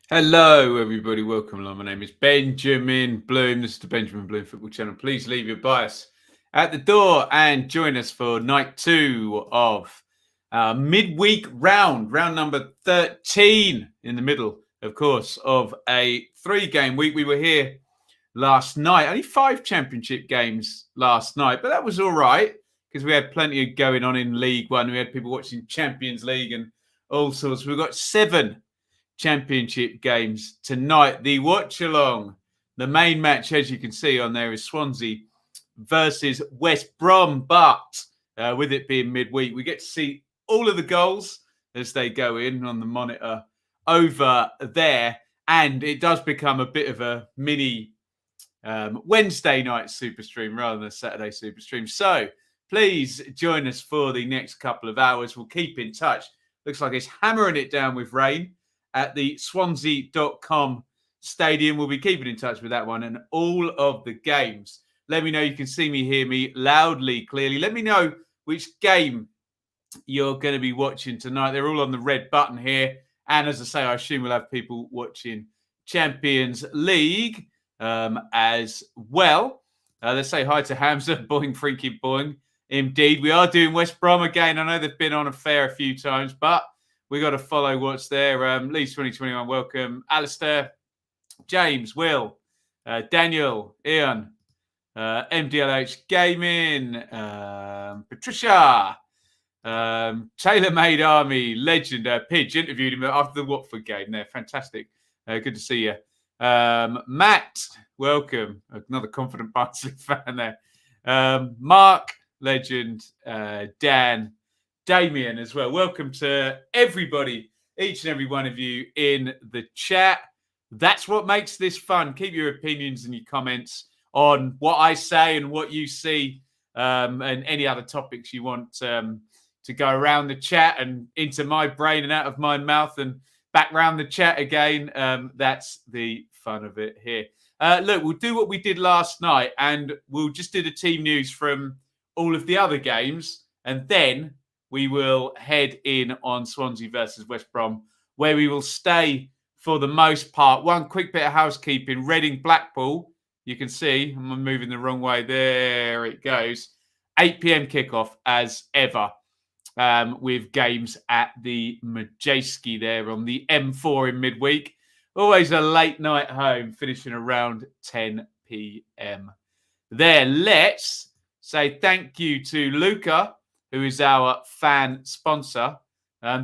Hello, everybody. Welcome along. My name is Benjamin Bloom. This is the Benjamin Bloom Football Channel. Please leave your bias at the door and join us for night 2 of midweek round number 13 in the middle, of course, of a 3-game week. We were here last night. Only 5 championship games last night, but that was all right because we had plenty of going on in League One. We had people watching Champions League and all sorts. We've got 7 championship games tonight. The watch along, the main match, as you can see on there, is Swansea versus West Brom. But with it being midweek, we get to see all of the goals as they go in on the monitor over there. And it does become a bit of a mini Wednesday night super stream rather than a Saturday super stream. So please join us for the next couple of hours. We'll keep in touch. Looks like it's hammering it down with rain at the Swansea.com stadium. We'll be keeping in touch with that one and all of the games. Let me know you can see me, hear me loudly, clearly. Let me know which game you're going to be watching tonight. They're all on the red button here. And as I say, I assume we'll have people watching Champions League as well. Let's say hi to Hamza. Boing, freaky boing. Indeed, we are doing West Brom again. I know they've been on a few times, but we got to follow what's there. Leeds 2021, welcome. Alistair, James, Will, Daniel, Iain, MDLH Gaming, Patricia, Tailor-Made Army, legend, Pidge, interviewed him after the Watford game there. Fantastic. Good to see you. Matt, welcome. Another confident Barnsley fan there. Mark, legend. Dan, Damien as well. Welcome to everybody, each and every one of you in the chat. That's what makes this fun. Keep your opinions and your comments on what I say and what you see and any other topics you want to go around the chat and into my brain and out of my mouth and back round the chat again. That's the fun of it here. Look, we'll do what we did last night and we'll just do the team news from all of the other games and then we will head in on Swansea versus West Brom, where we will stay for the most part. One quick bit of housekeeping. Reading Blackpool, you can see, I'm moving the wrong way. There it goes. 8 p.m. kickoff as ever with games at the Majeski there on the M4 in midweek. Always a late night home, finishing around 10 p.m. There, let's say thank you to Luca, who is our fan sponsor.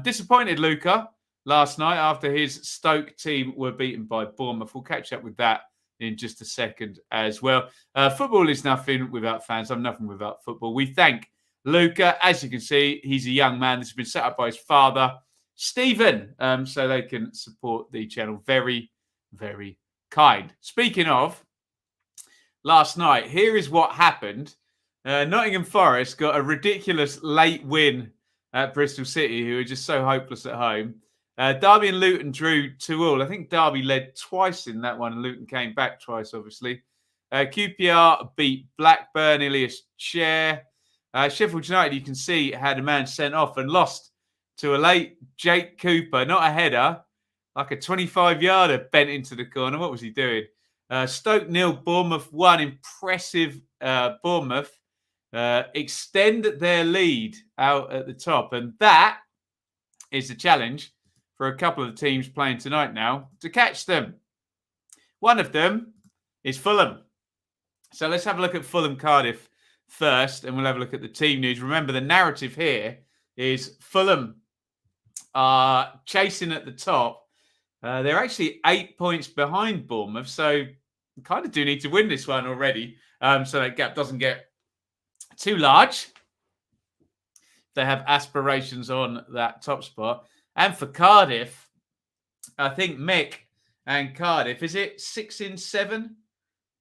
Disappointed Luca last night after his Stoke team were beaten by Bournemouth. We'll catch up with that in just a second as well. Football is nothing without fans. I'm nothing without football. We thank Luca. As you can see, he's a young man. This has been set up by his father, Stephen, so they can support the channel. Very, very kind. Speaking of last night, here is what happened. Nottingham Forest got a ridiculous late win at Bristol City, who are just so hopeless at home. Derby and Luton drew 2-2. I think Derby led twice in that one, and Luton came back twice, obviously. QPR beat Blackburn, Ilias Chair. Sheffield United, you can see, had a man sent off and lost to a late Jake Cooper. Not a header, like a 25-yarder bent into the corner. What was he doing? Stoke 0, Bournemouth 1. Impressive Bournemouth. Extend their lead out at the top. And that is the challenge for a couple of teams playing tonight now to catch them. One of them is Fulham. So let's have a look at Fulham Cardiff first, and we'll have a look at the team news. Remember, the narrative here is Fulham are chasing at the top. They're actually 8 points behind Bournemouth, so kind of do need to win this one already, so that gap doesn't get too large. They have aspirations on that top spot. And for Cardiff, I think Mick and Cardiff, is it 6 in 7?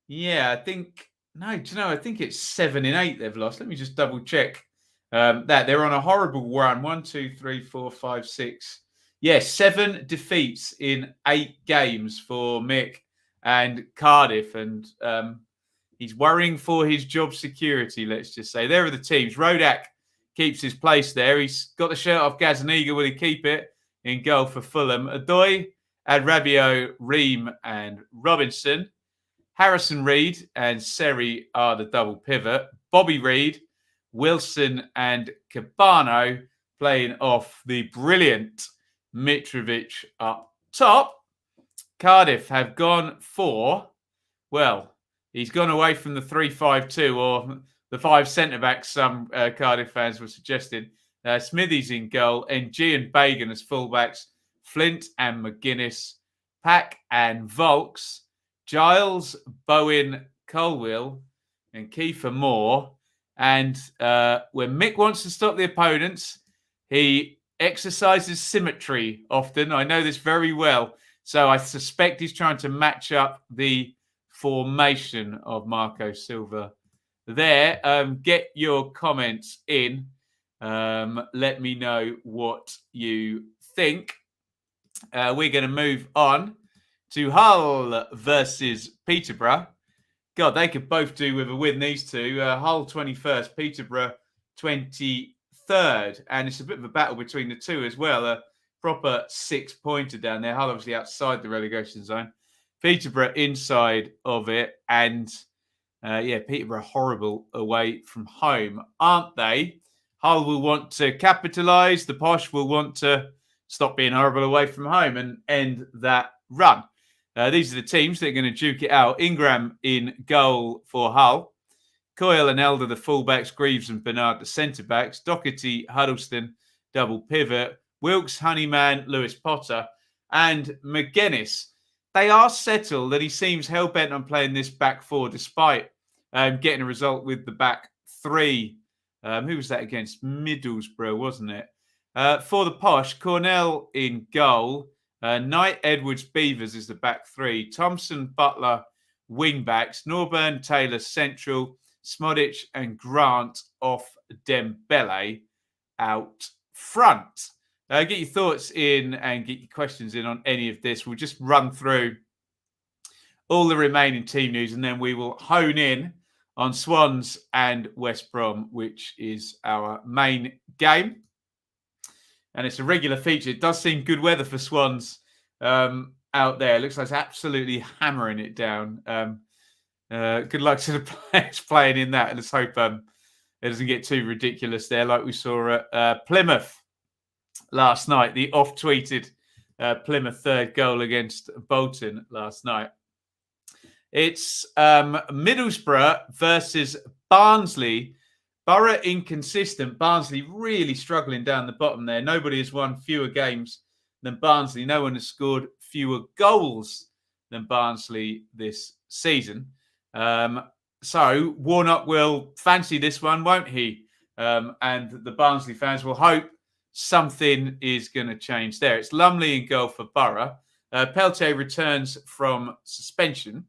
Yeah, I think, no, do you know, I think it's 7 in 8 they've lost. Let me just double check that. They're on a horrible run. 1, 2, 3, 4, 5, 6. Yeah, 7 defeats in 8 games for Mick and Cardiff. And he's worrying for his job security, let's just say. There are the teams. Ruddock keeps his place there. He's got the shirt off Gazaniga. Will he keep it? In goal for Fulham. Adoy Adrabio, Ream and Robinson. Harrison Reed and Seri are the double pivot. Bobby Reed, Wilson and Cabano playing off the brilliant Mitrovic up top. Cardiff have gone for, well, he's gone away from the 3-5-2 or the 5 centre-backs some Cardiff fans were suggesting. Smithies in goal, NG and Bagan as fullbacks, Flint and McGuinness, Pack and Volks, Giles, Bowen, Coyle, and Kiefer Moore. And when Mick wants to stop the opponents, he exercises symmetry often. I know this very well. So I suspect he's trying to match up the formation of Marco Silva there. Get your comments in. Let me know what you think. We're going to move on to Hull versus Peterborough. God, they could both do with a win, these two. Hull 21st, Peterborough 23rd. And it's a bit of a battle between the two as well. A proper 6-pointer down there. Hull obviously outside the relegation zone. Peterborough inside of it. And Peterborough horrible away from home, aren't they? Hull will want to capitalise. The Posh will want to stop being horrible away from home and end that run. These are the teams that are going to duke it out. Ingram in goal for Hull. Coyle and Elder, the fullbacks. Greaves and Bernard, the centre-backs. Doherty, Huddleston, double pivot. Wilkes, Honeyman, Lewis Potter, and McGuinness. They are settled and he seems hell-bent on playing this back four despite getting a result with the back three. Who was that against? Middlesbrough, wasn't it? For the Posh, Cornell in goal. Knight, Edwards, Beavers is the back three. Thompson, Butler, wing backs. Norburn, Taylor, central. Smodic and Grant off Dembele out front. Get your thoughts in and get your questions in on any of this. We'll just run through all the remaining team news and then we will hone in on Swans and West Brom, which is our main game. And it's a regular feature. It does seem good weather for Swans out there. It looks like it's absolutely hammering it down. Good luck to the players playing in that. And let's hope it doesn't get too ridiculous there like we saw at Plymouth last night. The off-tweeted Plymouth third goal against Bolton last night. It's Middlesbrough versus Barnsley. Borough inconsistent. Barnsley really struggling down the bottom there. Nobody has won fewer games than Barnsley. No one has scored fewer goals than Barnsley this season. So Warnock will fancy this one, won't he? And the Barnsley fans will hope something is going to change there. It's Lumley in goal for Borough. Peltier returns from suspension.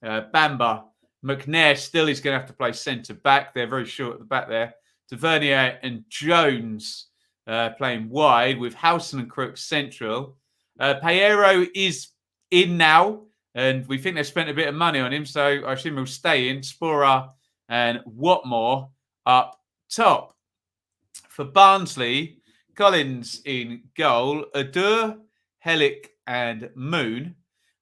Bamba, McNair still is going to have to play centre-back. They're very short at the back there. Tavernier and Jones playing wide with Howson and Crooks central. Pereiro is in now, and we think they've spent a bit of money on him, so I assume he'll stay in. Sporer and Watmore up top. For Barnsley, Collins in goal. Adur, Hellick and Moon.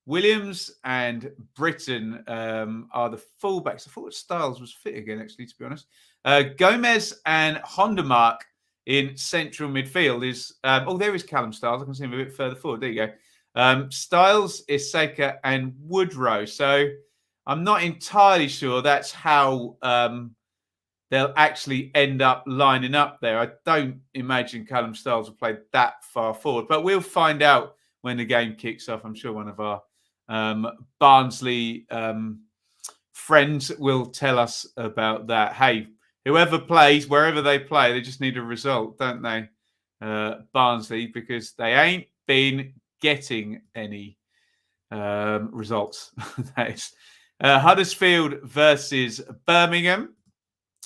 Williams and Britton are the fullbacks. I thought Styles was fit again, actually, to be honest. Gomez and Hondermark in central midfield is... there is Callum Styles. I can see him a bit further forward. There you go. Styles, Iseka and Woodrow. So I'm not entirely sure that's how they'll actually end up lining up there. I don't imagine Callum Styles will play that far forward. But we'll find out when the game kicks off. I'm sure one of our Barnsley friends will tell us about that. Hey, whoever plays, wherever they play, they just need a result, don't they? Barnsley, because they ain't been getting any results. That is Huddersfield versus Birmingham.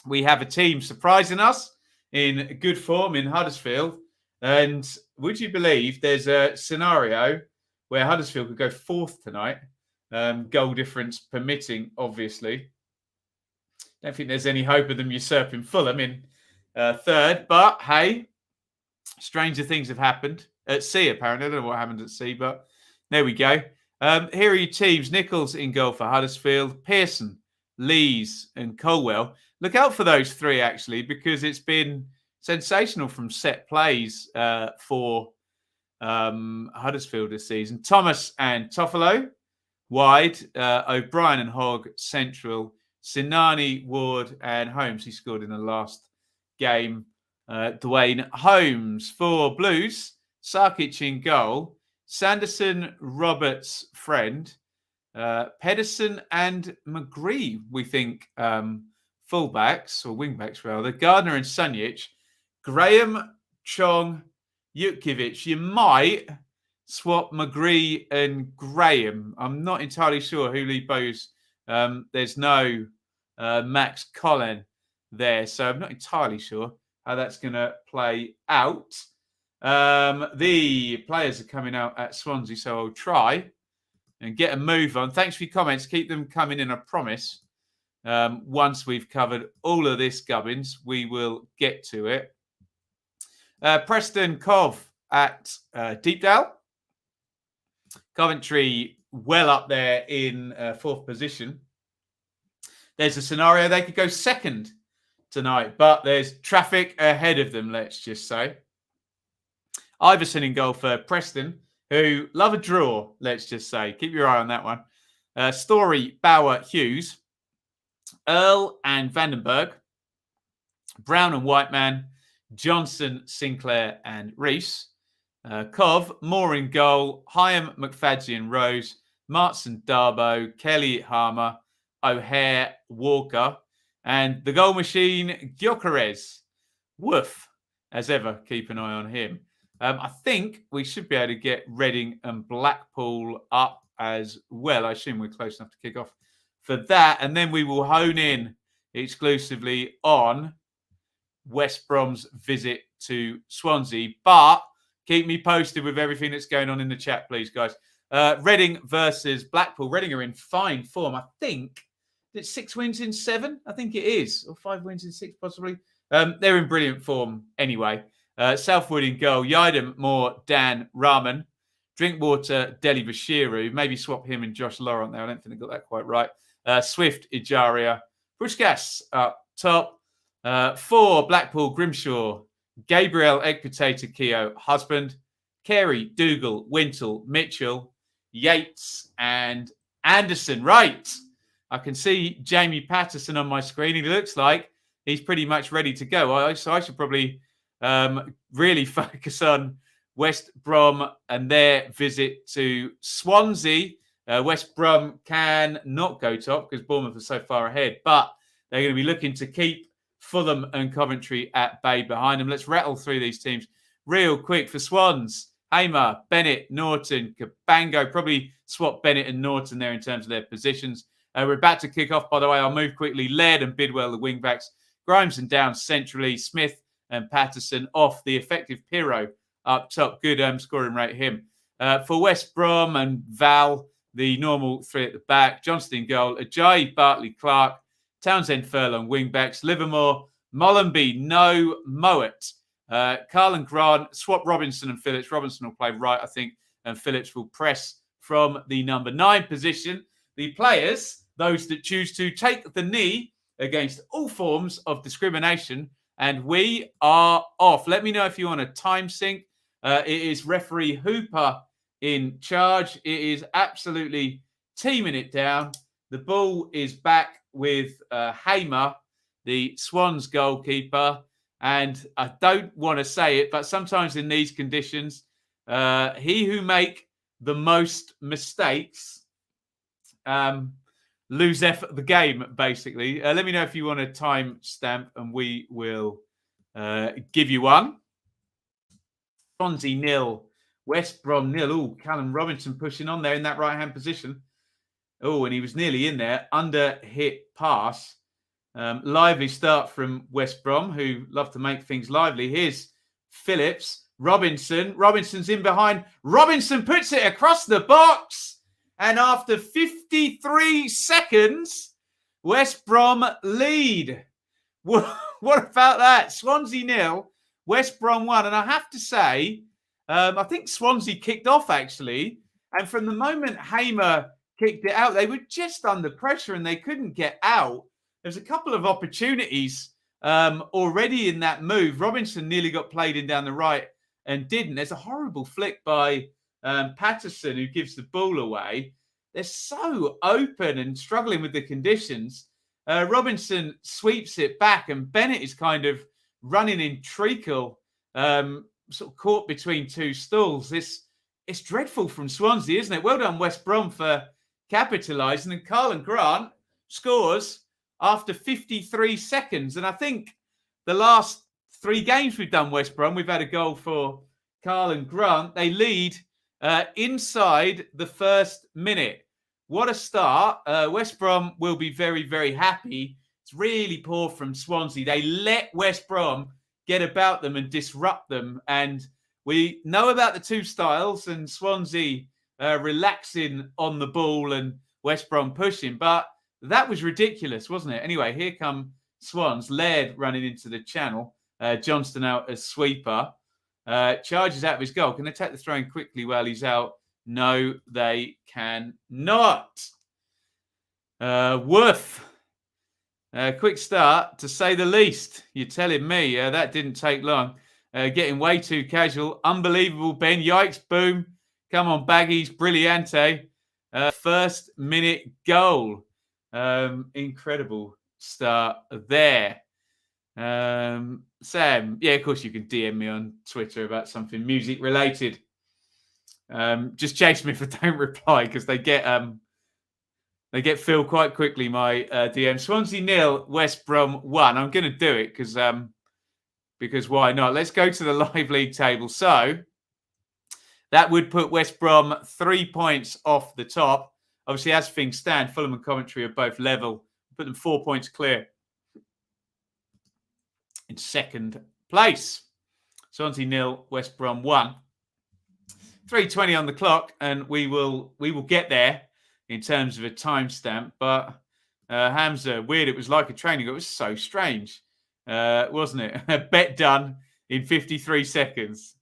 We have a team surprising us in good form in Huddersfield. And would you believe there's a scenario where Huddersfield could go fourth tonight, goal difference permitting, obviously. Don't think there's any hope of them usurping Fulham in third, but hey, stranger things have happened at sea, apparently. I don't know what happened at sea, but There we go. Here are your teams. Nichols in goal for Huddersfield, Pearson, Lees and Coyle. Look out for those three, actually, because it's been sensational from set plays for Huddersfield this season. Thomas and Toffolo, wide. O'Brien and Hogg, central. Sinani, Ward and Holmes, he scored in the last game. Dwayne Holmes for Blues. Sarkic in goal. Sanderson, Roberts, Friend. Pedersen and McGree, we think, fullbacks or wingbacks rather. Gardner and Sunjic. Graham, Chong, Jutkiewicz. You might swap McGree and Graham. I'm not entirely sure who lead both. There's no Max Colin there, so I'm not entirely sure how that's going to play out. The players are coming out at Swansea, so I'll try and get a move on. Thanks for your comments. Keep them coming in, I promise. Once we've covered all of this gubbins, we will get to it. Preston Cov at Deepdale. Coventry well up there in fourth position. There's a scenario they could go second tonight, but there's traffic ahead of them, let's just say. Iverson in goal for Preston, who love a draw, let's just say. Keep your eye on that one. Story, Bauer, Hughes. Earl and Vandenberg. Brown and Whiteman. Johnson, Sinclair and Reese. Cov, Moore in goal. Hyam, McFadzean and Rose. Martson, Darbo. Kelly, Harmer. O'Hare, Walker. And the goal machine, Gyökeres. Woof. As ever, keep an eye on him. I think we should be able to get Reading and Blackpool up as well. I assume we're close enough to kick off for that. And then we will hone in exclusively on West Brom's visit to Swansea. But keep me posted with everything that's going on in the chat, please, guys. Reading versus Blackpool. Reading are in fine form. I think it's 6 wins in 7. I think it is. Or 5 wins in 6, possibly. They're in brilliant form anyway. Southwood in goal. Yidam, Moore, Dan, Rahman. Drinkwater, Deli Bashiru. Maybe swap him and Josh Laurent there. I don't think I got that quite right. Swift, Ijaria. Pushkas up top. For Blackpool, Grimshaw. Gabriel, Ekpotato, Keogh, Husband. Carey, Dougal, Wintle, Mitchell. Yates and Anderson. Right. I can see Jamie Patterson on my screen. He looks like he's pretty much ready to go. So I should probably really focus on West Brom and their visit to Swansea. West Brom can not go top because Bournemouth are so far ahead, but they're going to be looking to keep Fulham and Coventry at bay behind them. Let's rattle through these teams real quick. For Swans, Hamer, Bennett, Norton, Cabango. Probably swap Bennett and Norton there in terms of their positions. We're about to kick off, by the way. I'll move quickly. Laird and Bidwell, the wing-backs. Grimes and Downs centrally. Smith and Patterson off. The effective Pirro up top. Good scoring rate, him. For West Brom and Val, the normal three at the back. Johnston in goal. Ajayi, Bartley, Clark. Townsend, Furlong, wing-backs. Livermore, Mollenby, No, Mowat. Carl and Grant. Swap Robinson and Phillips. Robinson will play right, I think, and Phillips will press from the number 9 position. The players, those that choose to take the knee against all forms of discrimination, and we are off. Let me know if you want a time sync. It is referee Hooper in charge. It is absolutely teaming it down. The ball is back with Hamer, the Swans goalkeeper. And I don't want to say it, but sometimes in these conditions, he who make the most mistakes lose the game, basically. Let me know if you want a time stamp and we will give you one. Swansea 0, West Brom 0. Oh, Callum Robinson pushing on there in that right-hand position. Oh, and he was nearly in there. Under hit pass. Lively start from West Brom, who love to make things lively. Here's Phillips. Robinson. Robinson's in behind. Robinson puts it across the box. And after 53 seconds, West Brom lead. What about that? Swansea 0, West Brom 1. And I have to say, I think Swansea kicked off, actually. And from the moment Hamer kicked it out, they were just under pressure and they couldn't get out. There's a couple of opportunities already in that move. Robinson nearly got played in down the right and didn't. There's a horrible flick by Mattheson who gives the ball away. They're so open and struggling with the conditions. Robinson sweeps it back and Bennett is kind of running in treacle, sort of caught between two stools. It's dreadful from Swansea, isn't it? Well done, West Brom, for capitalising. And Carlin Grant scores after 53 seconds. And I think the last 3 games we've done West Brom, we've had a goal for Carlin Grant. They lead inside the first minute. What a start. West Brom will be very, very happy. It's really poor from Swansea. They let West Brom get about them and disrupt them. And we know about the two styles and Swansea relaxing on the ball and West Brom pushing. But that was ridiculous, wasn't it? Anyway, here come Swans. Laird running into the channel. Johnston out as sweeper. Charges out of his goal. Can they take the throw in quickly while he's out? No, they cannot. Worth. Quick start, to say the least. You're telling me that didn't take long. Getting way too casual. Unbelievable, Ben. Yikes, boom. Come on, Baggies. Brilliante. First minute goal. Incredible start there. Sam, yeah, of course you can DM me on Twitter about something music related. Just chase me if I don't reply because they get filled quite quickly, my DM. Swansea 0, West Brom 1. I'm going to do it because why not? Let's go to the live league table. So that would put West Brom 3 points off the top. Obviously, as things stand, Fulham and Coventry are both level. Put them 4 points clear in second place. Swansea 0, West Brom 1. 3:20 on the clock, and we will get there in terms of a timestamp. But Hamza, weird. It was like a training. It was so strange, wasn't it? A bet done in 53 seconds.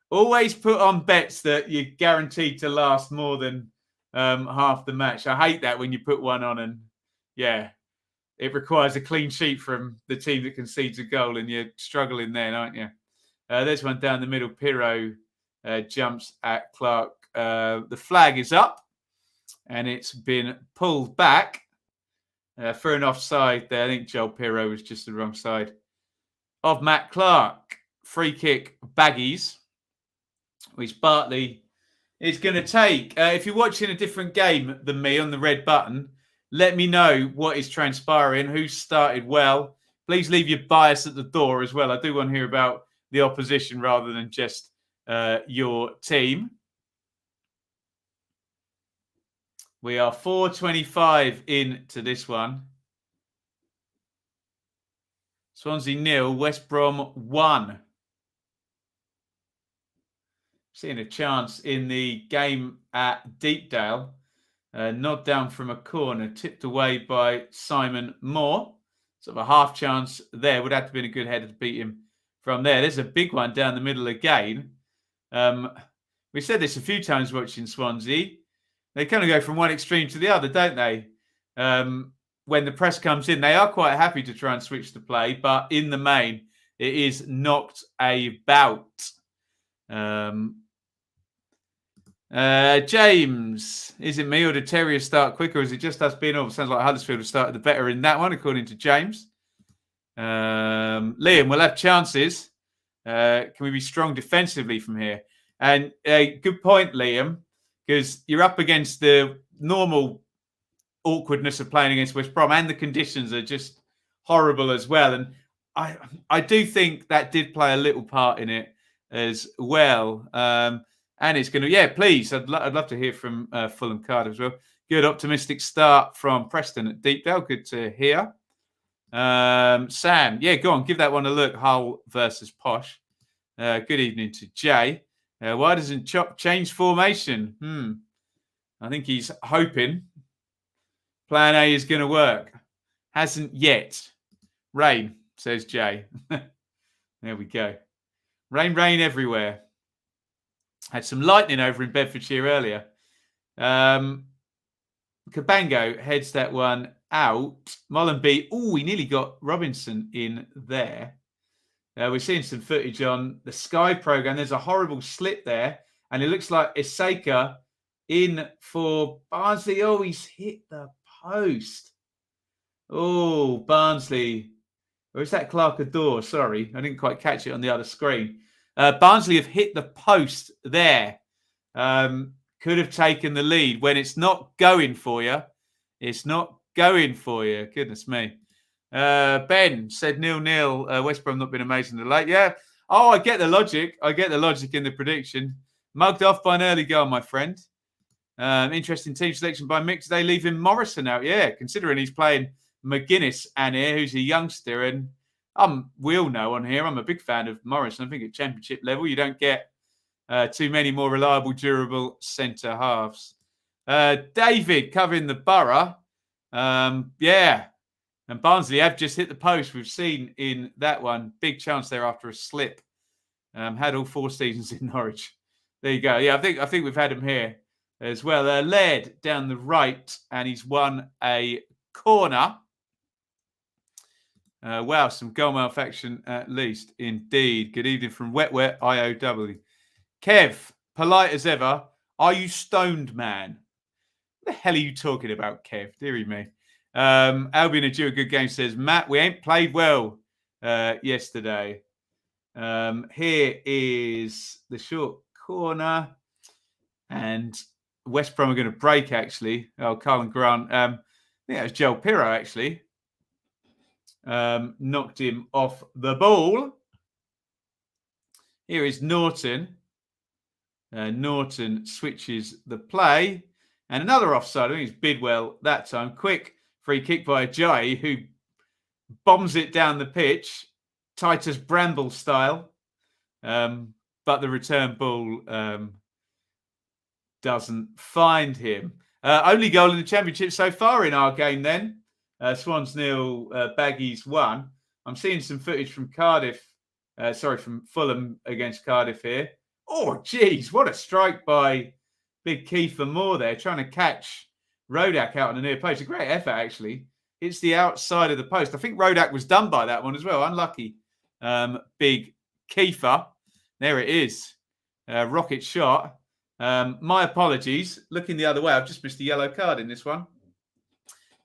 Always put on bets that you're guaranteed to last more than half the match. I hate that when you put one on and, yeah, it requires a clean sheet from the team that concedes a goal and you're struggling there, aren't you? There's one down the middle. Pirro jumps at Clark. The flag is up and it's been pulled back for an offside there. I think Joel Pirro was just the wrong side of Matt Clark. Free kick, Baggies, which Bartley is going to take. If you're watching a different game than me on the red button, let me know what is transpiring, who started well. Please leave your bias at the door as well. I do want to hear about the opposition rather than just your team. We are 4:25 into this one. Swansea 0, West Brom 1. Seeing a chance in the game at Deepdale. Nod down from a corner, tipped away by Simon Moore. Sort of a half chance there. Would have to have been a good header to beat him from there. There's a big one down the middle again. We said this a few times watching Swansea. They kind of go from one extreme to the other, don't they? When the press comes in, they are quite happy to try and switch the play, but in the main, it is knocked about. James, is it me or did Terrier start quicker? Or is it just us being off? Sounds like Huddersfield have started the better in that one, according to James. Liam, we'll have chances. Can we be strong defensively from here? And good point, Liam, because you're up against the normal awkwardness of playing against West Brom, and the conditions are just horrible as well. And I do think that did play a little part in it as well. And it's going to, yeah, please. I'd love to hear from Fulham Cardiff as well. Good optimistic start from Preston at Deepdale. Good to hear. Sam, yeah, go on. Give that one a look. Hull versus Posh. Good evening to Jay. Why doesn't Chop change formation? I think he's hoping Plan A is going to work. Hasn't yet. Rain, says Jay. There we go. Rain everywhere. Had some lightning over in Bedfordshire earlier. Cabango heads that one out. Mollenby, we nearly got Robinson in there. We're seeing some footage on the Sky program. There's a horrible slip there, and it looks like Isaka in for Barnsley. Oh, he's hit the post. Oh, Barnsley. Or is that Clark Adore? Sorry, I didn't quite catch it on the other screen. Barnsley have hit the post there. Could have taken the lead when it's not going for you. It's not going for you. Goodness me. Ben said 0-0. West Brom not been amazing tonight. Yeah. Oh, I get the logic. I get the logic in the prediction. Mugged off by an early goal, my friend. Interesting team selection by Mick today, leaving Morrison out. Yeah, considering he's playing McGuinness and here, who's a youngster. And we all know on here, I'm a big fan of Morrison. I think at championship level, you don't get too many more reliable, durable centre halves. David covering the Borough. Yeah. And Barnsley have just hit the post. We've seen in that one. Big chance there after a slip. Had all 4 seasons in Norwich. There you go. Yeah, I think we've had him here as well. Led down the right, and he's won a corner. Wow, some goal malfunction at least. Indeed. Good evening from Wet IOW. Kev, polite as ever. Are you stoned, man? What the hell are you talking about, Kev? Deary me. Albion do a good game says, Matt, we ain't played well yesterday. Here is the short corner. And West Brom are going to break, actually. Oh, Carl Grant. I think that was Joel Pirro, actually. Knocked him off the ball. Here is Norton. Norton switches the play. And another offside. I think it's Bidwell that time. Quick free kick by Ajayi, who bombs it down the pitch. Titus Bramble style. But the return ball doesn't find him. Only goal in the championship so far in our game then. Swans 0, Baggies 1. I'm seeing some footage from from Fulham against Cardiff here. Oh, geez, what a strike by Big Kiefer Moore there, trying to catch Ruddock out on the near post. A great effort, actually. It's the outside of the post. I think Ruddock was done by that one as well. Unlucky. Big Kiefer. There it is. Rocket shot. My apologies. Looking the other way, I've just missed a yellow card in this one.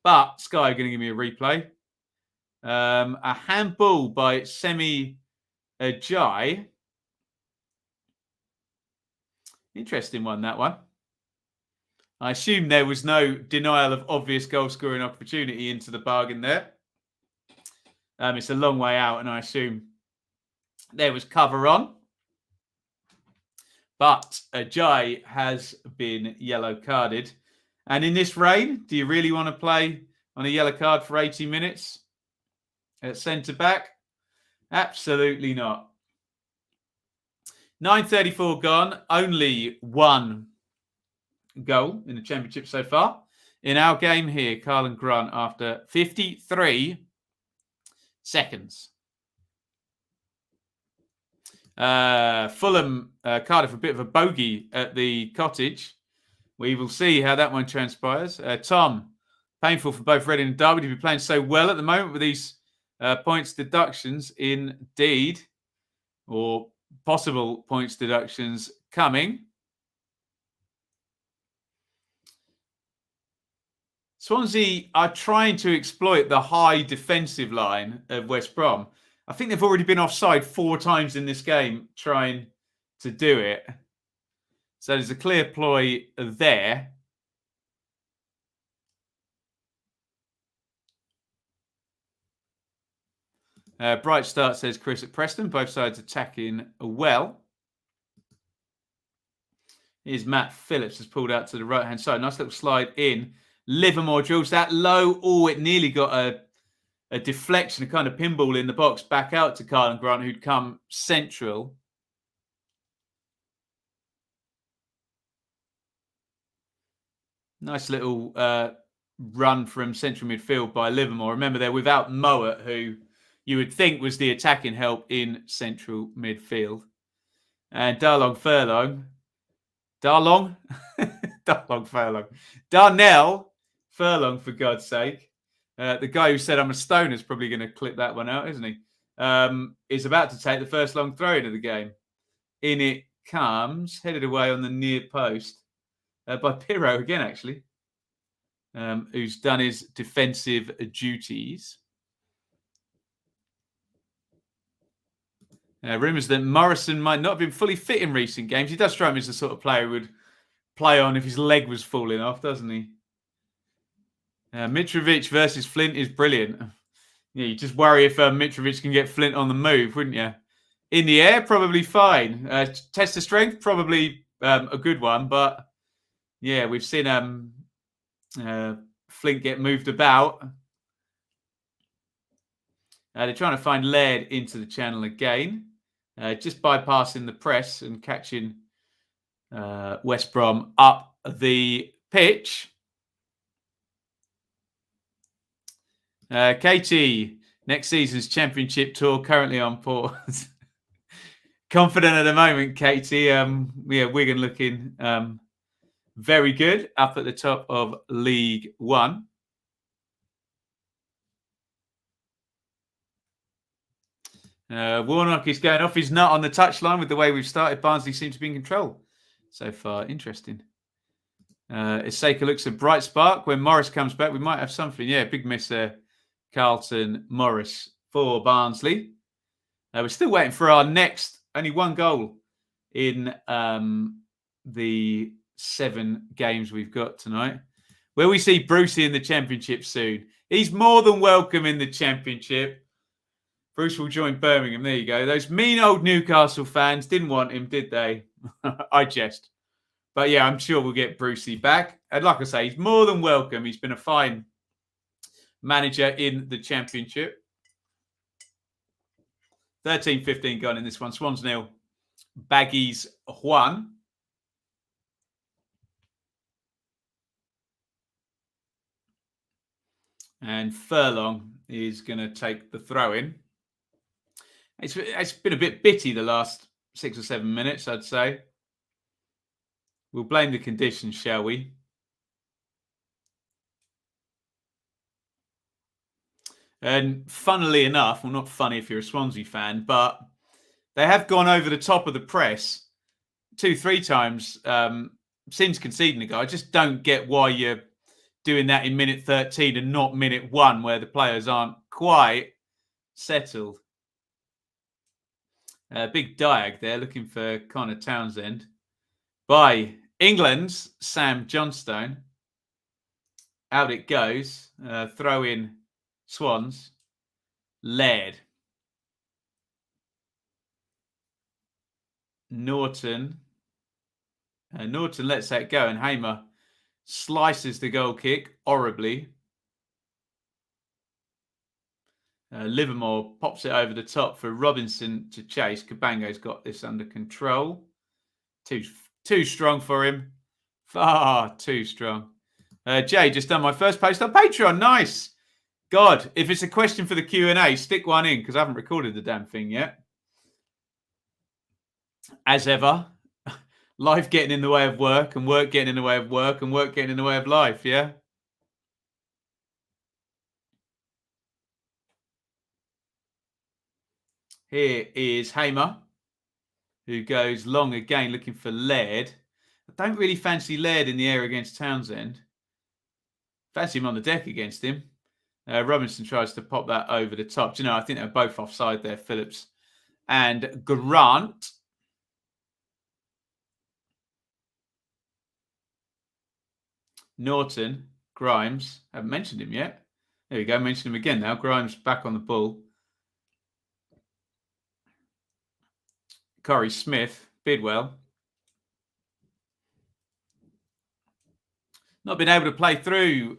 But Sky are going to give me a replay. A handball by Semi Ajayi. Interesting one, that one. I assume there was no denial of obvious goal-scoring opportunity into the bargain there. It's a long way out, and I assume there was cover on. But Ajayi has been yellow-carded. And in this rain, do you really want to play on a yellow card for 80 minutes at centre-back? Absolutely not. 9:34 gone. Only 1 goal in the championship so far. In our game here, Carl and Grant after 53 seconds. Fulham, Cardiff, a bit of a bogey at the Cottage. We will see how that one transpires. Tom, painful for both Reading and Darby to be playing so well at the moment with these points deductions indeed, or possible points deductions coming. Swansea are trying to exploit the high defensive line of West Brom. I think they've already been offside 4 times in this game trying to do it. So there's a clear ploy there. Bright start, says Chris at Preston. Both sides attacking well. Here's Matt Phillips has pulled out to the right-hand side. Nice little slide in. Livermore drills that low. Oh, it nearly got a deflection, a kind of pinball in the box back out to Carl and Grant, who'd come central. Nice little run from central midfield by Livermore. Remember, they're without Mowat, who you would think was the attacking help in central midfield. And Darlong Furlong. Darlong? Furlong. Darnell Furlong, for God's sake. The guy who said I'm a stoner is probably going to clip that one out, isn't he? Is about to take the first long throw into the game. In it comes, headed away on the near post by Pirro again, actually, who's done his defensive duties. Rumours that Morrison might not have been fully fit in recent games. He does strike me as the sort of player who would play on if his leg was falling off, doesn't he? Mitrovic versus Flint is brilliant. Yeah, you just worry if Mitrovic can get Flint on the move, wouldn't you? In the air, probably fine. Test of strength, probably a good one. But yeah, we've seen Flint get moved about. They're trying to find Laird into the channel again. Just bypassing the press and catching West Brom up the pitch. Katie, next season's championship tour currently on pause. Confident at the moment, Katie. Wigan looking very good up at the top of League One. Warnock is going off his nut on the touchline with the way we've started. Barnsley seems to be in control so far. Interesting. Iseka looks a bright spark. When Morris comes back, we might have something. Yeah, big miss there. Carlton Morris for Barnsley. We're still waiting for our next, only one goal in the 7 games we've got tonight. Will we see Brucey in the Championship soon? He's more than welcome in the Championship. Bruce will join Birmingham. There you go. Those mean old Newcastle fans didn't want him, did they? I jest. But yeah, I'm sure we'll get Brucey back. And like I say, he's more than welcome. He's been a fine manager in the Championship. 13-15 gone in this one. Swans 0. Baggies 1. And Furlong is going to take the throw in. It's been a bit bitty the last 6 or 7 minutes, I'd say. We'll blame the conditions, shall we? And funnily enough, well, not funny if you're a Swansea fan, but they have gone over the top of the press 2-3 times since conceding the goal. I just don't get why you're doing that in minute 13 and not minute 1, where the players aren't quite settled. Big diag there, looking for Connor Townsend by England's Sam Johnstone. Out it goes. Throw in Swans. Laird. Norton. Norton lets that go, and Hamer slices the goal kick horribly. Livermore pops it over the top for Robinson to chase. Cabango's got this under control. Too strong for him. Far too strong. Jay, just done my first post on Patreon. Nice. God, if it's a question for the Q&A, stick one in, because I haven't recorded the damn thing yet. As ever, life getting in the way of work, and work getting in the way of work, and work getting in the way of life, yeah? Here is Hamer, who goes long again, looking for Laird. I don't really fancy Laird in the air against Townsend. Fancy him on the deck against him. Robinson tries to pop that over the top. Do you know, I think they're both offside there, Phillips and Grant. Norton, Grimes. Haven't mentioned him yet. There we go. Mention him again now. Grimes back on the ball. Corey Smith, Bidwell. Not been able to play through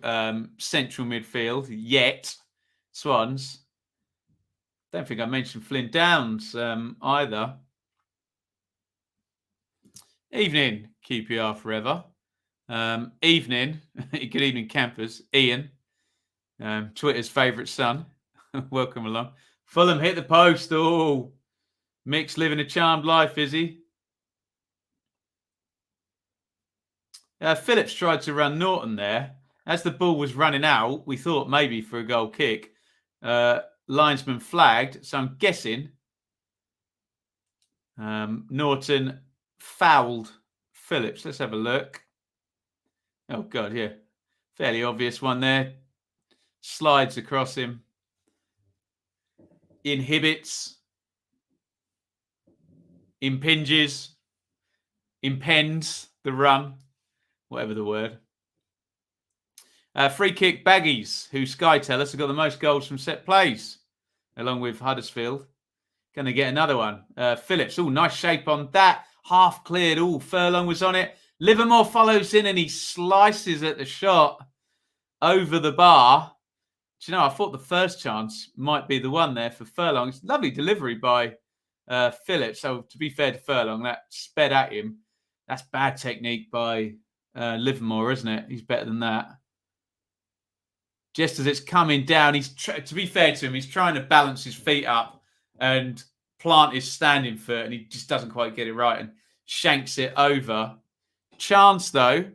central midfield yet. Swans. Don't think I mentioned Flynn Downs either. Evening, QPR forever. Evening. Good evening, campers. Iain, Twitter's favourite son. Welcome along. Fulham hit the post. Oh, Mick's living a charmed life, is he? Phillips tried to run Norton there. As the ball was running out, we thought maybe for a goal kick. Linesman flagged, so I'm guessing Norton fouled Phillips. Let's have a look. Oh, God, yeah. Fairly obvious one there. Slides across him. Inhibits. Impinges. Impends the run. Whatever the word. Free kick, Baggies, who Sky tell us have got the most goals from set plays, along with Huddersfield. Going to get another one. Phillips, nice shape on that. Half cleared. Furlong was on it. Livermore follows in and he slices at the shot over the bar. Do you know, I thought the first chance might be the one there for Furlong. It's a lovely delivery by Phillips. So to be fair to Furlong, that sped at him. That's bad technique by Livermore, isn't it? He's better than that. Just as it's coming down, to be fair to him, he's trying to balance his feet up and plant his standing foot, and he just doesn't quite get it right and shanks it over. Chance, though,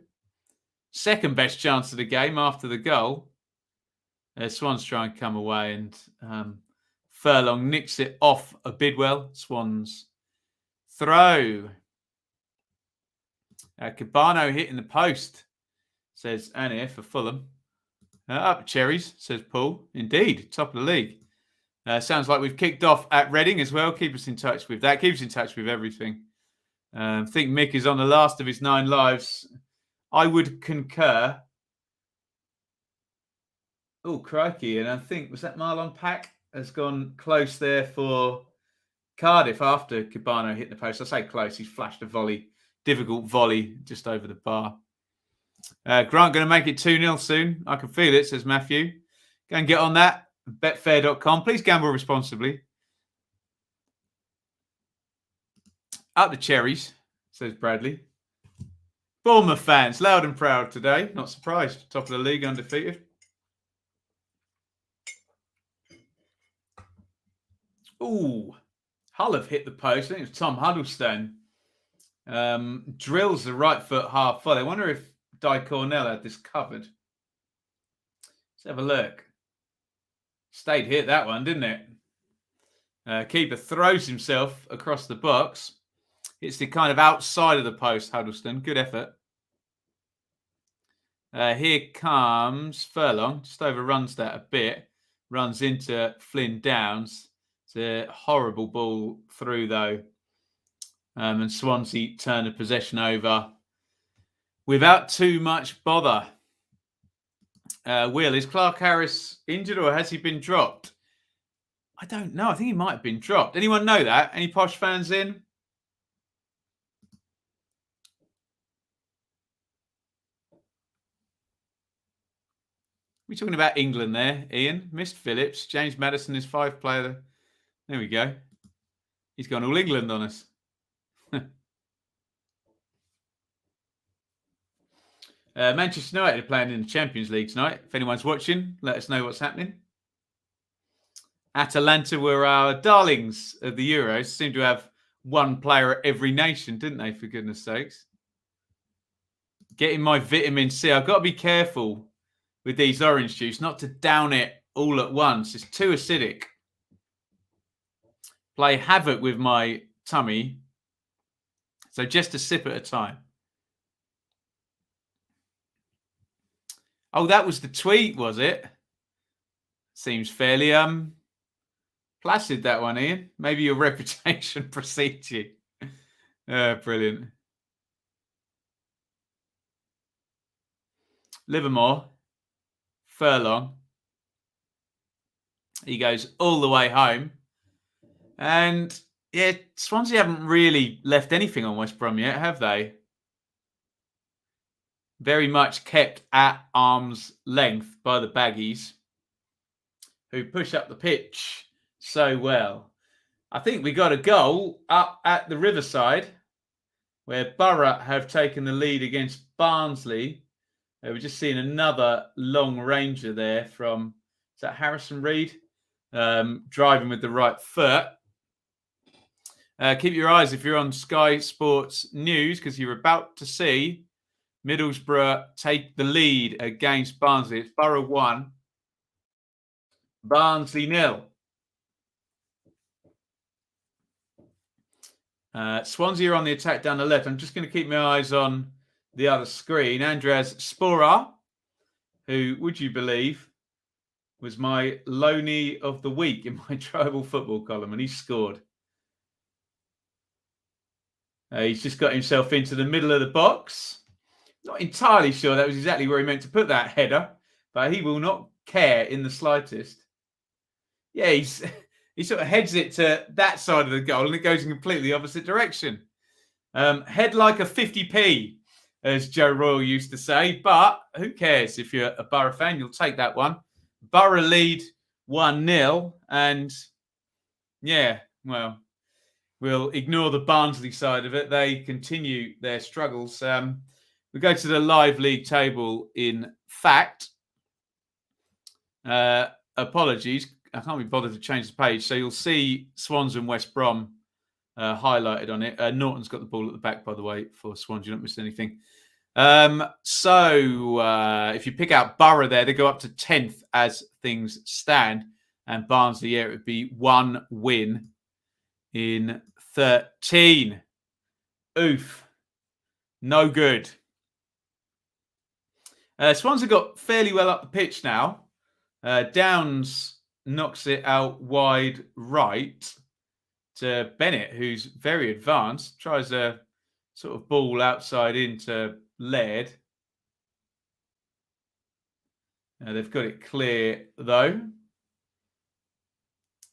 second best chance of the game after the goal. Swans try and come away, and Furlong nicks it off a Bidwell. Swans throw. Cabano hitting the post, says Annie for Fulham. Up cherries, says Paul. Indeed, top of the league. Sounds like we've kicked off at Reading as well. Keep us in touch with that. Keep us in touch with everything. I think Mick is on the last of his 9 lives. I would concur. Oh, crikey. And I think, was that Marlon Pack has gone close there for Cardiff after Cabano hit the post. I say close. He's flashed a volley, difficult volley just over the bar. Grant going to make it 2-0 soon. I can feel it, says Matthew. Go and get on that. Betfair.com. Please gamble responsibly. Up the cherries, says Bradley. Bournemouth fans, loud and proud today. Not surprised. Top of the league, undefeated. Hull have hit the post. I think it was Tom Huddlestone. Drills the right foot half volley. I wonder if Di Cornell had this covered. Let's have a look. Stayed hit that one, didn't it? Keeper throws himself across the box. It's the kind of outside of the post, Huddleston. Good effort. Here comes Furlong. Just overruns that a bit. Runs into Flynn Downs. It's a horrible ball through, though. And Swansea turn the possession over without too much bother. Will, is Clark Harris injured or has he been dropped? I don't know. I think he might have been dropped. Anyone know that? Any Posh fans in? We're talking about England there, Iain. Missed Phillips. James Mattheson is 5 player. There we go. He's gone all England on us. Manchester United are playing in the Champions League tonight. If anyone's watching, let us know what's happening. Atalanta were our darlings of the Euros. Seemed to have one player at every nation, didn't they, for goodness sakes? Getting my vitamin C. I've got to be careful with these orange juice, not to down it all at once. It's too acidic. Play havoc with my tummy. So just a sip at a time. Oh, that was the tweet, was it? Seems fairly placid, that one, Iain. Maybe your reputation precedes you. Brilliant. Livermore. Furlong. He goes all the way home. And, yeah, Swansea haven't really left anything on West Brom yet, have they? Very much kept at arm's length by the Baggies, who push up the pitch so well. I think we got a goal up at the Riverside, where Borough have taken the lead against Barnsley. We're just seeing another long ranger there from, is that Harrison Reed? Driving with the right foot. Keep your eyes if you're on Sky Sports News, because you're about to see Middlesbrough take the lead against Barnsley. It's Borough 1, Barnsley 0. Swansea are on the attack down the left. I'm just going to keep my eyes on the other screen. Andres Spora, who, would you believe, was my loanee of the week in my tribal football column, and he scored. He's just got himself into the middle of the box. Not entirely sure that was exactly where he meant to put that header, but he will not care in the slightest. Yeah, he sort of heads it to that side of the goal, and it goes in completely opposite direction. Head like a 50p, as Joe Royal used to say, but who cares? If you're a Borough fan, you'll take that one. Borough lead 1-0, and yeah, well, we'll ignore the Barnsley side of it. They continue their struggles. We go to the live league table in fact. Apologies, I can't be bothered to change the page. So you'll see Swans and West Brom highlighted on it. Norton's got the ball at the back, by the way, for Swans. You don't miss anything. If you pick out Borough there, they go up to 10th as things stand. And Barnsley, yeah, it would be 1 win in 13. Oof. No good. Swansea got fairly well up the pitch now. Downs knocks it out wide right to Bennett, who's very advanced. Tries a sort of ball outside into Laird. They've got it clear, though.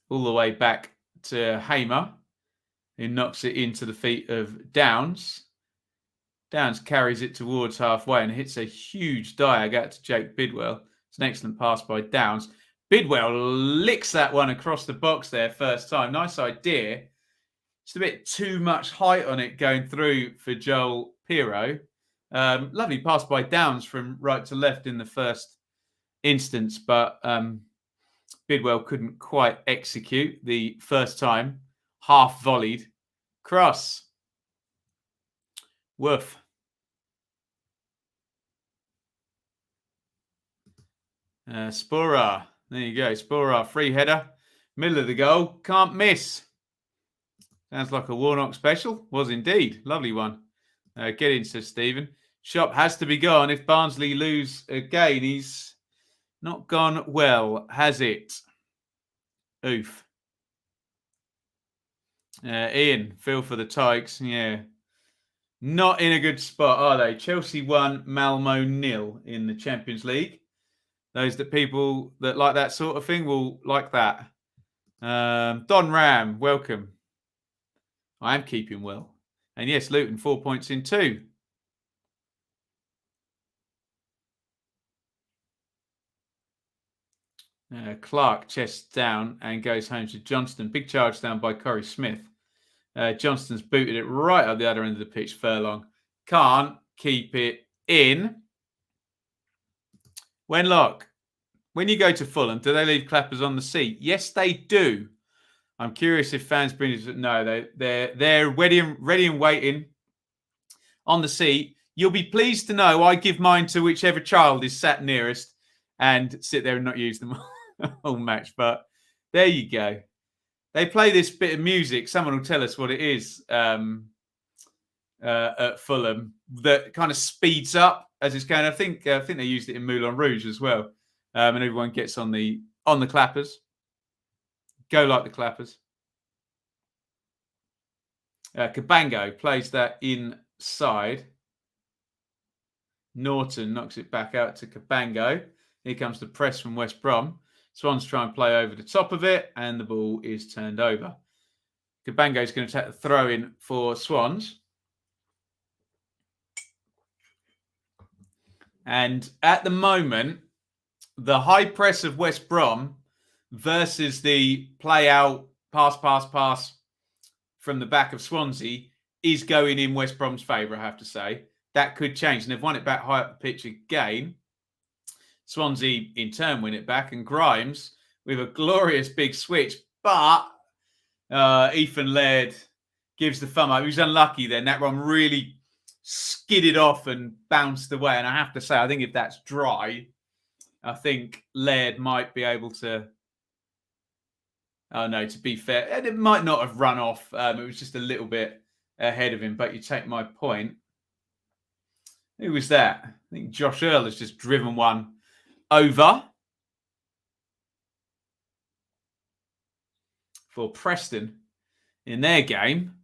All the way back to Hamer, who knocks it into the feet of Downs. Downs carries it towards halfway and hits a huge diag out to Jake Bidwell. It's an excellent pass by Downs. Bidwell licks that one across the box there first time. Nice idea. Just a bit too much height on it going through for Joel Pirro. Lovely pass by Downs from right to left in the first instance, but Bidwell couldn't quite execute the first time. Half volleyed cross. Woof. Spora. There you go. Spora, free header. Middle of the goal. Can't miss. Sounds like a Warnock special. Was indeed. Lovely one. Get in, says Stephen. Shop has to be gone. If Barnsley lose again, he's not gone well, has it? Oof. Iain, feel for the Tykes. Yeah. Not in a good spot, are they? Chelsea 1, Malmo 0 in the Champions League. Those people that like that sort of thing will like that. Don Ram, welcome. I am keeping well. And yes, Luton, 4 points in 2. Clark chests down and goes home to Johnston. Big charge down by Corey Smith. Johnston's booted it right up the other end of the pitch. Furlong can't keep it in. Wenlock, when you go to Fulham, do they leave clappers on the seat? Yes, they do. I'm curious if fans bring it. No, they're ready and waiting on the seat. You'll be pleased to know I give mine to whichever child is sat nearest and sit there and not use them all match. But there you go. They play this bit of music. Someone will tell us what it is at Fulham that kind of speeds up as it's going. I think they used it in Moulin Rouge as well, and everyone gets on the clappers. Go like the clappers. Cabango plays that inside. Norton knocks it back out to Cabango. Here comes the press from West Brom. Swans try and play over the top of it, and the ball is turned over. Cabango is going to take the throw in for Swans. And at the moment, the high press of West Brom versus the play out, pass from the back of Swansea is going in West Brom's favour, I have to say. That could change. And they've won it back high up the pitch again. Swansea, in turn, win it back. And Grimes, with a glorious big switch. But Ethan Laird gives the thumb up. He was unlucky then. That one really skidded off and bounced away. And I have to say, I think if that's dry, I think Laird might be able to... Oh, no, to be fair, it might not have run off. It was just a little bit ahead of him, but you take my point. Who was that? I think Josh Earl has just driven one over for Preston in their game.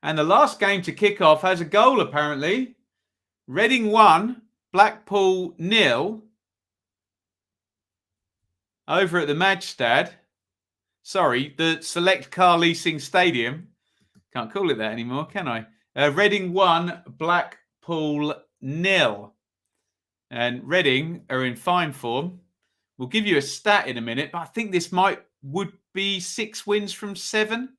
And the last game to kick off has a goal, apparently. Reading 1, Blackpool 0 over at the Madstad. Sorry, the Select Car Leasing Stadium. Can't call it that anymore, can I? Reading 1, Blackpool 0. And Reading are in fine form. We'll give you a stat in a minute, but I think this would be 6 wins from 7.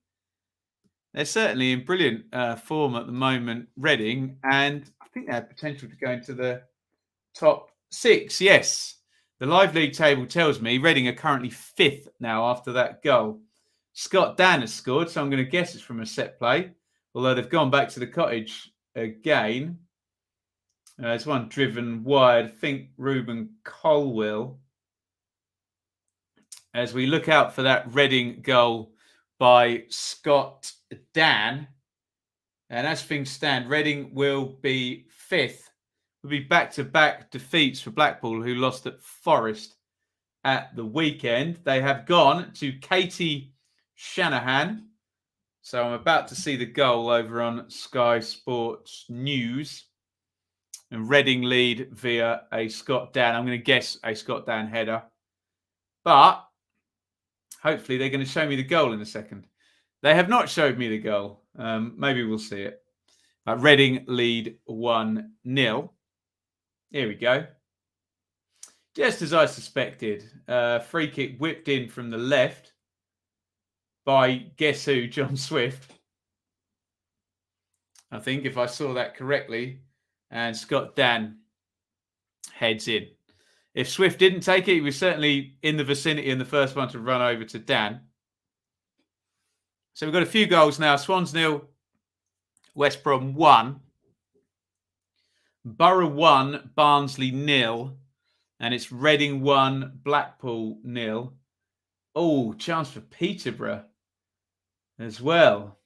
They're certainly in brilliant form at the moment, Reading, and I think they have potential to go into the top 6. Yes, the live league table tells me Reading are currently 5th now after that goal. Scott Dan has scored, so I'm going to guess it's from a set play, although they've gone back to the cottage again. There's one driven wide, I think Ruben Coyle. As we look out for that Reading goal by Scott Dan. And as things stand, Reading will be 5th. Will be back-to-back defeats for Blackpool, who lost at Forest at the weekend. They have gone to Katie Shanahan. So I'm about to see the goal over on Sky Sports News. And Reading lead via a Scott Dan. I'm going to guess a Scott Dan header. But hopefully they're going to show me the goal in a second. They have not showed me the goal. Maybe we'll see it. Reading lead 1-0. Here we go. Just as I suspected. Free kick whipped in from the left by, guess who, John Swift. I think, if I saw that correctly. And Scott Dan heads in. If Swift didn't take it, he was certainly in the vicinity and the first one to run over to Dan. So we've got a few goals now. Swans 0, West Brom 1. Borough 1, Barnsley 0. And it's Reading 1, Blackpool 0. Oh, chance for Peterborough as well.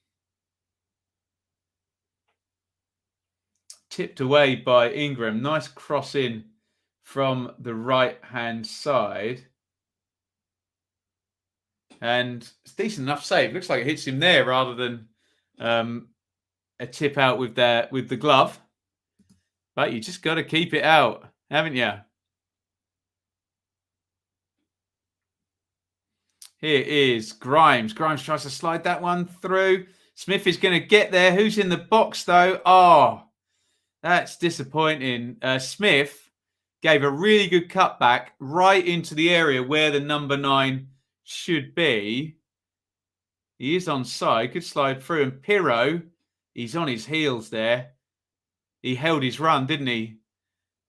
Tipped away by Ingram. Nice cross in from the right-hand side. And it's decent enough save. Looks like it hits him there rather than a tip out with the glove. But you just got to keep it out, haven't you? Here is Grimes. Grimes tries to slide that one through. Smith is going to get there. Who's in the box, though? Oh, that's disappointing. Smith gave a really good cutback right into the area where the number 9 should be. He is onside. Could slide through. And Pirro, he's on his heels there. He held his run, didn't he?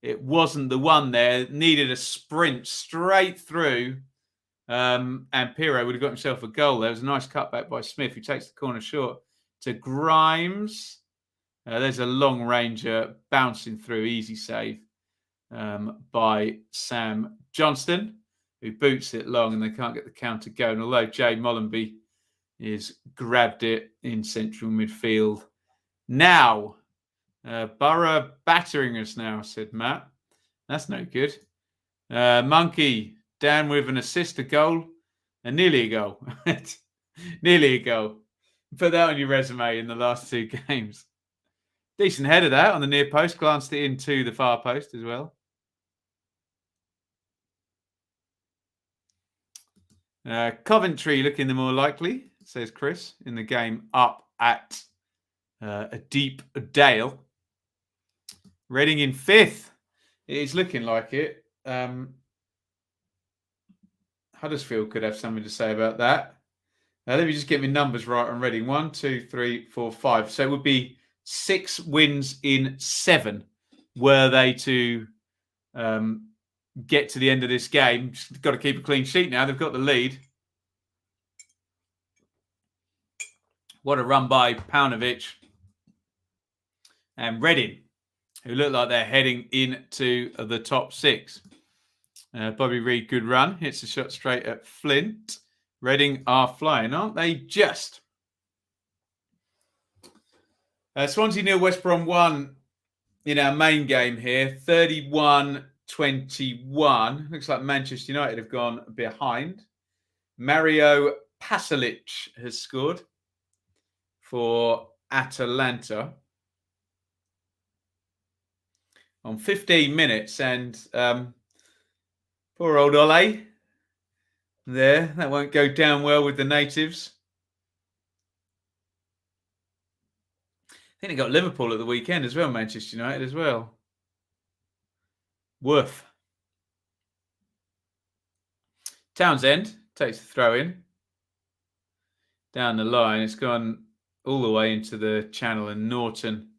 It wasn't the one there. It needed a sprint straight through. And Pirro would have got himself a goal. There was a nice cutback by Smith, who takes the corner short to Grimes. There's a long ranger bouncing through. Easy save by Sam Johnston, who boots it long, and they can't get the counter going. Although Jay Mollenby has grabbed it in central midfield. Now, Borough battering us now, said Matt. That's no good. Monkey down with an assist, a goal, and nearly a goal. Nearly a goal. Put that on your resume in the last 2 games. Decent header that on the near post. Glanced it into the far post as well. Coventry looking the more likely, says Chris, in the game up at a deep Dale. Reading in 5th. It is looking like it. Huddersfield could have something to say about that. Let me just get my numbers right on Reading. 1, 2, 3, 4, 5. So it would be 6 wins in 7 were they to get to the end of this game. Just got to keep a clean sheet now. They've got the lead. What a run by Paunovic. and Reading, who look like they're heading into the top 6. Bobby Reid, good run. Hits a shot straight at Flint. Reading are flying, aren't they? Just. Swansea 0, West Brom 1 in our main game here. 31-21. Looks like Manchester United have gone behind. Mario Pasalic has scored for Atalanta on 15 minutes. And poor old Ole there. That won't go down well with the natives. I think they got Liverpool at the weekend as well, Manchester United as well. Woof. Townsend takes the throw in. Down the line. It's gone all the way into the channel, and Norton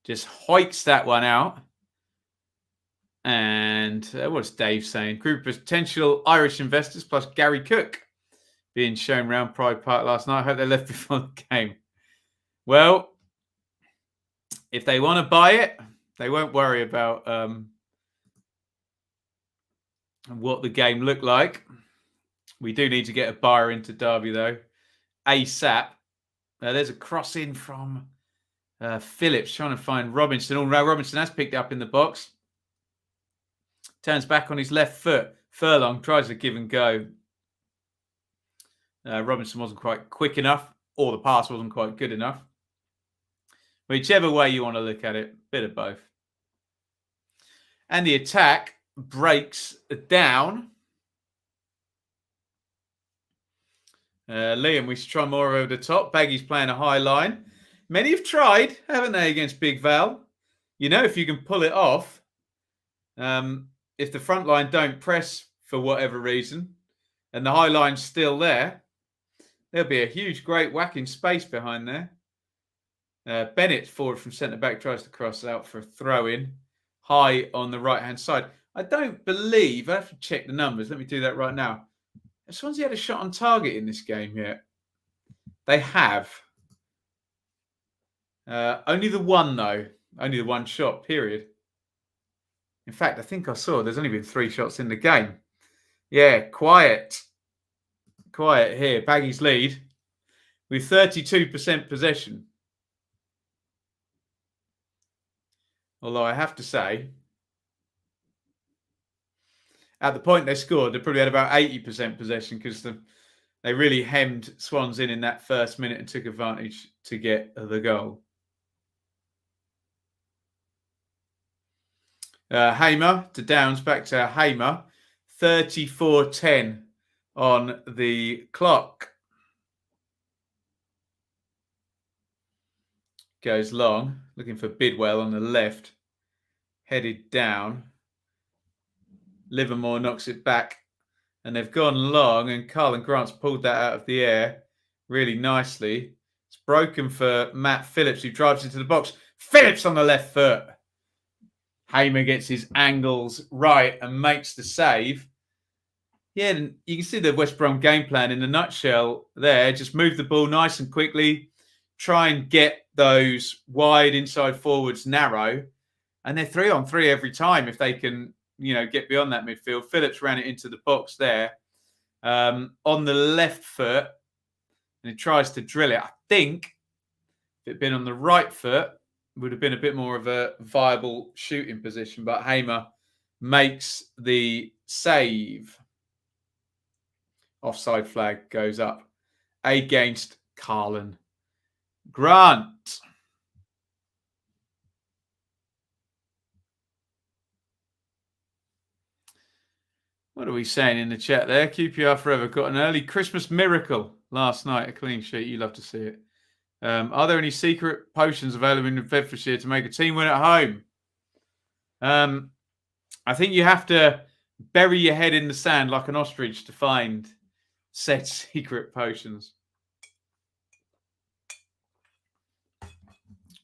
just hoiks that one out. And what's Dave saying? Group of potential Irish investors plus Gary Cook being shown around Pride Park last night. I hope they left before the game. Well, if they want to buy it, they won't worry about what the game looked like. We do need to get a buyer into Derby, though. ASAP. There's a cross in from Phillips trying to find Robinson. Oh, no, Robinson has picked it up in the box. Turns back on his left foot. Furlong tries to give and go. Robinson wasn't quite quick enough, or the pass wasn't quite good enough. Whichever way you want to look at it, bit of both. And the attack breaks down. Liam, we should try more over the top. Baggy's playing a high line. Many have tried, haven't they, against Big Val? You know, if you can pull it off, if the front line don't press for whatever reason, and the high line's still there, there'll be a huge, great whacking space behind there. Bennett forward from centre-back tries to cross out for a throw-in. High on the right-hand side. I don't believe, I have to check the numbers. Let me do that right now. Has Swansea had a shot on target in this game yet? They have. Only the one, though. Only the one shot, period. In fact, I think I saw there's only been 3 shots in the game. Yeah, quiet. Quiet here. Baggy's lead with 32% possession. Although I have to say, at the point they scored, they probably had about 80% possession because they really hemmed Swans in that first minute and took advantage to get the goal. Hamer to Downs, back to Hamer. 34-10 on the clock. Goes long, looking for Bidwell on the left. Headed down. Livermore knocks it back. And they've gone long, and Carlin Grant's pulled that out of the air really nicely. It's broken for Matt Phillips, who drives into the box. Phillips on the left foot. Hamer gets his angles right and makes the save. Yeah, and you can see the West Brom game plan in a nutshell there. Just move the ball nice and quickly. Try and get those wide inside forwards narrow. And they're 3-on-3 every time if they can, get beyond that midfield. Phillips ran it into the box there. On the left foot. And he tries to drill it. I think if it had been on the right foot, would have been a bit more of a viable shooting position, but Hamer makes the save. Offside flag goes up against Carlin Grant. What are we saying in the chat there? QPR Forever got an early Christmas miracle last night, a clean sheet. You love to see it. Are there any secret potions available in Bedfordshire to make a team win at home? I think you have to bury your head in the sand like an ostrich to find said secret potions.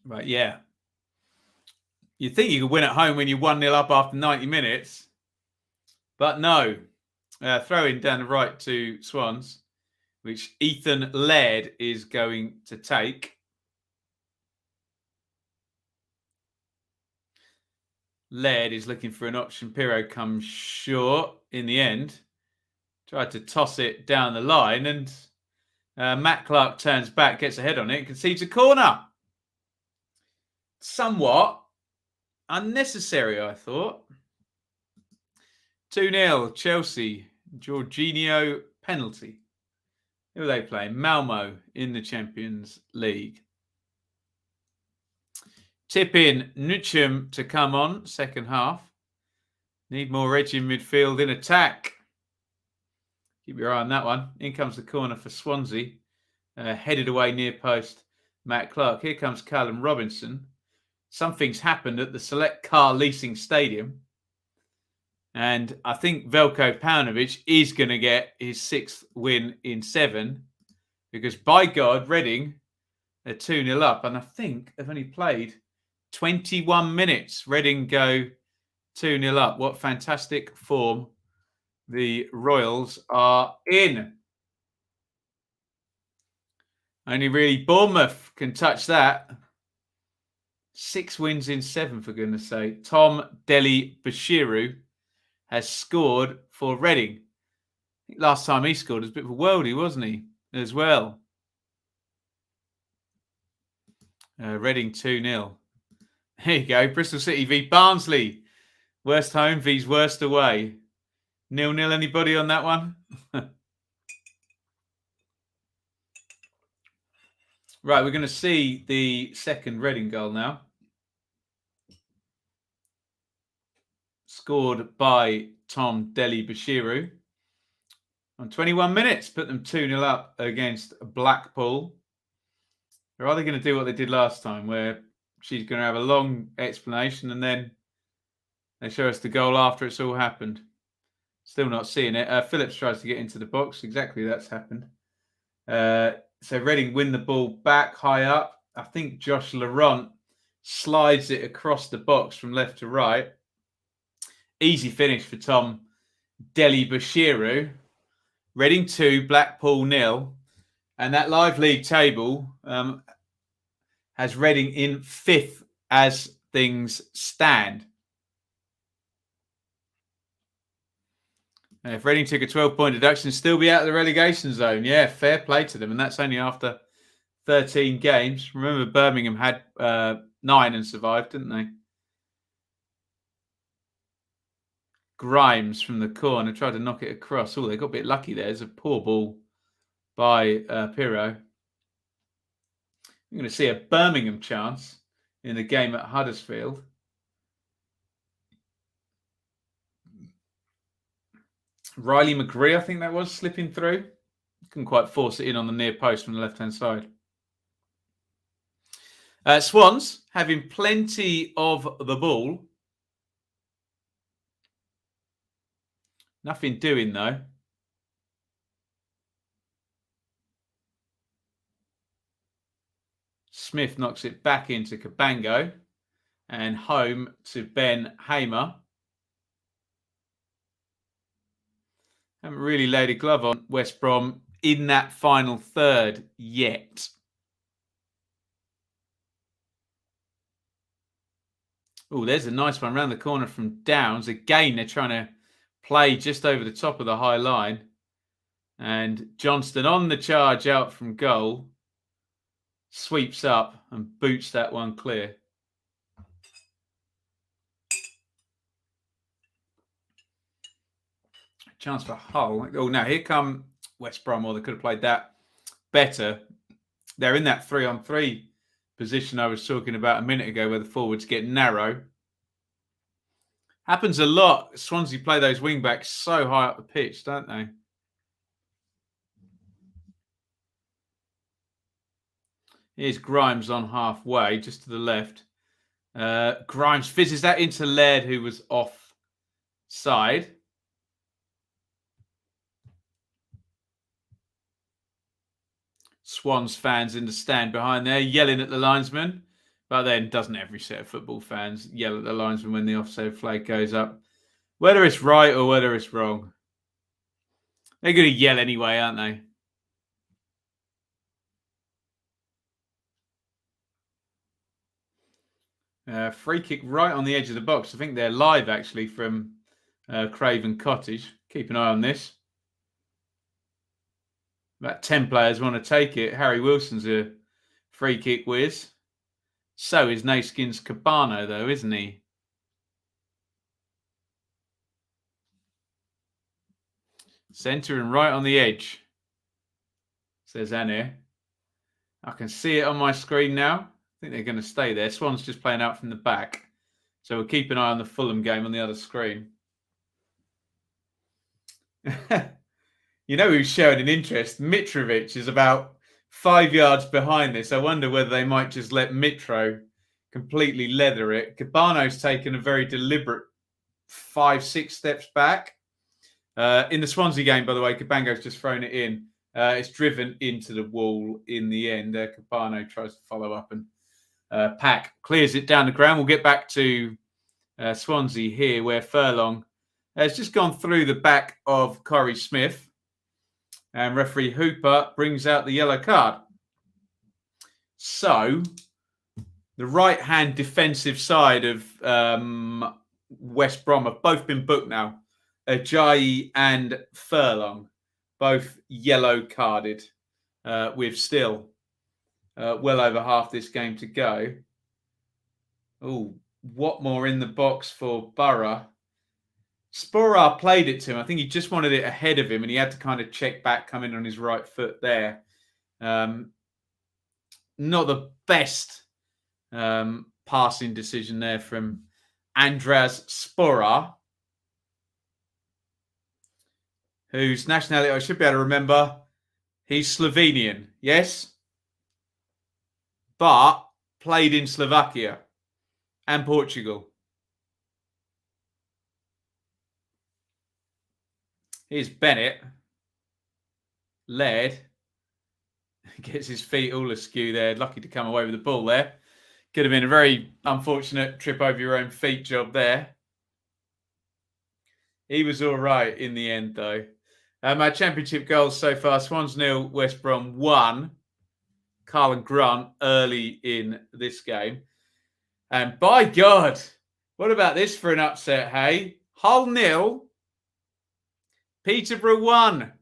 But yeah. You'd think you could win at home when you're 1-0 up after 90 minutes. But no. Throw in down the right to Swans, which Ethan Laird is going to take. Laird is looking for an option. Pirro comes short in the end. Tried to toss it down the line, and Matt Clark turns back, gets a head on it, and concedes a corner. Somewhat unnecessary, I thought. 2-0, Chelsea. Jorginho penalty. Who are they playing? Malmo in the Champions League. Tip in Nuchum to come on, second half. Need more edge in midfield in attack. Keep your eye on that one. In comes the corner for Swansea. Headed away near post, Matt Clark. Here comes Callum Robinson. Something's happened at the Select Car Leasing Stadium. And I think Veljko Paunovic is going to get his 6th win in 7. Because by God, Reading are 2-0 up. And I think they've only played 21 minutes. Reading go 2-0 up. What fantastic form the Royals are in. Only really Bournemouth can touch that. 6 wins in 7, for goodness sake. Tom Deli Bashiru has scored for Reading. I think last time he scored was a bit of a worldie, wasn't he? As well. Reading 2-0. There you go. Bristol City v Barnsley. Worst home vs worst away. 0-0. Anybody on that one? Right, we're going to see the second Reading goal now. Scored by Tom Deli Bashiru. On 21 minutes, put them 2-0 up against Blackpool. Or are they going to do what they did last time, where she's going to have a long explanation and then they show us the goal after it's all happened? Still not seeing it. Phillips tries to get into the box. Exactly, that's happened. So Reading win the ball back high up. I think Josh Laurent slides it across the box from left to right. Easy finish for Tom Deli Bashiru. Reading 2, Blackpool 0. And that live league table has Reading in 5th as things stand. And if Reading took a 12-point deduction, still be out of the relegation zone. Yeah, fair play to them. And that's only after 13 games. Remember, Birmingham had 9 and survived, didn't they? Grimes from the corner tried to knock it across. Oh, they got a bit lucky there. It's a poor ball by Pirro. We're going to see a Birmingham chance in the game at Huddersfield. Riley McGree, I think that was, slipping through. Couldn't quite force it in on the near post from the left-hand side. Swans having plenty of the ball. Nothing doing, though. Smith knocks it back into Cabango and home to Ben Hamer. Haven't really laid a glove on West Brom in that final third yet. Oh, there's a nice one around the corner from Downs. Again, they're trying to play just over the top of the high line. And Johnston on the charge out from goal. Sweeps up and boots that one clear. Chance for Hull. Oh, now here come West Brom. Well, they could have played that better. They're in that 3-on-3 position I was talking about a minute ago where the forwards get narrow. Happens a lot. Swansea play those wing backs so high up the pitch, don't they? Here's Grimes on halfway, just to the left. Grimes fizzes that into Laird, who was offside. Swans fans in the stand behind there, yelling at the linesman. But then doesn't every set of football fans yell at the linesman when the offside flag goes up? Whether it's right or whether it's wrong. They're going to yell anyway, aren't they? Free kick right on the edge of the box. I think they're live, actually, from Craven Cottage. Keep an eye on this. About 10 players want to take it. Harry Wilson's a free kick whiz. So is Naskin's Cabano, though, isn't he? Centre and right on the edge, says Annie. I can see it on my screen now. I think they're going to stay there. Swan's just playing out from the back. So we'll keep an eye on the Fulham game on the other screen. You know who's showing an interest? Mitrovic is about 5 yards behind this. I wonder whether they might just let Mitro completely leather it. Cabano's taken a very deliberate 5-6 steps back. In the Swansea game, by the way, Cabango's just thrown it in. It's driven into the wall in the end. Cabano tries to follow up and Pack clears it down the ground. We'll get back to Swansea here, where Furlong has just gone through the back of Corey Smith. And referee Hooper brings out the yellow card. So, the right-hand defensive side of West Brom have both been booked now. Ajayi and Furlong, both yellow carded, with still well over half this game to go. Oh, Watmore in the box for Borough. Sporar played it to him. I think he just wanted it ahead of him, and he had to kind of check back, come in on his right foot there. Not the best passing decision there from Andras Sporar, whose nationality I should be able to remember. He's Slovenian, yes, but played in Slovakia and Portugal. Here's Bennett. Laird gets his feet all askew there. Lucky to come away with the ball there. Could have been a very unfortunate trip over your own feet job there. He was all right in the end, though. Our championship goals so far: Swans 0, West Brom 1. Carlin Grant early in this game. And by God, what about this for an upset, hey? Hull 0. Peterborough 1.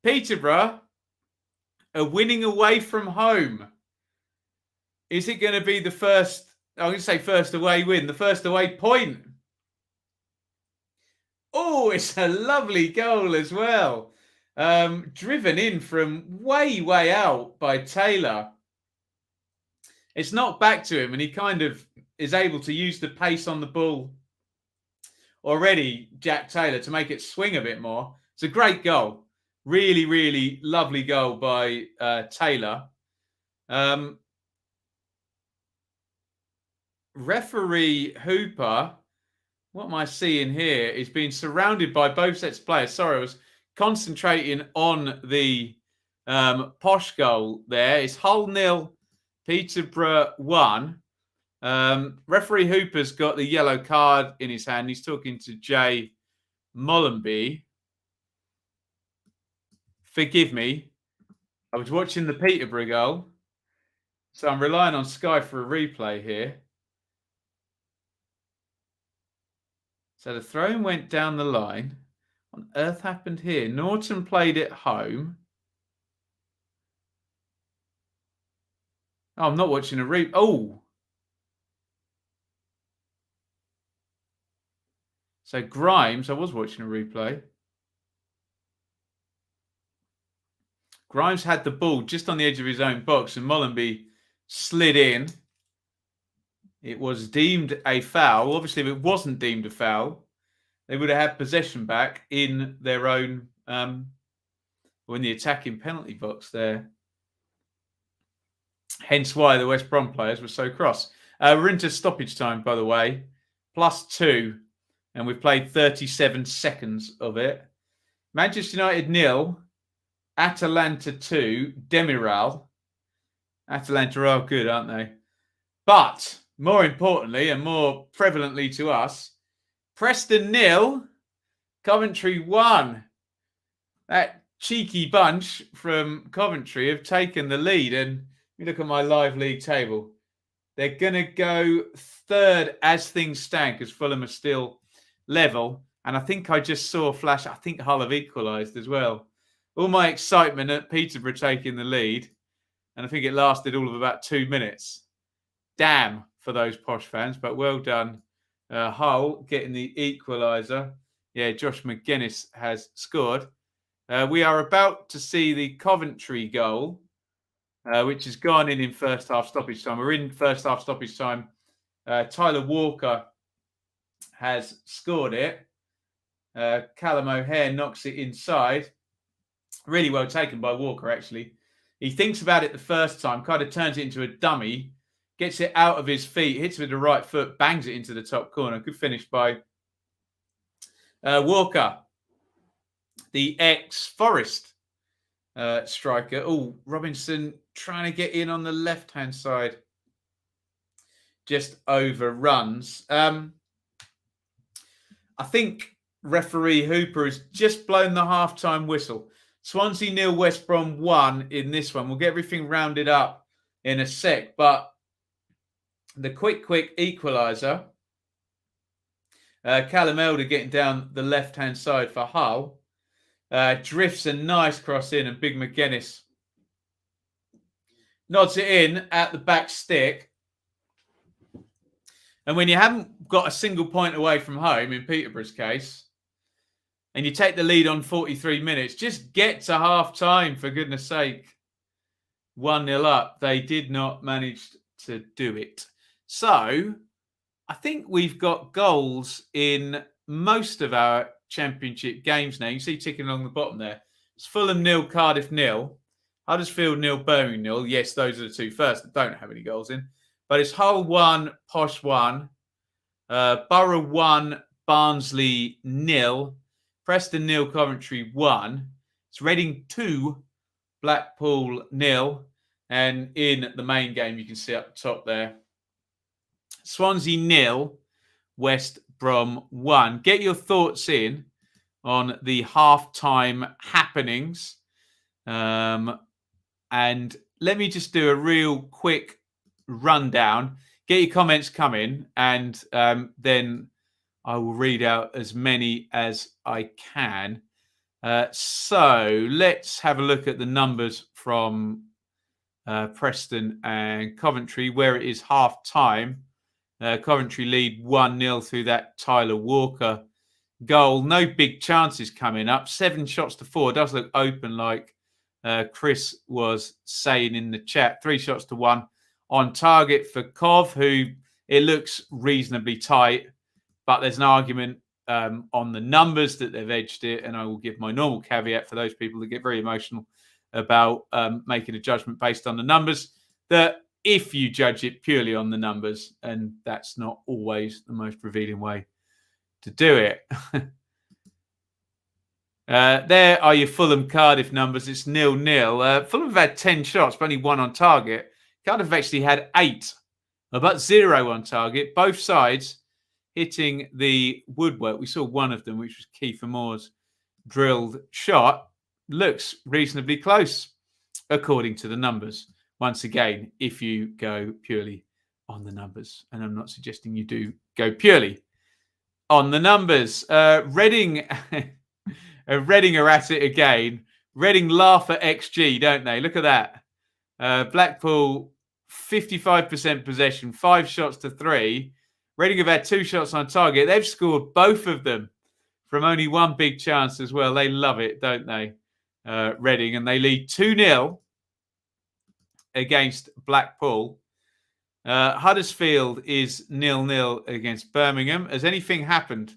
Peterborough are winning away from home. Is it going to be the first, I'm going to say first away win, the first away point? Oh, it's a lovely goal as well. Driven in from way, way out by Taylor. It's knocked back to him, and he kind of is able to use the pace on the ball already, Jack Taylor, to make it swing a bit more. It's a great goal. Really, really lovely goal by Taylor. Referee Hooper, what am I seeing here, is being surrounded by both sets of players. Sorry, I was concentrating on the posh goal there. It's Hull 0, Peterborough 1. Referee Hooper's got the yellow card in his hand. He's talking to Jay Mollenby. Forgive me. I was watching the Peterborough goal, so I'm relying on Sky for a replay here. So the throw went down the line. What on earth happened here? Norton played it home. Oh, I'm not watching a replay. Oh. So Grimes, I was watching a replay. Grimes had the ball just on the edge of his own box, and Mollenby slid in. It was deemed a foul. Obviously, if it wasn't deemed a foul, they would have had possession back in their own, or in the attacking penalty box there. Hence why the West Brom players were so cross. We're into stoppage time, by the way, +2, and we've played 37 seconds of it. Manchester United 0, Atalanta 2, Demiral. Atalanta are good, aren't they? But more importantly, and more prevalently to us, Preston 0, Coventry 1. That cheeky bunch from Coventry have taken the lead. And let me look at my live league table. They're going to go third as things stand because Fulham are still level. And I think I just saw a flash. I think Hull have equalised as well. All my excitement at Peterborough taking the lead. And I think it lasted all of about 2 minutes. Damn for those posh fans, but well done. Hull getting the equaliser. Yeah, Josh McGuinness has scored. We are about to see the Coventry goal, which has gone in first half stoppage time. We're in first half stoppage time. Tyler Walker has scored it. Callum O'Hare knocks it inside. Really well taken by Walker, actually. He thinks about it the first time, kind of turns it into a dummy, gets it out of his feet, hits it with the right foot, bangs it into the top corner. Good finish by Walker, the ex-Forest striker. Oh, Robinson trying to get in on the left-hand side. Just overruns. I think referee Hooper has just blown the half-time whistle. Swansea 0, West Brom 1 in this one. We'll get everything rounded up in a sec. But the quick equaliser. Callum Elder getting down the left-hand side for Hull. Drifts a nice cross in and Big McGuinness nods it in at the back stick. And when you haven't got a single point away from home, in Peterborough's case, and you take the lead on 43 minutes, just get to half-time, for goodness sake. 1-0 up. They did not manage to do it. So, I think we've got goals in most of our championship games now. You can see ticking along the bottom there. It's Fulham 0, Cardiff 0. Huddersfield 0, Birmingham 0. Yes, those are the two first that don't have any goals in. But it's Hull 1, Posh 1. Borough 1, Barnsley 0. Preston 0, Coventry 1. It's Reading 2, Blackpool 0. And in the main game, you can see up the top there, Swansea 0, West Brom 1. Get your thoughts in on the half-time happenings. And let me just do a real quick rundown. Get your comments coming, and then I will read out as many as I can. So let's have a look at the numbers from Preston and Coventry, where it is half-time. Coventry lead 1-0 through that Tyler Walker goal. No big chances coming up. 7 shots to 4. Does look open, like Chris was saying in the chat. 3 shots to 1 on target for Cov, who it looks reasonably tight, but there's an argument on the numbers that they've edged it, and I will give my normal caveat for those people that get very emotional about making a judgment based on the numbers, that if you judge it purely on the numbers, and that's not always the most revealing way to do it. There are your Fulham Cardiff numbers. It's 0-0. Fulham have had 10 shots, but only 1 on target. Cardiff have actually had 8, but 0 on target. Both sides hitting the woodwork. We saw one of them, which was Kiefer Moore's drilled shot. Looks reasonably close, according to the numbers. Once again, if you go purely on the numbers, and I'm not suggesting you do go purely on the numbers. Reading are at it again. Reading laugh at XG, don't they? Look at that. Blackpool, 55% possession, 5 shots to 3. Reading have had 2 shots on target. They've scored both of them from only 1 big chance as well. They love it, don't they? Reading, and they lead 2-0 against Blackpool. Huddersfield is 0-0 against Birmingham. Has anything happened,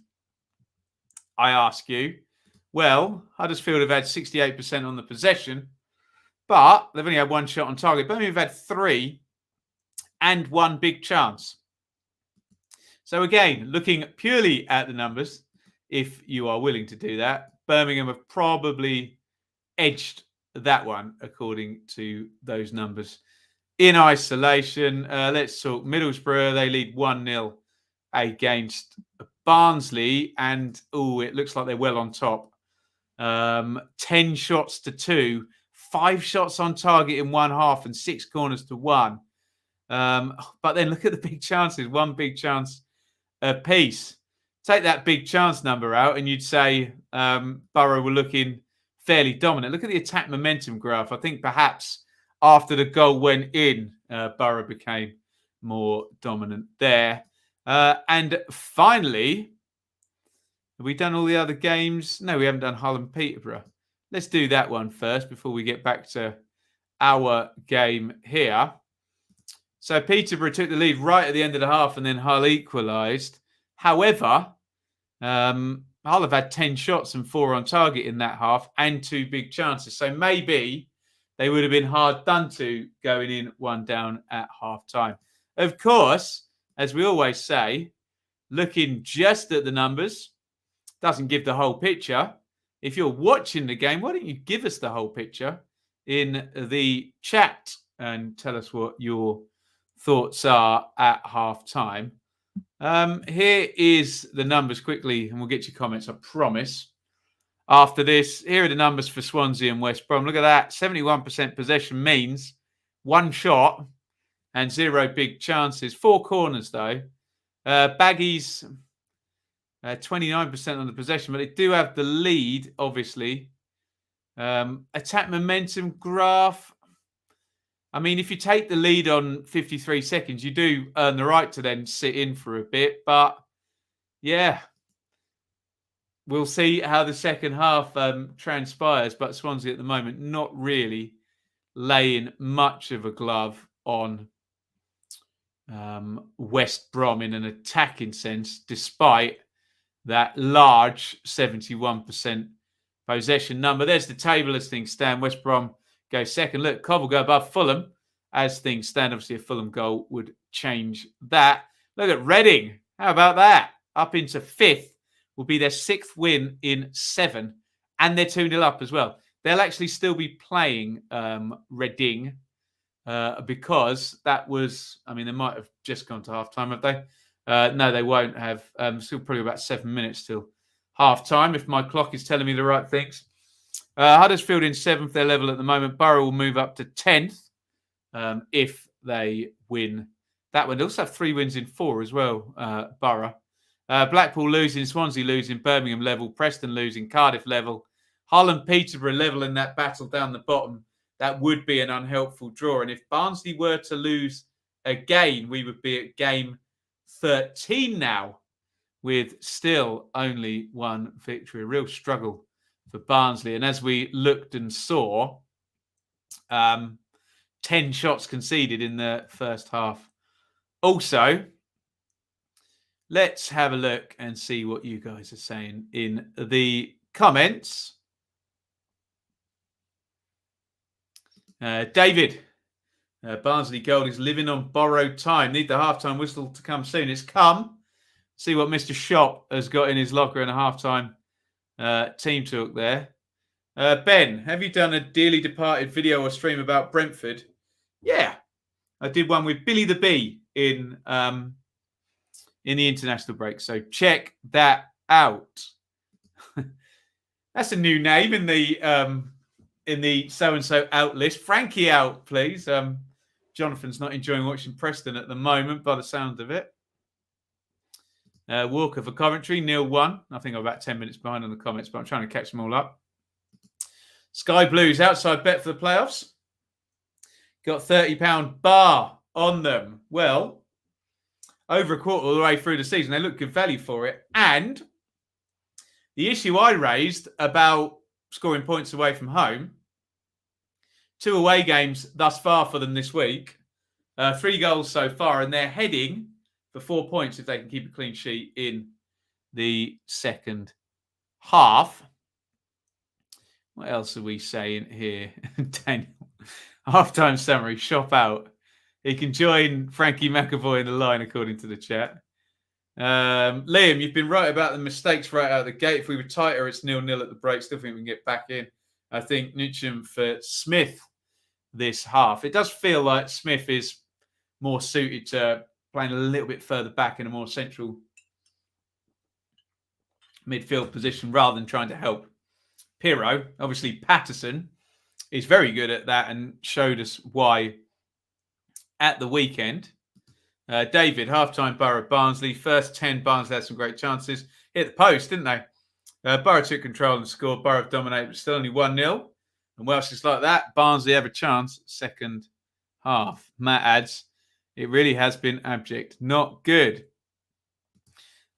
I ask you? Well, Huddersfield have had 68% on the possession, but they've only had 1 shot on target. Birmingham have had 3 and 1 big chance. So again, looking purely at the numbers, if you are willing to do that, Birmingham have probably edged that one according to those numbers. In isolation, let's talk Middlesbrough. They lead 1-0 against Barnsley, and it looks like they're well on top. 10 shots to 2, 5 shots on target in 1 half, and 6 corners to 1. But then look at the big chances. One big chance apiece. Take that big chance number out and you'd say Borough were looking fairly dominant. Look at the attack momentum graph. I think perhaps after the goal went in, Borough became more dominant there. And finally, have we done all the other games? No, we haven't done Hull and Peterborough. Let's do that one first before we get back to our game here. So Peterborough took the lead right at the end of the half and then Hull equalised. However, Hull have had 10 shots and 4 on target in that half and 2 big chances. So maybe they would have been hard done to going in 1 down at half time. Of course, as we always say, looking just at the numbers doesn't give the whole picture. If you're watching the game, why don't you give us the whole picture in the chat and tell us what your thoughts are at half time. Here is the numbers quickly, and we'll get your comments, I promise. After this, here are the numbers for Swansea and West Brom. Look at that. 71% possession means 1 shot and 0 big chances. 4 corners, though. Baggies, 29% on the possession, but they do have the lead, obviously. Attack momentum graph. I mean, if you take the lead on 53 seconds, you do earn the right to then sit in for a bit. But, yeah, we'll see how the second half transpires. But Swansea at the moment not really laying much of a glove on West Brom in an attacking sense, despite that large 71% possession number. There's the table as things stand. West Brom go second. Look, Cobb will go above Fulham as things stand. Obviously, a Fulham goal would change that. Look at Reading. How about that? Up into 5th. Will be their 6th win in 7. And they're 2-0 up as well. They'll actually still be playing Reading because that was... I mean, they might have just gone to half-time, have they? No, they won't have. Still probably about 7 minutes till half-time, if my clock is telling me the right things. Huddersfield in 7th, their level at the moment. Borough will move up to 10th if they win that one. They also have 3 wins in 4 as well, Borough. Blackpool losing, Swansea losing, Birmingham level, Preston losing, Cardiff level. Hull and Peterborough level in that battle down the bottom. That would be an unhelpful draw. And if Barnsley were to lose again, we would be at game 13 now with still only 1 victory. A real struggle for Barnsley. And as we looked and saw, 10 shots conceded in the first half. Also, let's have a look and see what you guys are saying in the comments. David, Barnsley Gold is living on borrowed time. Need the halftime whistle to come soon. It's come. See what Mr. Shop has got in his locker in a halftime team talk there. Ben, have you done a dearly departed video or stream about Brentford? Yeah, I did one with Billy the Bee in the international break. So check that out. That's a new name in the so-and-so out list. Frankie out, please. Jonathan's not enjoying watching Preston at the moment by the sound of it. Walker for commentary. Neil 1. I think I'm about 10 minutes behind on the comments, but I'm trying to catch them all up. Sky Blues outside bet for the playoffs. Got £30 bar on them. Well, over a quarter of the way through the season, they look good value for it. And the issue I raised about scoring points away from home, 2 away games thus far for them this week, 3 goals so far, and they're heading for 4 points if they can keep a clean sheet in the second half. What else are we saying here? Daniel, halftime summary, shop out. He can join Frankie McAvoy in the line, according to the chat. Liam, you've been right about the mistakes right out of the gate. If we were tighter, it's 0-0 at the break. Still think we can get back in. I think Newton for Smith this half. It does feel like Smith is more suited to playing a little bit further back in a more central midfield position rather than trying to help Pirro. Obviously, Patterson is very good at that and showed us why at the weekend. David, half-time Borough Barnsley. First 10, Barnsley had some great chances. Hit the post, didn't they? Borough took control and scored. Borough dominated, but still only 1-0. And whilst it's like that, Barnsley have a chance. Second half. Matt adds, it really has been abject. Not good.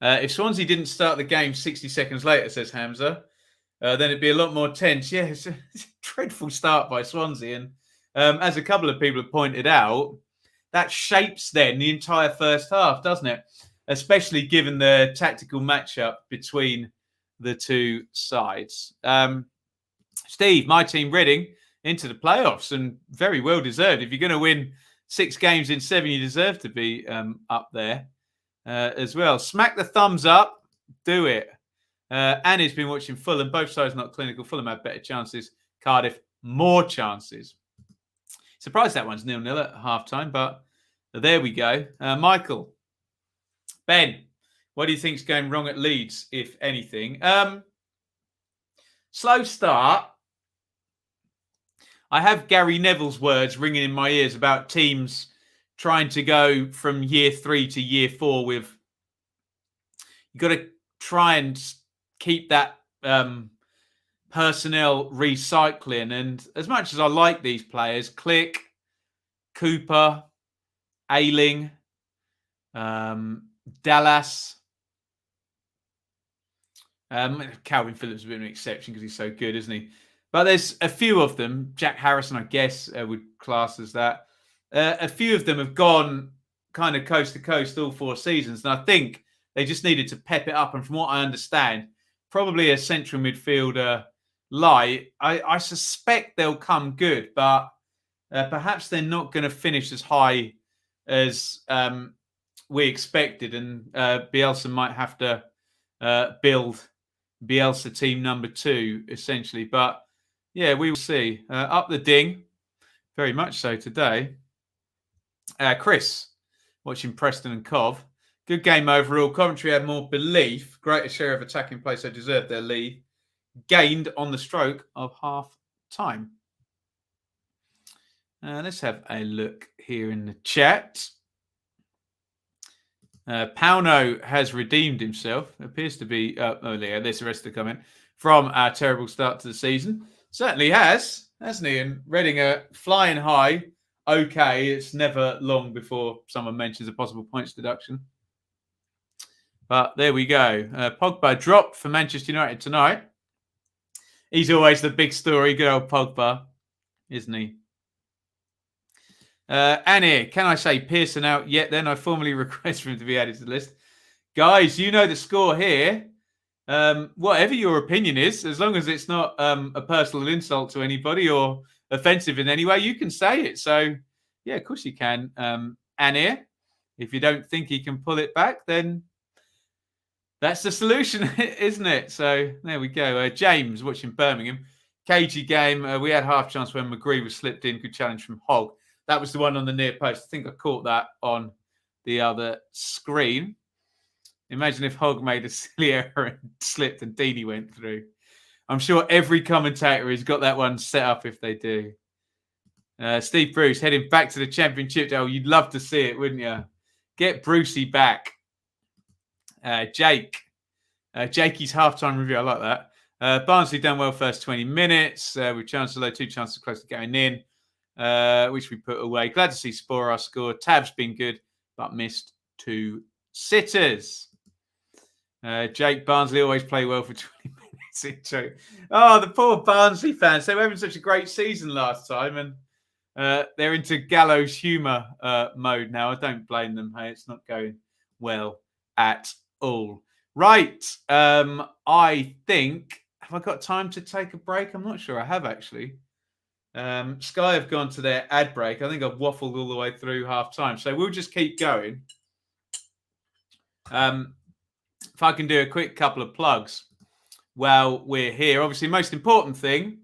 If Swansea didn't start the game 60 seconds later, says Hamza, then it'd be a lot more tense. Yeah, it's a dreadful start by Swansea. And as a couple of people have pointed out, that shapes then the entire first half, doesn't it? Especially given the tactical matchup between the two sides. Steve, my team, Reading, into the playoffs and very well deserved. If you're going to win 6 games in 7, you deserve to be up there as well. Smack the thumbs up. Do it. Annie's been watching Fulham. Both sides not clinical. Fulham had better chances. Cardiff, more chances. Surprised that one's 0-0 at half-time, but there we go. Michael, Ben, what do you think's going wrong at Leeds, if anything? Slow start. I have Gary Neville's words ringing in my ears about teams trying to go from year 3 to year 4 with... You've got to try and keep that personnel recycling. And as much as I like these players, Click, Cooper, Ayling, Dallas, Calvin Phillips has been an exception because he's so good, isn't he? But there's a few of them. Jack Harrison, I guess, would class as that. A few of them have gone kind of coast to coast all 4 seasons. And I think they just needed to pep it up. And from what I understand, probably a central midfielder light. I suspect they'll come good, but perhaps they're not going to finish as high as we expected. And Bielsa might have to build Bielsa team number 2, essentially. But yeah, we will see. Up the ding, very much so today. Chris, watching Preston and Cov. Good game overall. Coventry had more belief. Greater share of attacking play, so deserved their lead. Gained on the stroke of half time. Let's have a look here in the chat. Pauno has redeemed himself. Appears to be, there's the rest of the comment, from our terrible start to the season. Certainly has, hasn't he? And Reading are flying high. Okay, it's never long before someone mentions a possible points deduction. But there we go. Pogba dropped for Manchester United tonight. He's always the big story. Good old Pogba, isn't he? Annie, can I say Pearson out yet then? I formally request for him to be added to the list. Guys, you know the score here. Whatever your opinion is, as long as it's not a personal insult to anybody or offensive in any way, you can say it. So, yeah, of course you can. Annie, if you don't think he can pull it back, then that's the solution, isn't it? So there we go. James watching Birmingham. Cagey game. We had half chance when McGree was slipped in. Good challenge from Hogg. That was the one on the near post. I think I caught that on the other screen. Imagine if Hogg made a silly error and slipped and Deeney went through. I'm sure every commentator has got that one set up if they do. Steve Bruce heading back to the championship. Oh, you'd love to see it, wouldn't you? Get Brucey back. Jake. Jakey's halftime review. I like that. Barnsley done well first 20 minutes. With Chancellor, 2 chances close to going in, which we put away. Glad to see Sporar score. Tab's been good, but missed 2 sitters. Jake, Barnsley always play well for 20 minutes. Oh, the poor Barnsley fans. They were having such a great season last time, and they're into gallows humour mode now. I don't blame them. Hey, it's not going well at all. Right. I think, have I got time to take a break? I'm not sure. I have actually. Sky have gone to their ad break. I think I've waffled all the way through half time. So we'll just keep going. If I can do a quick couple of plugs while we're here. Obviously, most important thing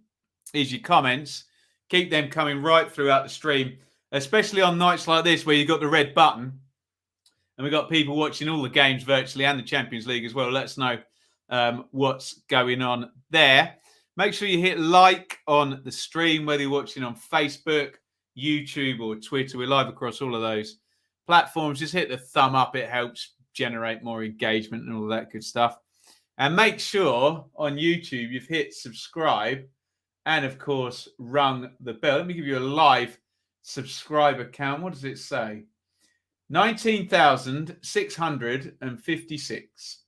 is your comments. Keep them coming right throughout the stream, especially on nights like this where you've got the red button. And we've got people watching all the games virtually and the Champions League as well. Let us know what's going on there. Make sure you hit like on the stream, whether you're watching on Facebook, YouTube or Twitter. We're live across all of those platforms. Just hit the thumb up. It helps generate more engagement and all that good stuff. And make sure on YouTube you've hit subscribe and, of course, rung the bell. Let me give you a live subscriber count. What does it say? 19,656.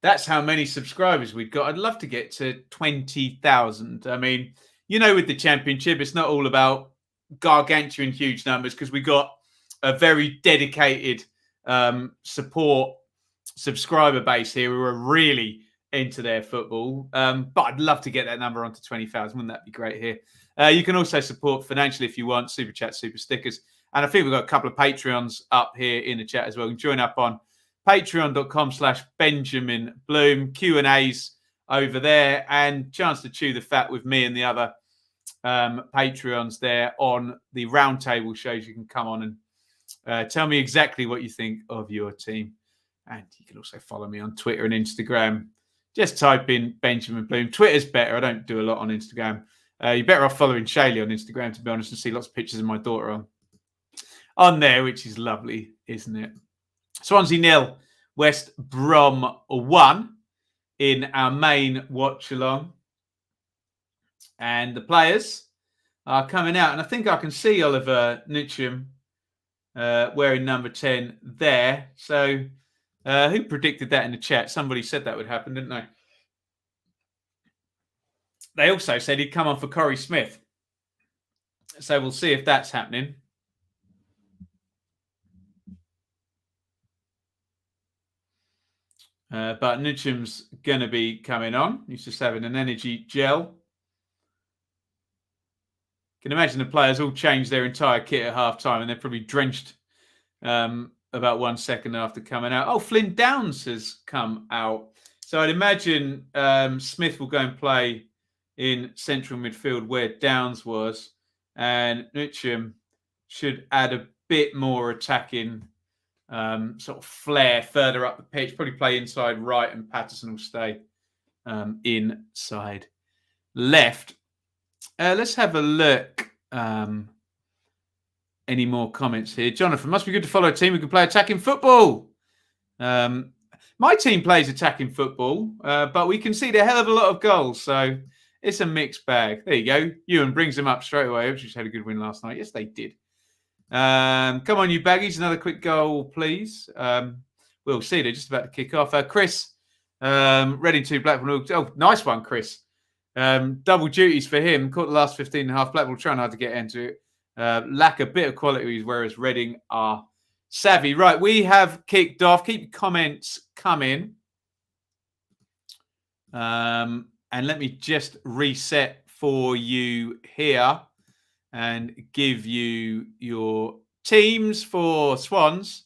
That's how many subscribers we've got. I'd love to get to 20,000. I mean, you know, with the championship, it's not all about gargantuan huge numbers because we got a very dedicated support subscriber base here who are really into their football. But I'd love to get that number onto 20,000. Wouldn't that be great here? You can also support financially if you want, Super Chat, Super Stickers. And I think we've got a couple of Patreons up here in the chat as well. You can join up on patreon.com/Benjamin Bloom, Q&As over there, and chance to chew the fat with me and the other Patreons there on the roundtable shows. You can come on and tell me exactly what you think of your team. And you can also follow me on Twitter and Instagram. Just type in Benjamin Bloom. Twitter's better. I don't do a lot on Instagram. You're better off following Shaylee on Instagram, to be honest, and see lots of pictures of my daughter on there, which is lovely, isn't it? Swansea 0, West Brom 1 in our main watch-along. And the players are coming out. And I think I can see Oliver Nitcham wearing number 10 there. So who predicted that in the chat? Somebody said that would happen, didn't they? They also said he'd come on for Corey Smith. So we'll see if that's happening. But Nitcham's going to be coming on. He's just having an energy gel. Can imagine the players all changed their entire kit at half-time and they're probably drenched about 1 second after coming out. Oh, Flynn Downs has come out. So I'd imagine Smith will go and play in central midfield where Downs was. And Nitcham should add a bit more attacking sort of flair further up the pitch. Probably play inside right and Patterson will stay inside left. Let's have a look. Any more comments here? Jonathan, must be good to follow a team who can play attacking football. My team plays attacking football, but we concede a hell of a lot of goals. So it's a mixed bag. There you go. Ewan brings them up straight away. Which had a good win last night. Yes, they did. Come on, you baggies. Another quick goal, please. We'll see. They're just about to kick off. Chris, Reading 2, Blackpool. Oh, nice one, Chris. Double duties for him. Caught the last 15.5. Blackpool trying hard to get into it. Lack a bit of quality, whereas Reading are savvy. Right, we have kicked off. Keep comments coming. And let me just reset for you here and give you your teams for Swans.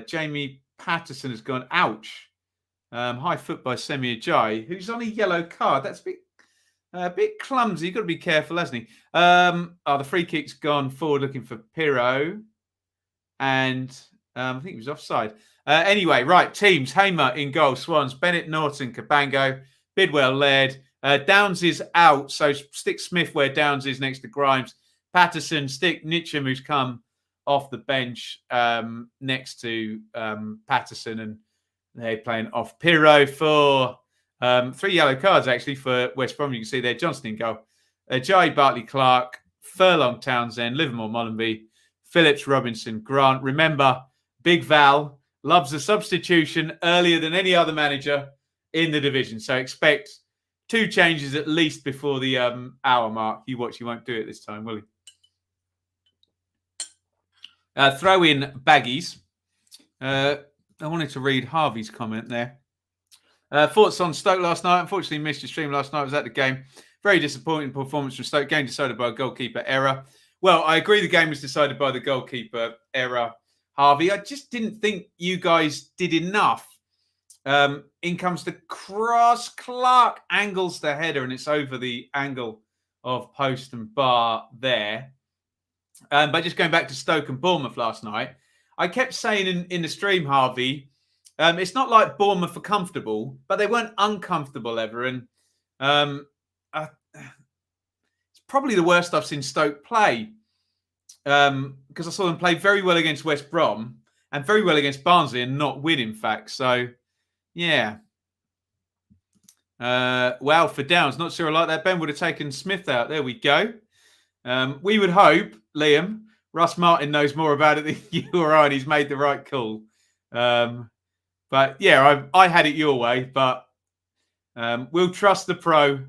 Jamie Patterson has gone, ouch. High foot by Semi Ajayi, who's on a yellow card. That's a bit clumsy. You've got to be careful, hasn't he? The free kick's gone forward looking for Pirro. And I think he was offside. Anyway, right, teams. Hamer in goal, Swans. Bennett, Norton, Cabango. Bidwell led. Downs is out, so stick Smith where Downs is next to Grimes. Patterson, stick Nitcham, who's come off the bench next to Patterson, and they're playing off Pirro for 3 yellow cards, actually, for West Brom. You can see there, Johnson in goal. Jai, Bartley, Clark, Furlong, Townsend, Livermore, Mollenby, Phillips, Robinson, Grant. Remember, Big Val loves a substitution earlier than any other manager in the division, so expect 2 changes at least before the hour mark. You watch, you won't do it this time, will he? Throw in baggies. I wanted to read Harvey's comment there. Thoughts on Stoke last night. Unfortunately, missed your stream last night. I was at the game. Very disappointing performance from Stoke. Game decided by a goalkeeper error. Well, I agree the game was decided by the goalkeeper error, Harvey. I just didn't think you guys did enough. In comes the cross. Clark angles the header, and it's over the angle of post and bar there. But just going back to Stoke and Bournemouth last night, I kept saying in the stream, Harvey, it's not like Bournemouth are comfortable, but they weren't uncomfortable ever. And it's probably the worst I've seen Stoke play, because I saw them play very well against West Brom and very well against Barnsley and not win, in fact. So, yeah. Wow, for Downs. Not sure I like that. Ben would have taken Smith out. There we go. We would hope, Liam, Russ Martin knows more about it than you or I, and he's made the right call. But, yeah, I had it your way, but we'll trust the pro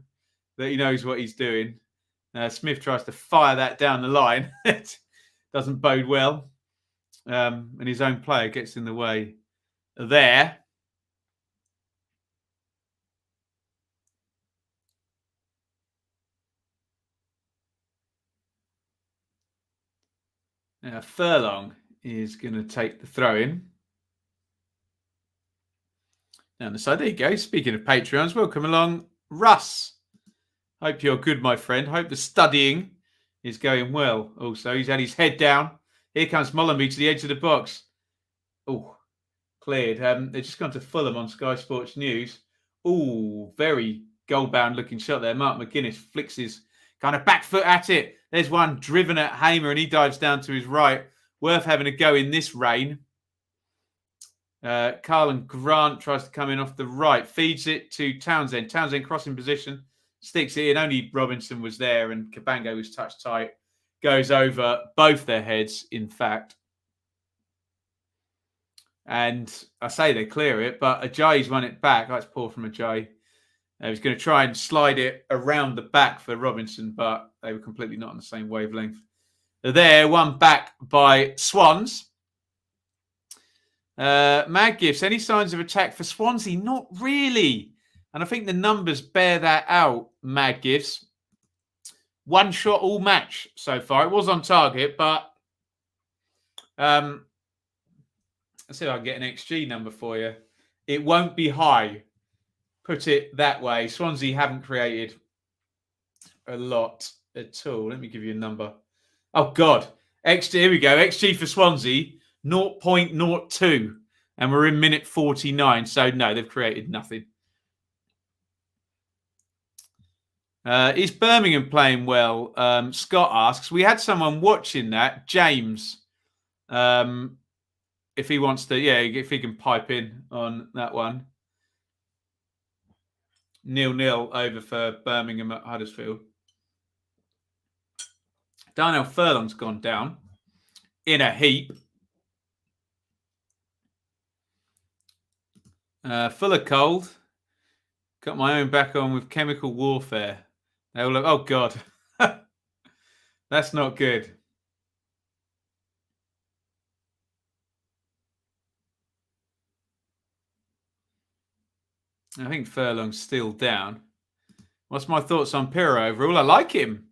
that he knows what he's doing. Smith tries to fire that down the line. It doesn't bode well. And his own player gets in the way there. Now, Furlong is going to take the throw in. Down the side. There you go. Speaking of Patreons, welcome along, Russ. Hope you're good, my friend. Hope the studying is going well. Also, he's had his head down. Here comes Mollenby to the edge of the box. Oh, cleared. They've just gone to Fulham on Sky Sports News. Oh, very goal-bound looking shot there. Mark McGuinness flicks his kind of back foot at it. There's one driven at Hamer, and he dives down to his right. Worth having a go in this rain. Carlin Grant tries to come in off the right. Feeds it to Townsend. Townsend crossing position. Sticks it in. Only Robinson was there, and Cabango was touched tight. Goes over both their heads, in fact. And I say they clear it, but Ajayi's won it back. That's poor from Ajayi. He was going to try and slide it around the back for Robinson, but they were completely not on the same wavelength. They're there, one back by Swans. Mag Gifts, any signs of attack for Swansea? Not really. And I think the numbers bear that out, Mag Gifts. One shot all match so far. It was on target, but let's see if I can get an XG number for you. It won't be high. Put it that way. Swansea haven't created a lot at all. Let me give you a number. Oh, God. XG, here we go. XG for Swansea, 0.02. And we're in minute 49. So, no, they've created nothing. Is Birmingham playing well? Scott asks. We had someone watching that, James. If he wants to, yeah, if he can pipe in on that one. 0-0 over for Birmingham at Huddersfield. Darnell Furlong's gone down in a heap. Full of cold. Got my own back on with chemical warfare. They all look, oh, God. That's not good. I think Furlong's still down. What's my thoughts on Pirro overall? I like him.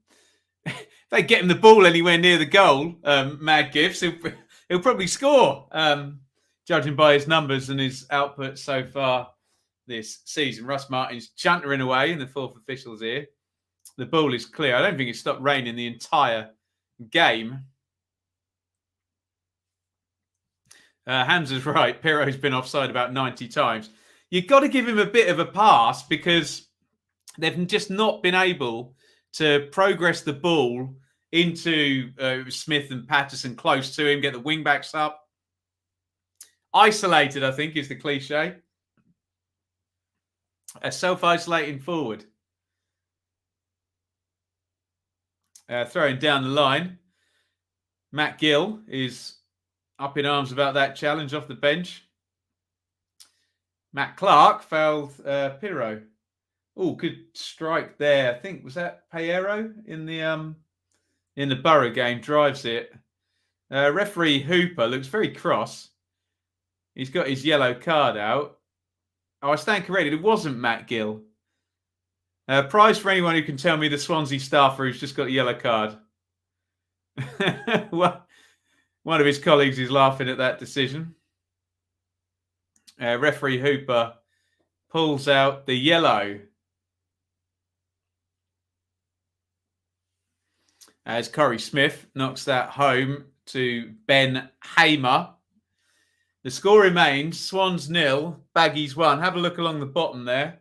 If they get him the ball anywhere near the goal, Mad Gifts, he'll probably score, judging by his numbers and his output so far this season. Russ Martin's chuntering away in the fourth official's ear. The ball is clear. I don't think it stopped raining the entire game. Hamza's right. Pirro's been offside about 90 times. You've got to give him a bit of a pass because they've just not been able to progress the ball into Smith and Patterson close to him, get the wing-backs up. Isolated, I think, is the cliche. A self-isolating forward. Throwing down the line. Matt Gill is up in arms about that challenge off the bench. Matt Clark fouled Pirro. Oh, good strike there. I think, was that Pereiro in the Borough game? Drives it. Referee Hooper looks very cross. He's got his yellow card out. Oh, I stand corrected. It wasn't Matt Gill. Prize for anyone who can tell me the Swansea staffer who's just got a yellow card. One of his colleagues is laughing at that decision. Referee Hooper pulls out the yellow. As Corey Smith knocks that home to Ben Hamer. The score remains Swans 0, Baggies 1. Have a look along the bottom there.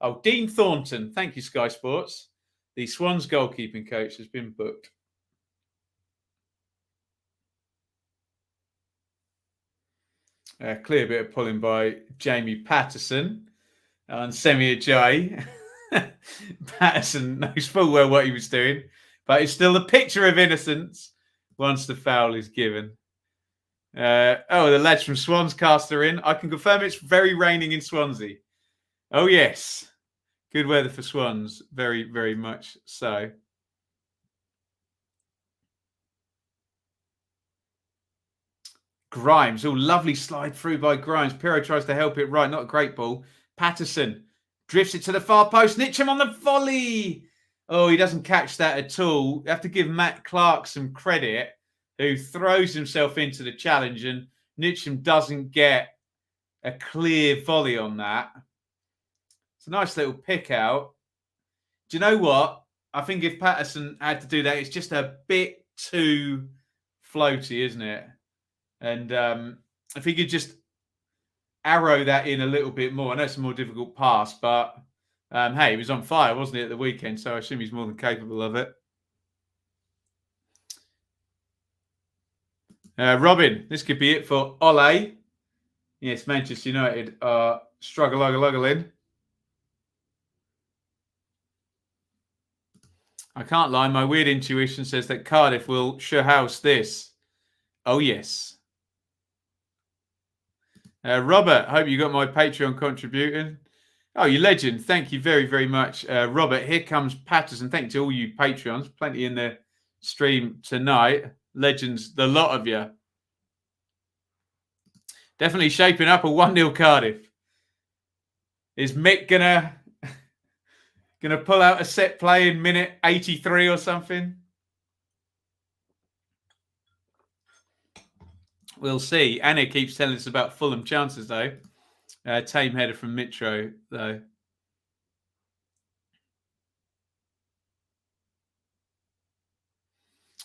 Oh, Dean Thornton. Thank you, Sky Sports. The Swans goalkeeping coach has been booked. Clear bit of pulling by Jamie Patterson on Semi Ajayi. Patterson knows full well what he was doing, but it's still a picture of innocence once the foul is given. The lads from Swanscast are in. I can confirm it's very raining in Swansea. Oh, yes. Good weather for Swans. Very, very much so. Grimes. Oh, lovely slide through by Grimes. Pirro tries to help it right. Not a great ball. Patterson drifts it to the far post. Nitcham on the volley. Oh, he doesn't catch that at all. You have to give Matt Clark some credit, who throws himself into the challenge, and Nitcham doesn't get a clear volley on that. It's a nice little pick out. Do you know what? I think if Patterson had to do that, it's just a bit too floaty, isn't it? And if he could just arrow that in a little bit more. I know it's a more difficult pass, but hey, he was on fire, wasn't he, at the weekend? So I assume he's more than capable of it. Robin, this could be it for Ole. Yes, Manchester United are struggling. I can't lie, my weird intuition says that Cardiff will house this. Oh, yes. Robert, hope you got my Patreon contributing. Oh, you legend. Thank you very, very much, Robert. Here comes Patterson. Thank you to all you Patreons. Plenty in the stream tonight. Legends, the lot of you. Definitely shaping up a 1-0 Cardiff. Is Mick gonna pull out a set play in minute 83 or something? We'll see. Anna keeps telling us about Fulham chances, though. Tame header from Mitro, though.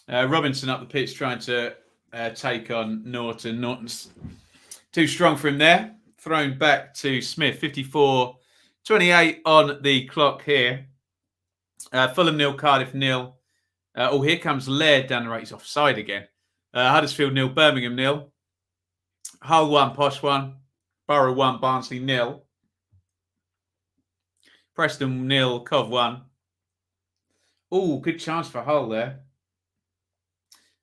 Robinson up the pitch trying to take on Norton. Norton's too strong for him there. Thrown back to Smith. 54-28 on the clock here. Fulham 0, Cardiff 0. Here comes Laird down the right. He's offside again. Huddersfield 0, Birmingham 0. Hull 1, Posh 1. Borough 1, Barnsley 0. Preston 0, Cov 1. Oh, good chance for Hull there.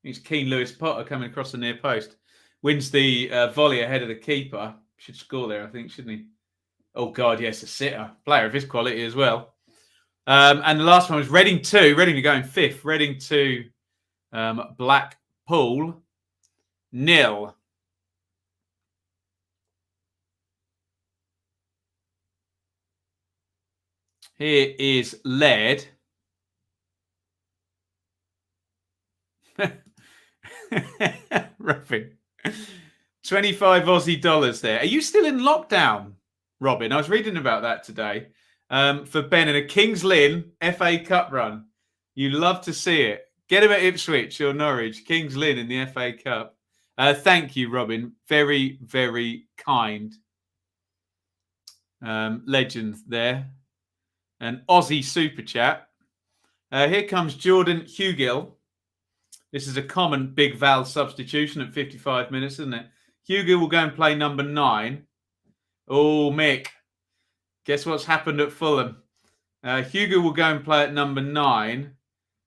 It's Keane Lewis Potter coming across the near post. Wins the volley ahead of the keeper. Should score there, I think, shouldn't he? Oh, God, yes, a sitter. Player of his quality as well. And the last one was Reading 2. Reading to go in 5th. Reading 2, Blackpool 0. Here is Laird. Robin. 25 Aussie dollars there. Are you still in lockdown, Robin? I was reading about that today. For Ben in a Kings Lynn FA Cup run. You love to see it. Get him at Ipswich or Norwich. Kings Lynn in the FA Cup. Thank you, Robin. Very, very kind. Legend there. An Aussie super chat. Here comes Jordan Hugill. This is a common Big Val substitution at 55 minutes, isn't it? Hugill will go and play number 9. Oh, Mick. Guess what's happened at Fulham? Hugill will go and play at number 9.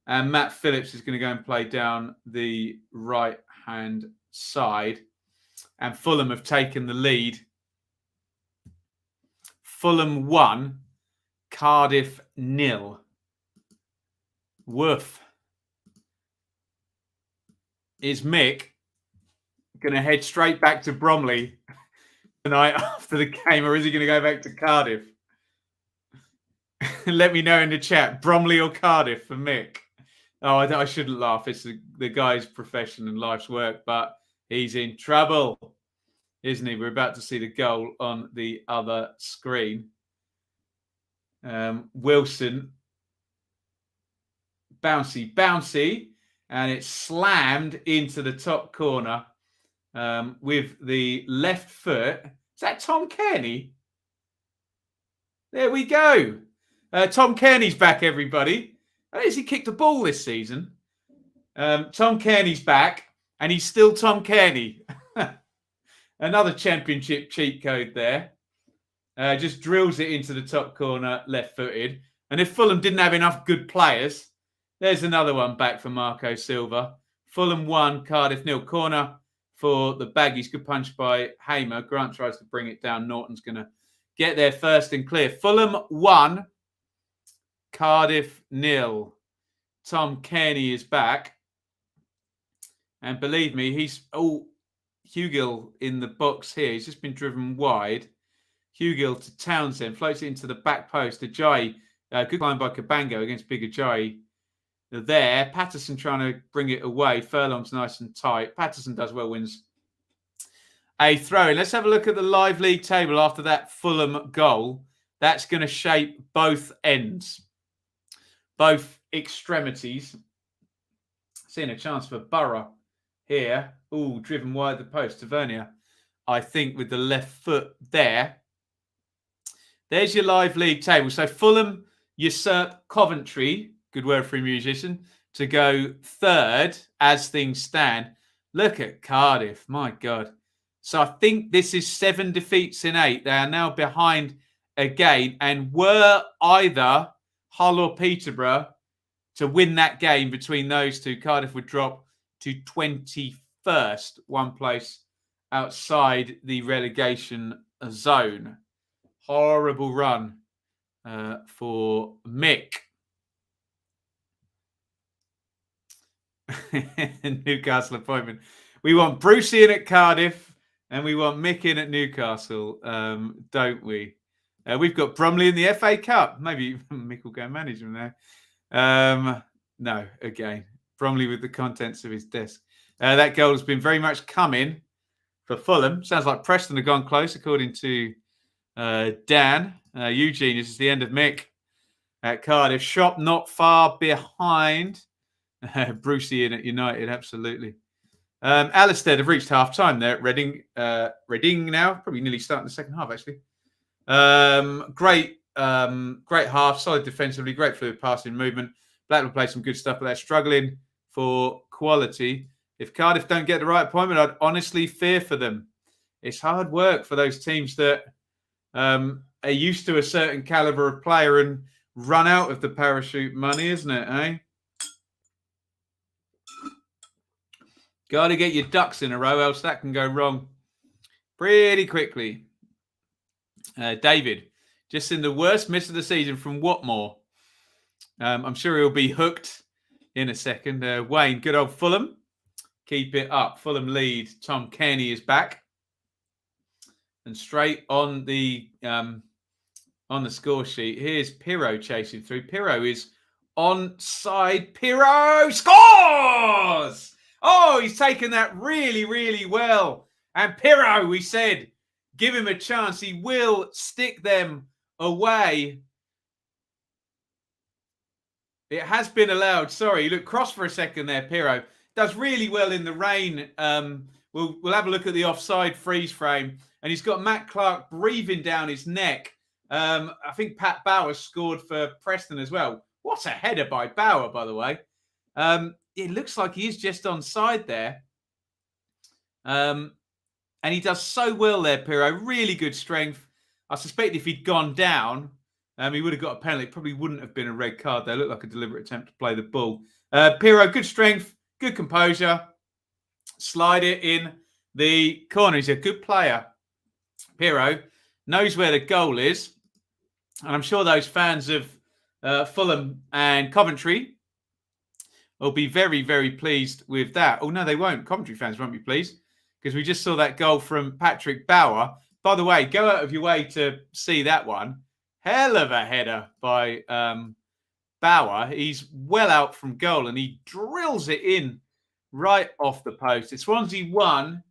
And Matt Phillips is going to go and play down the right-hand side. And Fulham have taken the lead. Fulham 1, Cardiff 0. Woof. Is Mick going to head straight back to Bromley tonight after the game, or is he going to go back to Cardiff? Let me know in the chat, Bromley or Cardiff for Mick. Oh, I shouldn't laugh. It's the guy's profession and life's work, but he's in trouble, isn't he? We're about to see the goal on the other screen. Wilson. Bouncy. And it's slammed into the top corner with the left foot. Is that Tom Kearney? There we go. Tom Kearney's back, everybody. Has he kicked a ball this season? Tom Kearney's back, and he's still Tom Kearney. Another championship cheat code there. Just drills it into the top corner, left-footed. And if Fulham didn't have enough good players, there's another one back for Marco Silva. Fulham 1, Cardiff 0. Corner for the Baggies. Good punch by Hamer. Grant tries to bring it down. Norton's going to get there first and clear. Fulham 1, Cardiff 0. Tom Kearney is back. And believe me, he's... Oh, Hugill in the box here. He's just been driven wide. Hugill to Townsend. Floats it into the back post. Ajayi. Good line by Cabango against Big Ajayi. There. Patterson trying to bring it away. Furlong's nice and tight. Patterson does well, wins a throw in. Let's have a look at the live league table after that Fulham goal. That's going to shape both ends. Both extremities. Seeing a chance for Borough here. Ooh, driven wide the post. Tavernier, I think, with the left foot there. There's your live league table. So Fulham usurp Coventry, good word for a musician, to go third as things stand. Look at Cardiff, my God. So I think this is 7 defeats in 8. They are now behind again. And were either Hull or Peterborough to win that game between those two, Cardiff would drop to 21st, one place outside the relegation zone. Horrible run for Mick. Newcastle appointment. We want Brucey in at Cardiff and we want Mick in at Newcastle, don't we? We've got Bromley in the FA Cup. Maybe Mick will go and manage them now. No, again, Bromley with the contents of his desk. That goal has been very much coming for Fulham. Sounds like Preston have gone close, according to Dan. Eugene, this is the end of Mick at Cardiff. Shop not far behind. Brucey in at United, absolutely. Alistair have reached half-time there at Reading. Reading now, probably nearly starting the second half, actually. Great half, solid defensively, great fluid passing movement. Blackburn play some good stuff, but they're struggling for quality. If Cardiff don't get the right appointment, I'd honestly fear for them. It's hard work for those teams that are used to a certain caliber of player and run out of the parachute money, isn't it, eh? Got to get your ducks in a row, else that can go wrong pretty quickly. David, just in the worst miss of the season from Watmore. I'm sure he'll be hooked in a second. Wayne, good old Fulham. Keep it up. Fulham lead. Tom Kearney is back. And straight on the score sheet, here's Pirro chasing through. Pirro is onside. Pirro scores! Oh, he's taken that really, really well. And Pirro, we said, give him a chance. He will stick them away. It has been allowed. Sorry, look, cross for a second there, Pirro. Does really well in the rain. We'll have a look at the offside freeze frame. And he's got Matt Clark breathing down his neck. I think Pat Bauer scored for Preston as well. What a header by Bauer, by the way. It looks like he is just onside there. And he does so well there, Pirro. Really good strength. I suspect if he'd gone down, he would have got a penalty. It probably wouldn't have been a red card. They looked like a deliberate attempt to play the ball. Pirro, good strength, good composure. Slide it in the corner. He's a good player. Pirro knows where the goal is. And I'm sure those fans of Fulham and Coventry will be very, very pleased with that. Oh, no, they won't. Coventry fans won't be pleased because we just saw that goal from Patrick Bauer. By the way, go out of your way to see that one. Hell of a header by Bauer. He's well out from goal and he drills it in right off the post. It's Swansea 1,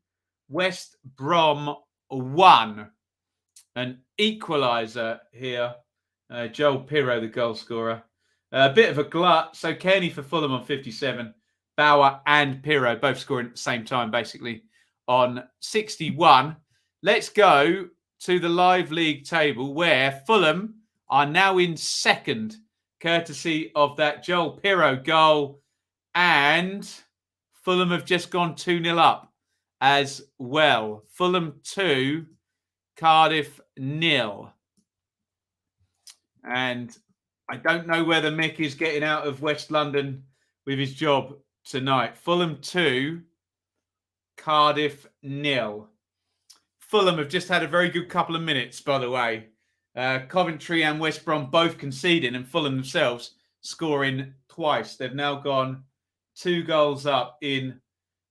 West Brom 1. An equaliser here. Joel Pirro, the goal scorer. A bit of a glut. So Kearney for Fulham on 57. Bauer and Pirro both scoring at the same time, basically, on 61. Let's go to the live league table where Fulham are now in second. courtesy of that Joel Pirro goal. And Fulham have just gone 2-0 up as well. Fulham 2, Cardiff 0. And I don't know whether Mick is getting out of West London with his job tonight. Fulham 2, Cardiff 0. Fulham have just had a very good couple of minutes, by the way. Coventry and West Brom both conceding, and Fulham themselves scoring twice. They've now gone 2 goals up in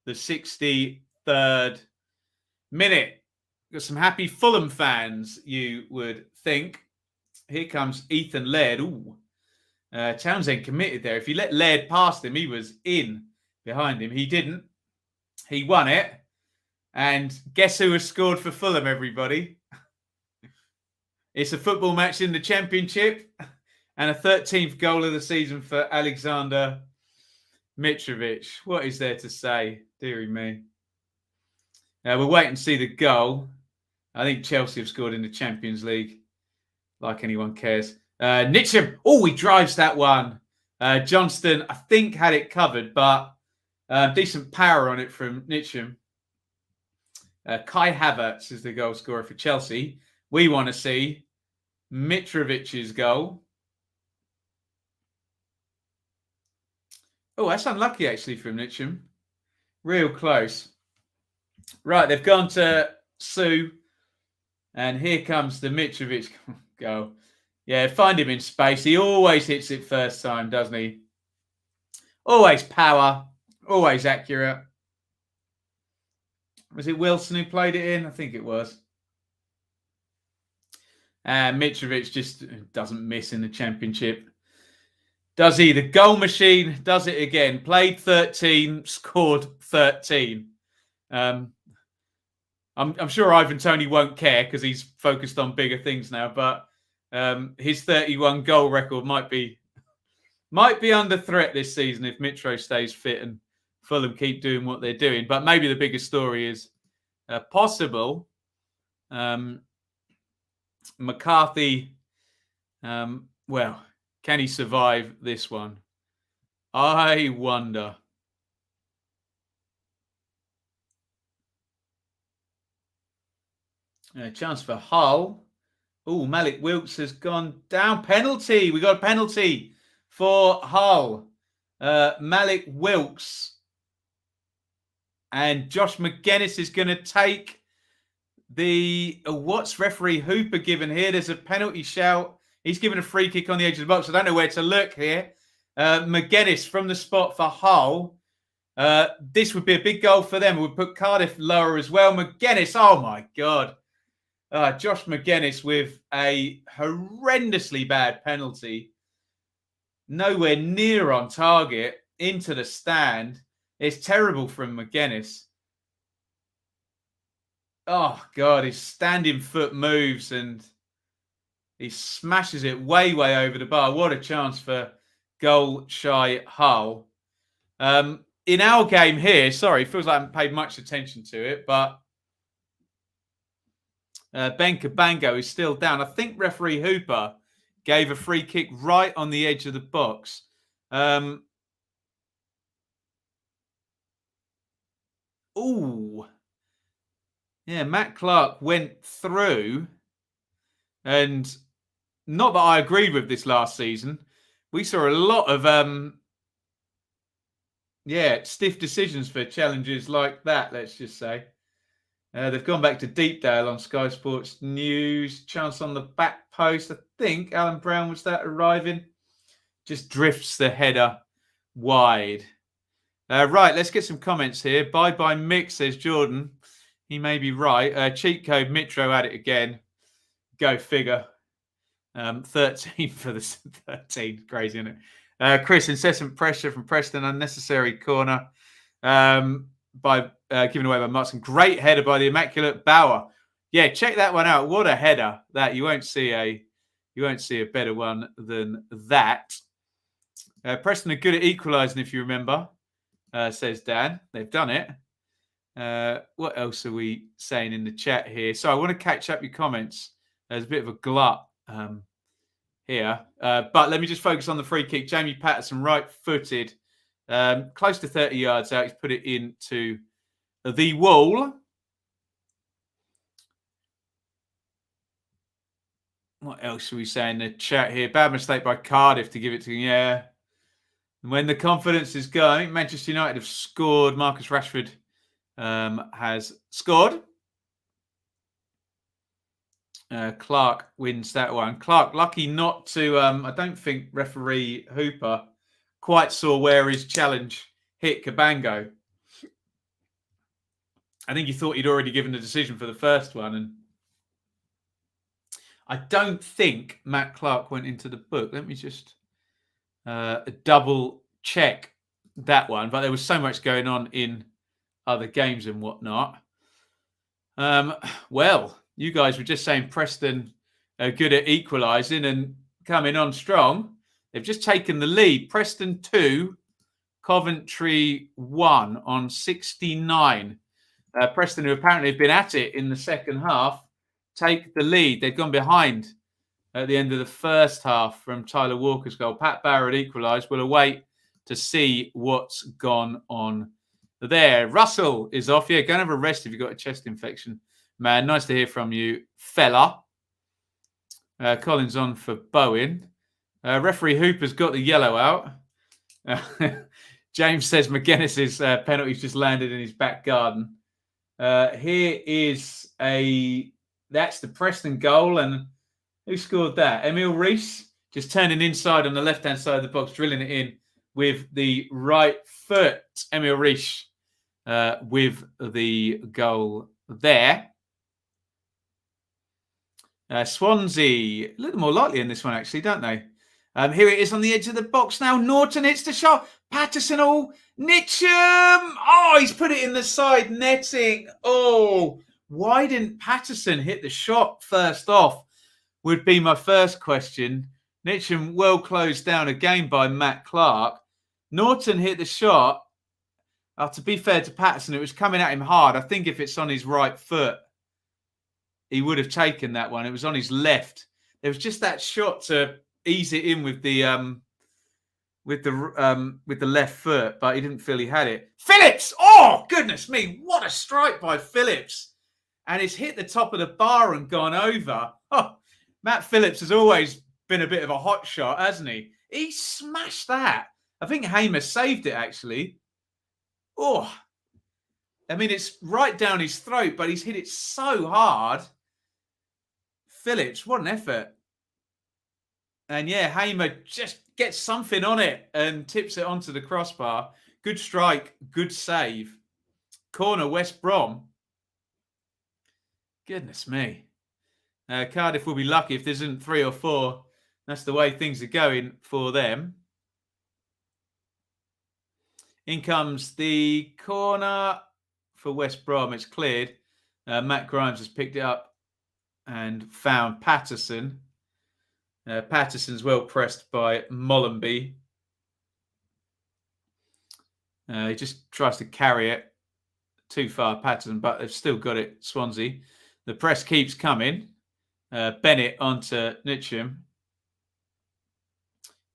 the 63rd minute. Got some happy Fulham fans, you would think. Here comes Ethan Laird. Ooh. Townsend committed there. If you let Laird past him, he was in behind him. He didn't. He won it. And guess who has scored for Fulham, everybody? It's a football match in the Championship and a 13th goal of the season for Alexander Mitrovic. What is there to say? Deary me. We'll wait and see the goal. I think Chelsea have scored in the Champions League, like anyone cares. Nitcham. Oh, he drives that one. Johnston, I think, had it covered, but decent power on it from Nitcham. Kai Havertz is the goal scorer for Chelsea. We want to see Mitrovic's goal. Oh, that's unlucky, actually, from Nitcham. Real close. Right, they've gone to Sue. And here comes the Mitrovic goal. Yeah, find him in space. He always hits it first time, doesn't he? Always power. Always accurate. Was it Wilson who played it in? I think it was. And Mitrovic just doesn't miss in the Championship. Does he? The goal machine does it again. Played 13, scored 13. I'm sure Ivan Toney won't care because he's focused on bigger things now. But his 31 goal record might be under threat this season if Mitro stays fit and Fulham keep doing what they're doing. But maybe the biggest story is possible. McCarthy, well, can he survive this one? I wonder. Chance for Hull. Oh, Malik Wilkes has gone down. Penalty. We got a penalty for Hull. Malik Wilkes. And Josh McGuinness is going to take the... what's referee Hooper given here? There's a penalty shout. He's given a free kick on the edge of the box. I don't know where to look here. McGuinness from the spot for Hull. This would be a big goal for them. It would put Cardiff lower as well. McGuinness, oh my God. Josh McGuinness with a horrendously bad penalty. Nowhere near on target. Into the stand. It's terrible from McGuinness. Oh, God. His standing foot moves and he smashes it way, way over the bar. What a chance for goal-shy Hull. In our game here, sorry, feels like I haven't paid much attention to it, but Ben Cabango is still down. I think referee Hooper gave a free kick right on the edge of the box. Ooh. Yeah, Matt Clark went through, and not that I agreed with this last season. We saw a lot of stiff decisions for challenges like that, let's just say. They've gone back to Deepdale on Sky Sports News. Chance on the back post. I think Alan Brown was that arriving. Just drifts the header wide. Right, let's get some comments here. Bye-bye Mick, says Jordan. He may be right. Cheat code Mitro at it again. Go figure. 13 for the 13. Crazy, isn't it? Chris, incessant pressure from Preston. Unnecessary corner. By given away by Matson. Great header by the immaculate Bauer. Yeah, check that one out. What a header! That you won't see a better one than that. Preston are good at equalising, if you remember, says Dan. They've done it. What else are we saying in the chat here? So I want to catch up your comments. There's a bit of a glut here. But let me just focus on the free kick. Jamie Patterson, right-footed, close to 30 yards out. He's put it into the wall. What else should we say in the chat here? Bad mistake by Cardiff to give it to him. Yeah. When the confidence is going, Manchester United have scored. Marcus Rashford has scored. Clark wins that one. Clark, lucky not to, I don't think referee Hooper quite saw where his challenge hit Cabango. I think he thought he'd already given the decision for the first one. And I don't think Matt Clark went into the book. Let me just double check that one. But there was so much going on in other games and whatnot. Well, you guys were just saying Preston are good at equalising and coming on strong. They've just taken the lead. Preston 2, Coventry 1 on 69. Preston, who apparently have been at it in the second half, take the lead. They've gone behind at the end of the first half from Tyler Walker's goal. Pat Barrett equalised. We'll await to see what's gone on there. Russell is off. Yeah, go and have a rest if you've got a chest infection. Man, nice to hear from you, fella. Collins on for Bowen. Referee Hooper's got the yellow out. James says McGuinness's penalty's just landed in his back garden. Here is that's the Preston goal. And who scored that? Emil Rees, just turning inside on the left-hand side of the box, drilling it in with the right foot. Emil Rees with the goal there. Swansea, a little more likely in this one, actually, don't they? Here it is on the edge of the box now. Norton hits the shot. Patterson, Nitcham. Oh, he's put it in the side netting. Oh, why didn't Patterson hit the shot first off? Would be my first question. Nitcham well closed down again by Matt Clark. Norton hit the shot. To be fair to Patterson, it was coming at him hard. I think if it's on his right foot, he would have taken that one. It was on his left. There was just that shot to ease it in with the left foot, but he didn't feel he had it. Phillips! Oh, goodness me. What a strike by Phillips. And it's hit the top of the bar and gone over. Oh, Matt Phillips has always been a bit of a hot shot, hasn't he? He smashed that. I think Hamer saved it, actually. Oh, I mean, it's right down his throat, but he's hit it so hard. Phillips, what an effort. And yeah, Hamer just gets something on it and tips it onto the crossbar. Good strike, good save. Corner, West Brom. Goodness me. Cardiff will be lucky if there isn't 3 or 4. That's the way things are going for them. In comes the corner for West Brom. It's cleared. Matt Grimes has picked it up and found Patterson. Patterson's well pressed by Mollenby. He just tries to carry it too far, Patterson, but they've still got it, Swansea. The press keeps coming. Bennett onto Nitcham.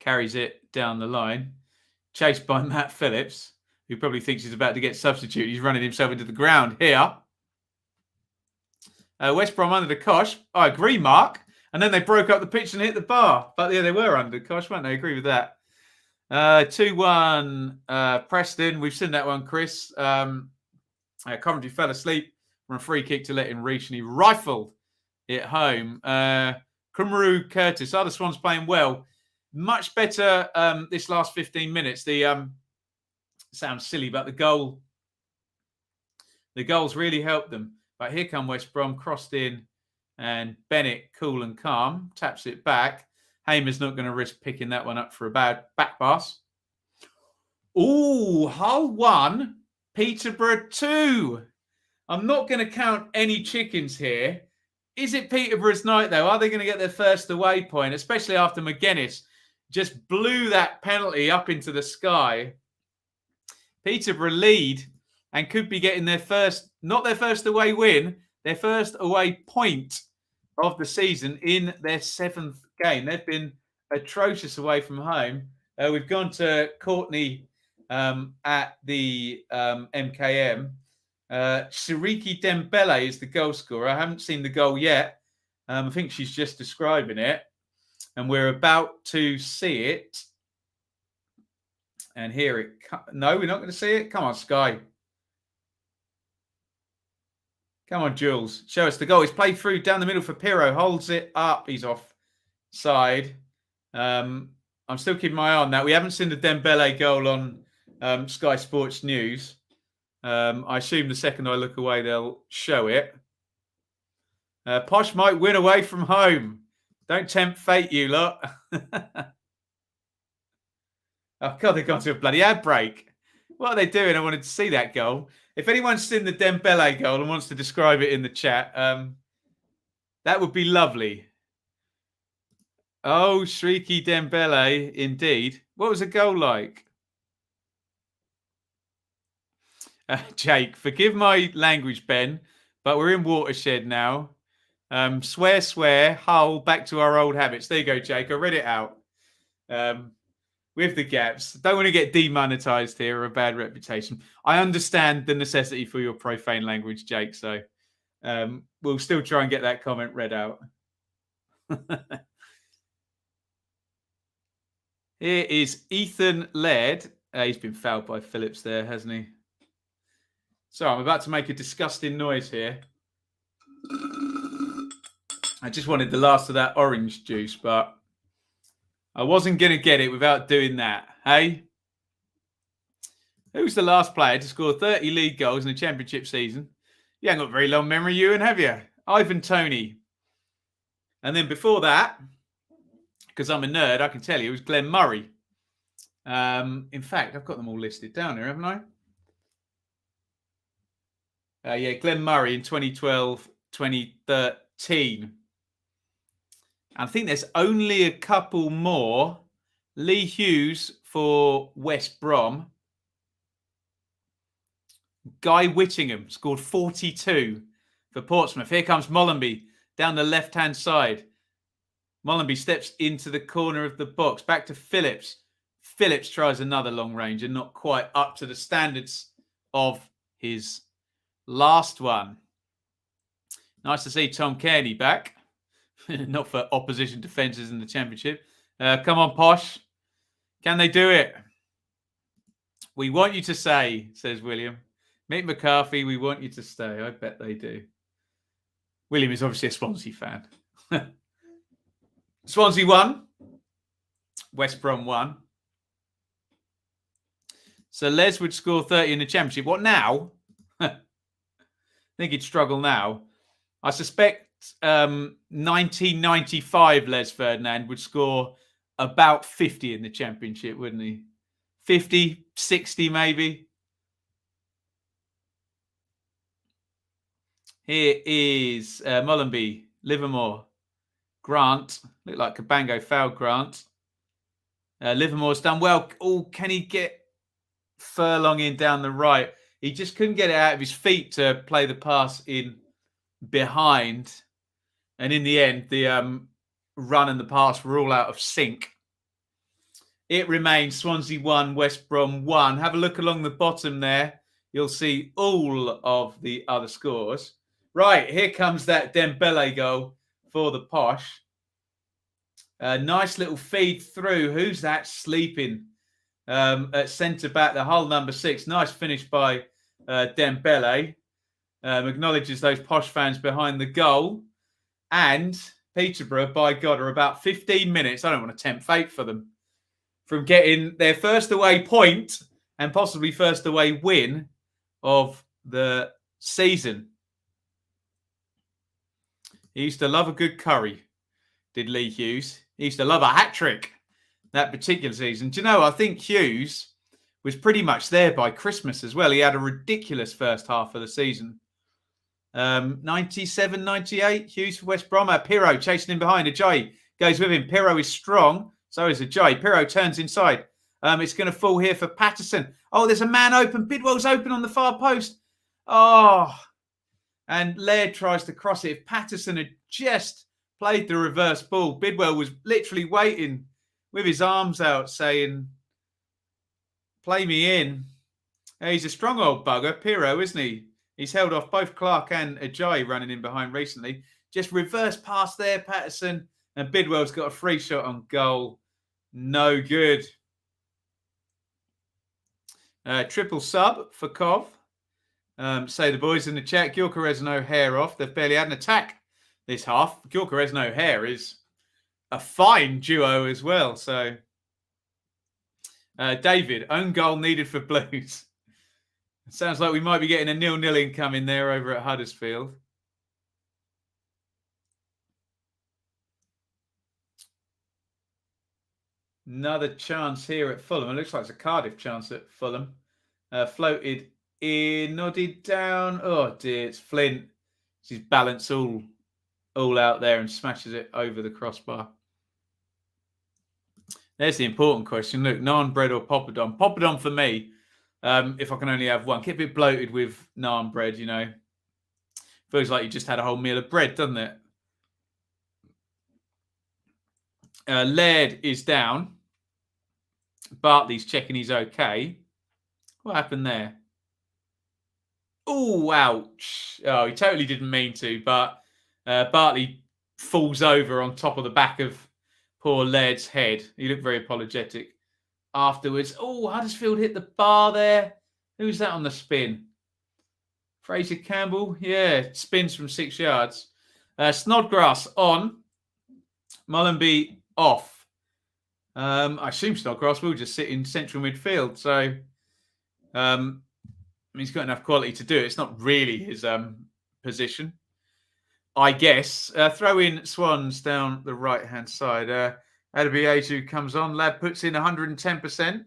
Carries it down the line. Chased by Matt Phillips, who probably thinks he's about to get substituted. He's running himself into the ground here. West Brom under the cosh. I agree, Mark. And then they broke up the pitch and hit the bar. But yeah, they were under the cosh, weren't they? I agree with that. 2-1 Preston. We've seen that one, Chris. Coventry fell asleep from a free kick to let in Reach, and he rifled it home. Kumru Curtis. The Swans playing well. Much better this last 15 minutes. The sounds silly, but the goals really helped them. But here come West Brom, crossed in, and Bennett, cool and calm, taps it back. Hamer's not going to risk picking that one up for a bad back pass. Ooh, Hull 1, Peterborough 2. I'm not going to count any chickens here. Is it Peterborough's night, though? Are they going to get their first away point, especially after McGuinness just blew that penalty up into the sky? Peterborough lead and could be getting their first, not their first away win, their first away point of the season in their 7th game. They've been atrocious away from home. We've gone to Courtney at the MKM. Siriki Dembele is the goal scorer. I haven't seen the goal yet. I think she's just describing it. And we're about to see it. And hear it. No, we're not going to see it. Come on, Sky. Come on, Jules. Show us the goal. He's played through down the middle for Pirro. Holds it up. He's offside. I'm still keeping my eye on that. We haven't seen the Dembele goal on Sky Sports News. I assume the second I look away, they'll show it. Posh might win away from home. Don't tempt fate, you lot. Oh, God, they've gone to a bloody ad break. What are they doing? I wanted to see that goal. If anyone's seen the Dembele goal and wants to describe it in the chat, that would be lovely. Oh, Shrieky Dembele, indeed. What was the goal like? Jake, forgive my language, Ben, but we're in Watershed now. Swear, Hull, back to our old habits. There you go, Jake. I read it out. With the gaps. Don't want to get demonetized here or a bad reputation. I understand the necessity for your profane language, Jake, so we'll still try and get that comment read out. Here is Ethan Laird. He's been fouled by Phillips there, hasn't he? So I'm about to make a disgusting noise here. I just wanted the last of that orange juice, but I wasn't going to get it without doing that. Hey? Who's the last player to score 30 league goals in a championship season? You haven't got very long memory, Ewan, have you? Ivan Toney. And then before that, because I'm a nerd, I can tell you, it was Glenn Murray. In fact, I've got them all listed down here, haven't I? Yeah, Glenn Murray in 2012, 2013. I think there's only a couple more. Lee Hughes for West Brom. Guy Whittingham scored 42 for Portsmouth. Here comes Mollenby down the left-hand side. Mollenby steps into the corner of the box. Back to Phillips. Phillips tries another long range and not quite up to the standards of his last one. Nice to see Tom Kearney back. Not for opposition defences in the championship. Come on, Posh. Can they do it? We want you to stay, says William. Mick McCarthy, we want you to stay. I bet they do. William is obviously a Swansea fan. Swansea won. West Brom won. So Les would score 30 in the championship. What now? I think he'd struggle now. I suspect 1995 Les Ferdinand would score about 50 in the championship, wouldn't he? 50, 60 maybe. Here is Mollenby, Livermore, Grant. Looked like Cabango fouled Grant. Livermore's done well. Oh, can he get Furlong in down the right? He just couldn't get it out of his feet to play the pass in behind. And in the end, the run and the pass were all out of sync. It remains Swansea 1, West Brom 1. Have a look along the bottom there. You'll see all of the other scores. Right, here comes that Dembele goal for the Posh. Nice little feed through. Who's that sleeping at centre-back? The Hull number 6. Nice finish by Dembele. Acknowledges those Posh fans behind the goal. And Peterborough, by God, are about 15 minutes. I don't want to tempt fate for them. From getting their first away point and possibly first away win of the season. He used to love a good curry, did Lee Hughes. He used to love a hat-trick that particular season. Do you know, I think Hughes was pretty much there by Christmas as well. He had a ridiculous first half of the season. 97, 98, Hughes for West Brom. Pirro chasing him behind. Ajayi goes with him. Pirro is strong. So is Ajayi. Pirro turns inside. It's going to fall here for Patterson. Oh, there's a man open. Bidwell's open on the far post. Oh, and Laird tries to cross it. If Patterson had just played the reverse ball, Bidwell was literally waiting with his arms out saying, play me in. He's a strong old bugger, Pirro, isn't he? He's held off both Clark and Ajayi running in behind recently. Just reverse pass there, Patterson. And Bidwell's got a free shot on goal. No good. Triple sub for Cov. Say the boys in the chat, Gyökeres no hair off. They've barely had an attack this half. Gyökeres no hair is a fine duo as well. So, David, own goal needed for Blues. Sounds like we might be getting a 0-0 incoming there over at Huddersfield. Another chance here at Fulham. It looks like it's a Cardiff chance at Fulham. Floated in, nodded down. Oh dear, it's Flint. His balance all out there and smashes it over the crossbar. There's the important question. Look, naan bread or poppadom? Poppadom for me. If I can only have one. Get a bit bloated with naan bread, you know. Feels like you just had a whole meal of bread, doesn't it? Laird is down. Bartley's checking he's okay. What happened there? Oh, ouch. Oh, he totally didn't mean to, but Bartley falls over on top of the back of poor Laird's head. He looked very apologetic afterwards. Oh, Huddersfield hit the bar there. Who's that on the spin? Fraser Campbell? Yeah, spins from 6 yards. Snodgrass on. Mullenby off. I assume Snodgrass will just sit in central midfield. So he's got enough quality to do it. It's not really his position, I guess. Throw in Swans down the right-hand side. Mayhew comes on. Lad puts in 110%.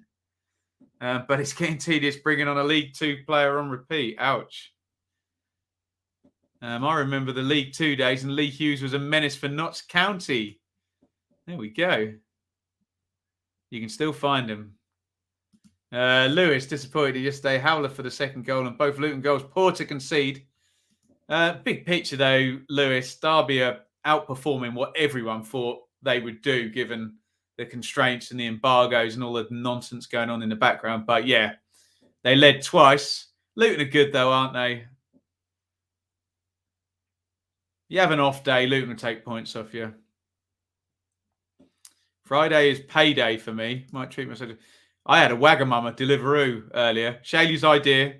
But it's getting tedious bringing on a League Two player on repeat. Ouch. I remember the League Two days, and Lee Hughes was a menace for Notts County. There we go. You can still find him. Lewis disappointed yesterday. Howler for the second goal, and both Luton goals poor to concede. Big picture though, Lewis. Derby are outperforming what everyone thought they would do, given the constraints and the embargoes and all the nonsense going on in the background. But yeah, they led twice. Luton are good though, aren't they? You have an off day, Luton will take points off you. Friday is payday for me. Might treat myself. I had a Wagamama Deliveroo earlier. Shaylee's idea,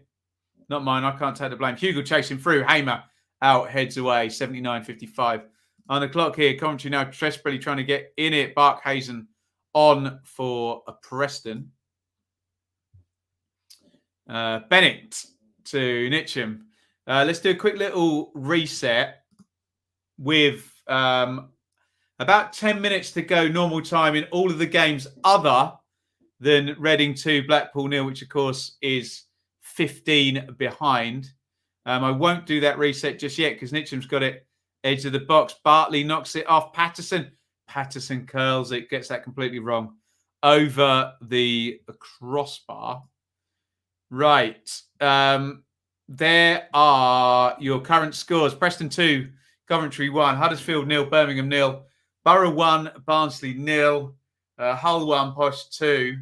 not mine. I can't take the blame. Hugo chasing through. Hamer out, heads away. 79.55 on the clock here. Coventry now desperately trying to get in it. Barkhazen on for a Preston. Bennett to Nitcham. Let's do a quick little reset with about 10 minutes to go normal time in all of the games other than Reading 2, Blackpool 0, which of course is 15 behind. I won't do that reset just yet because Nitcham's got it edge of the box. Bartley knocks it off. Patterson curls it, gets that completely wrong. Over the crossbar. Right. There are your current scores. Preston 2, Coventry 1, Huddersfield 0, Birmingham 0, Borough 1, Barnsley 0, Hull 1, Posh 2,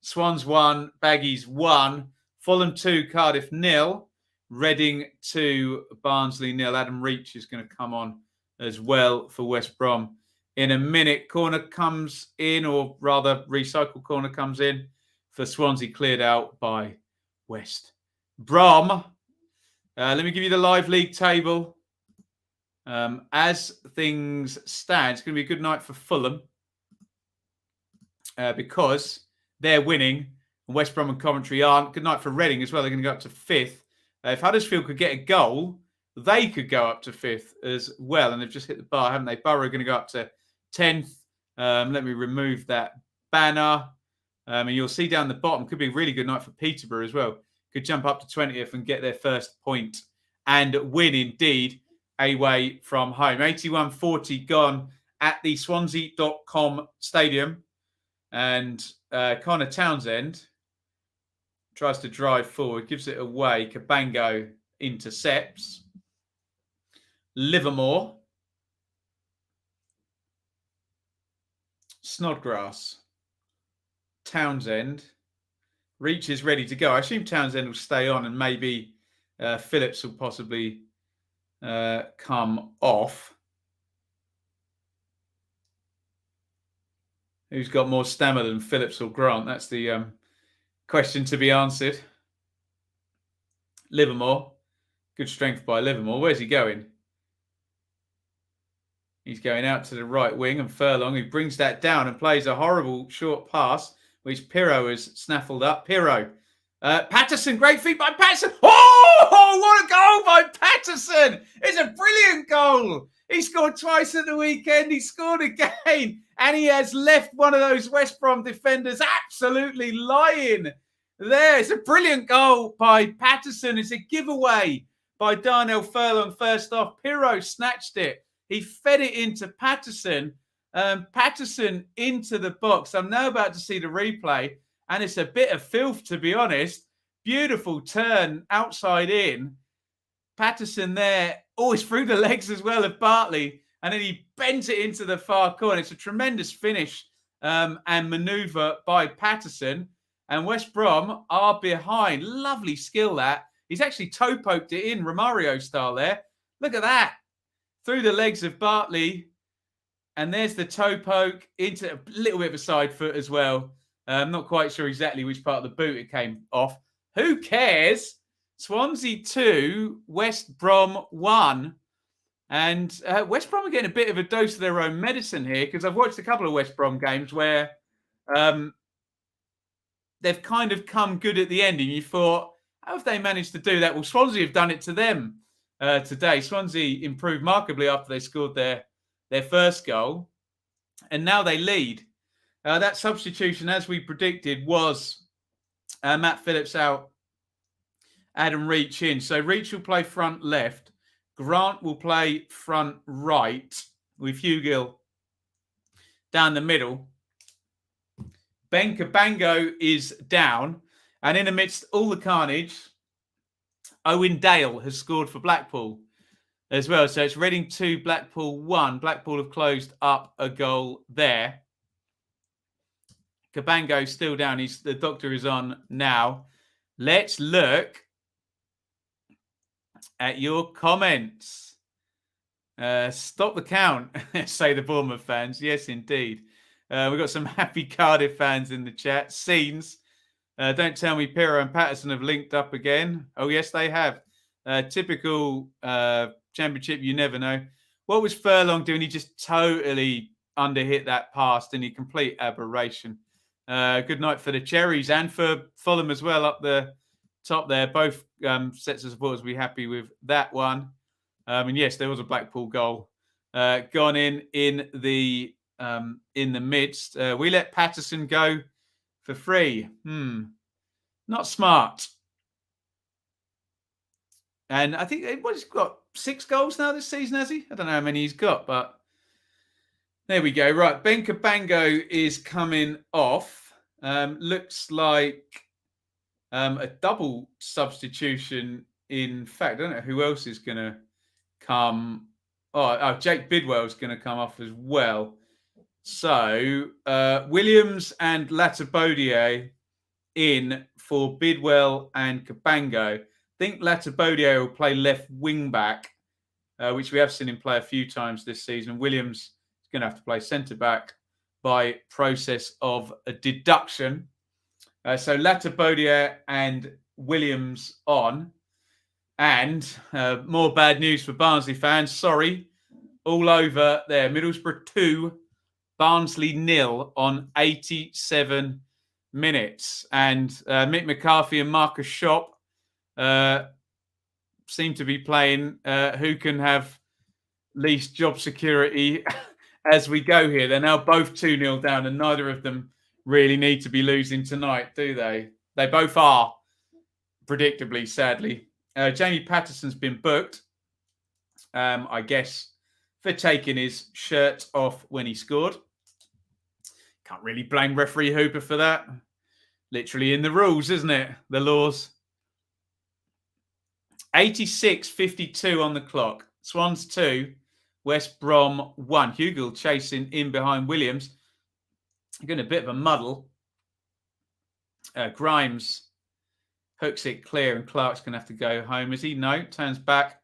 Swans 1, Baggies 1, Fulham 2, Cardiff 0, Reading 2, Barnsley 0. Adam Reach is going to come on as well for West Brom in a minute. Corner comes in, or rather recycle corner comes in for Swansea, cleared out by West Brom. Let me give you the live league table. As things stand, it's going to be a good night for Fulham because they're winning. West Brom and Coventry aren't. Good night for Reading as well. They're going to go up to 5th. If Huddersfield could get a goal, they could go up to 5th as well. And they've just hit the bar, haven't they? Borough are going to go up to 10th. Let me remove that banner. And you'll see down the bottom, could be a really good night for Peterborough as well. Could jump up to 20th and get their first point and win indeed away from home. 81-40 gone at the Swansea.com stadium. And Connor Townsend tries to drive forward, gives it away. Cabango intercepts. Livermore Snodgrass. Townsend. Reach is ready to go. I assume Townsend will stay on and maybe Phillips will possibly come off. Who's got more stamina than Phillips or Grant? That's the question to be answered. Livermore. Good strength by Livermore. Where's he going? He's going out to the right wing, and Furlong, who brings that down and plays a horrible short pass, which Pirro has snaffled up. Pirro. Patterson, great feat by Patterson. Oh, what a goal by Patterson. It's a brilliant goal. He scored twice at the weekend. He scored again. And he has left one of those West Brom defenders absolutely lying there. It's a brilliant goal by Patterson. It's a giveaway by Darnell Furlong first off. Pirro snatched it. He fed it into Patterson. Patterson into the box. I'm now about to see the replay. And it's a bit of filth, to be honest. Beautiful turn outside in. Patterson there. Oh, it's through the legs as well of Bartley. And then he bent it into the far corner. It's a tremendous finish and manoeuvre by Patterson. And West Brom are behind. Lovely skill that. He's actually toe-poked it in Romario style there. Look at that. Through the legs of Bartley. And there's the toe poke into a little bit of a side foot as well. I'm not quite sure exactly which part of the boot it came off. Who cares? Swansea 2, West Brom 1. And West Brom are getting a bit of a dose of their own medicine here, because I've watched a couple of West Brom games where they've kind of come good at the end. And you thought, how have they managed to do that? Well, Swansea have done it to them today. Swansea improved markedly after they scored their first goal. And now they lead. That substitution, as we predicted, was Matt Phillips out, Adam Reach in. So Reach will play front left. Grant will play front right with Hugill down the middle. Ben Cabango is down. And in amidst all the carnage, Owen Dale has scored for Blackpool as well. So it's Reading 2, Blackpool 1. Blackpool have closed up a goal there. Cabango still down. The doctor is on now. Let's look at your comments. Stop the count, say the Bournemouth fans. Yes, indeed. We've got some happy Cardiff fans in the chat. Scenes. Don't tell me Pirro and Patterson have linked up again. Oh, yes, they have. Typical Championship, you never know. What was Furlong doing? He just totally underhit that pass. Didn't he? Complete aberration. Good night for the Cherries and for Fulham as well up the top there. Both sets of supporters will be happy with that one. And yes, there was a Blackpool goal gone in the midst. We let Patterson go for free. Not smart. And I think he's got 6 goals now this season, has he? I don't know how many he's got, but there we go. Right, Ben Cabango is coming off. Looks like a double substitution. In fact, I don't know who else is going to come. Oh, Jake Bidwell's going to come off as well. So Williams and Latabodier in for Bidwell and Cabango. I think Latabodier will play left wing back, which we have seen him play a few times this season. Williams is going to have to play centre back by process of a deduction. So Latabodier and Williams on. And more bad news for Barnsley fans. Sorry. All over there. Middlesbrough 2, Barnsley 0 on 87 minutes. And Mick McCarthy and Marcus Schopp seem to be playing who can have least job security as we go here. They're now both 2-0 down, and neither of them really need to be losing tonight, do they? They both are, predictably, sadly. Jamie Patterson's been booked, I guess, for taking his shirt off when he scored. Can't really blame referee Hooper for that. Literally in the rules, isn't it? The laws. 86:52 on the clock. Swans 2, West Brom 1. Hugill chasing in behind Williams. Getting a bit of a muddle. Grimes hooks it clear, and Clark's going to have to go home. Is he? No. Turns back.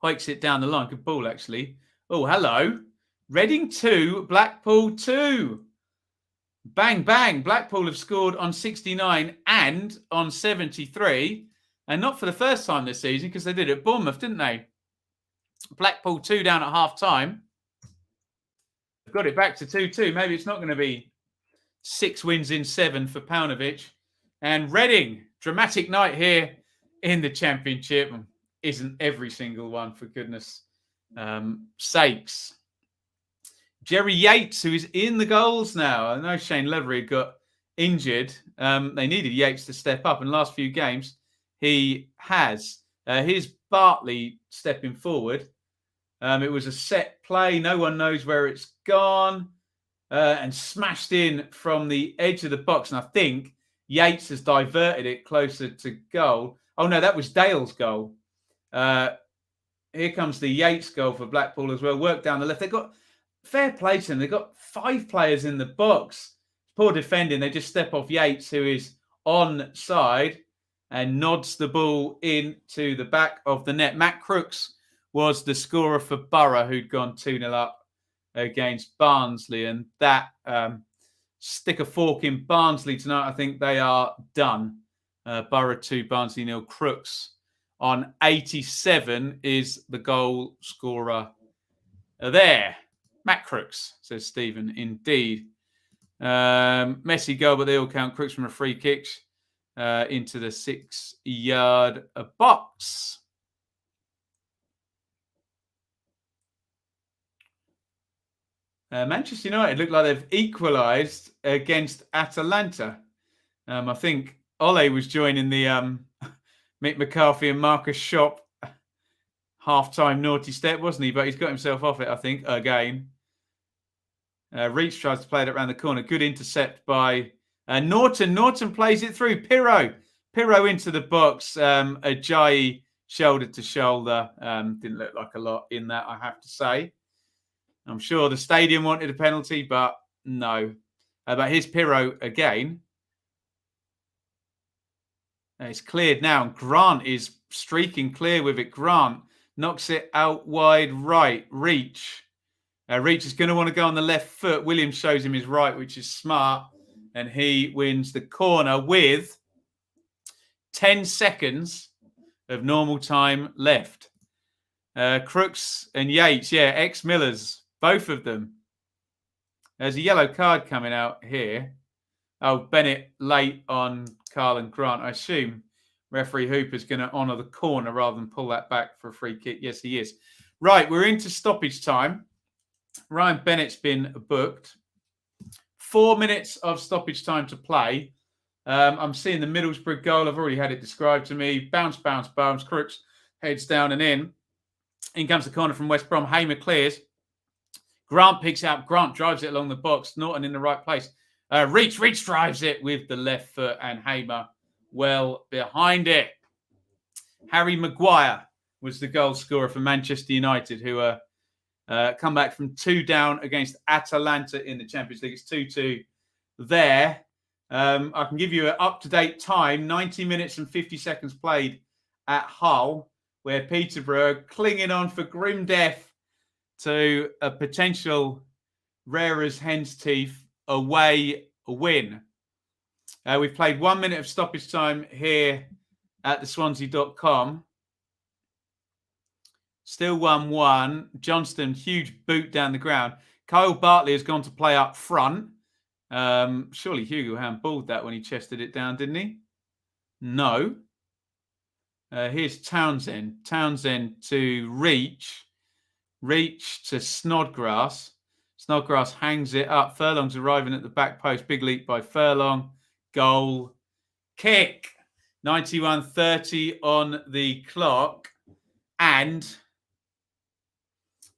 Hikes it down the line. Good ball, actually. Oh, hello. Reading 2, Blackpool 2. Bang, bang. Blackpool have scored on 69 and on 73. And not for the first time this season, because they did it at Bournemouth, didn't they? Blackpool 2 down at half-time. They've got it back to 2-2. Maybe it's not going to be 6 wins in 7 for Paunovic. And Reading, dramatic night here in the Championship. Isn't every single one, for goodness sakes. Jerry Yates, who is in the goals now. I know Shane Levery got injured. They needed Yates to step up. In the last few games, he has. Here's Bartley stepping forward. It was a set play. No one knows where it's gone. And smashed in from the edge of the box. And I think Yates has diverted it closer to goal. Oh, no, that was Dale's goal. Here comes the Yates goal for Blackpool as well. Work down the left. They've got fair play to them. They've got 5 players in the box. Poor defending. They just step off Yates, who is onside, and nods the ball into the back of the net. Matt Crooks was the scorer for Borough, who'd gone 2-0 up against Barnsley. And that stick a fork in Barnsley tonight. I think they are done. Borough 2, Barnsley 0. Crooks on 87 is the goal scorer there. Matt Crooks, says Stephen. Indeed. Messy goal, but they all count. Crooks from a free kick into the 6-yard box. Manchester United look like they've equalised against Atalanta. I think Ole was joining the Mick McCarthy and Marcus Shop half-time naughty step, wasn't he? But he's got himself off it, I think, again. Reach tries to play it around the corner. Good intercept by Norton. Norton plays it through. Pirro into the box. Ajayi shoulder to shoulder. Didn't look like a lot in that, I have to say. I'm sure the stadium wanted a penalty, but no. But here's Pirro again. It's cleared now. Grant is streaking clear with it. Grant knocks it out wide right. Reach. Reach is going to want to go on the left foot. Williams shows him his right, which is smart. And he wins the corner with 10 seconds of normal time left. Crooks and Yates, ex-Millers, both of them. There's a yellow card coming out here. Oh, Bennett late on Carl and Grant. I assume referee Hooper's going to honour the corner rather than pull that back for a free kick. Yes, he is. Right, we're into stoppage time. Ryan Bennett's been booked. 4 minutes of stoppage time to play. I'm seeing the Middlesbrough goal. I've already had it described to me. Bounce. Crooks heads down and in. In comes the corner from West Brom. Hamer clears. Grant picks out. Grant drives it along the box. Norton in the right place. Reach drives it with the left foot, and Hamer well behind it. Harry Maguire was the goal scorer for Manchester United, who are come back from 2 down against Atalanta in the Champions League. It's 2-2 there. I can give you an up-to-date time, 90 minutes and 50 seconds played at Hull, where Peterborough are clinging on for grim death to a potential rare as hen's teeth away win. We've played 1 minute of stoppage time here at the Swansea.com. Still 1-1. Johnston, huge boot down the ground. Kyle Bartley has gone to play up front. Surely Hugo handballed that when he chested it down, didn't he? No. Here's Townsend. Townsend to Reach. Reach to Snodgrass. Snodgrass hangs it up. Furlong's arriving at the back post. Big leap by Furlong. Goal. Kick. 91:30 on the clock. And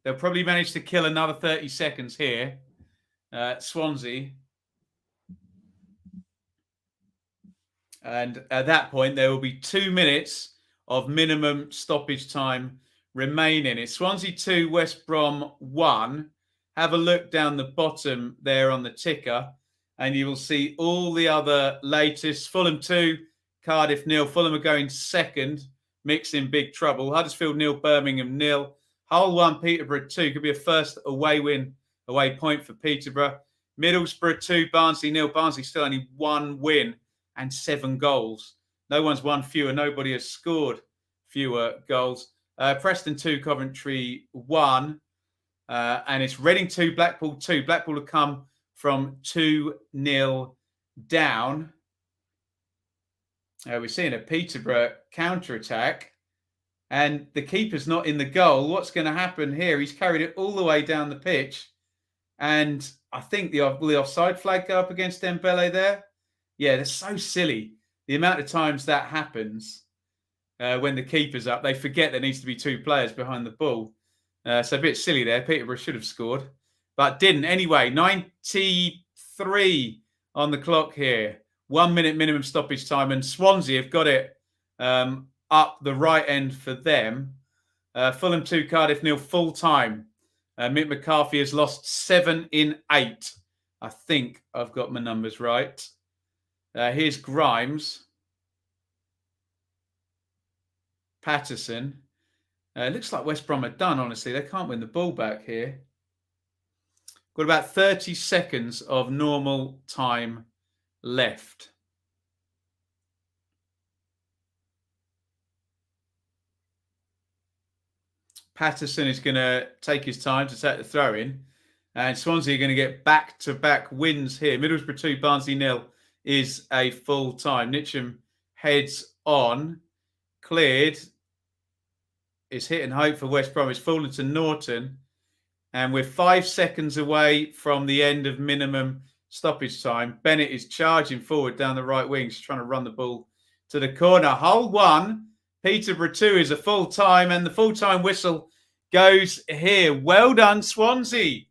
they'll probably manage to kill another 30 seconds here. Swansea. And at that point, there will be 2 minutes of minimum stoppage time remaining. It's Swansea 2, West Brom 1. have a look down the bottom there on the ticker, and you will see all the other latest. Fulham 2, Cardiff 0. Fulham are going second, mixing big trouble. Huddersfield 0, Birmingham 0. Hull 1, Peterborough 2. Could be a first away point for Peterborough. Middlesbrough 2, Barnsley 0. Barnsley still only 1 win and 7 goals. No one's won fewer. Nobody has scored fewer goals. Preston 2, Coventry 1. And it's Reading 2, Blackpool 2. Blackpool have come from 2-0 down. We're seeing a Peterborough counter-attack. And the keeper's not in the goal. What's going to happen here? He's carried it all the way down the pitch. And I think the offside flag go up against Dembele there. Yeah, they're so silly. The amount of times that happens when the keeper's up, they forget there needs to be 2 players behind the ball. So a bit silly there. Peterborough should have scored, but didn't. Anyway, 93 on the clock here. 1 minute minimum stoppage time, and Swansea have got it up the right end for them. Fulham 2, Cardiff 0, full time. Mick McCarthy has lost 7 in 8. I think I've got my numbers right. Here's Grimes. Patterson. It looks like West Brom are done, honestly. They can't win the ball back here. Got about 30 seconds of normal time left. Patterson is going to take his time to take the throw in. And Swansea are going to get back-to-back wins here. Middlesbrough 2, Barnsley 0 is a full time. Nitcham heads on. Cleared. It's hit and hope for West Brom. It's fallen to Norton. And we're 5 seconds away from the end of minimum stoppage time. Bennett is charging forward down the right wing. She's trying to run the ball to the corner. Hull 1, Peterborough 2 is a full time. And the full time whistle goes here. Well done, Swansea.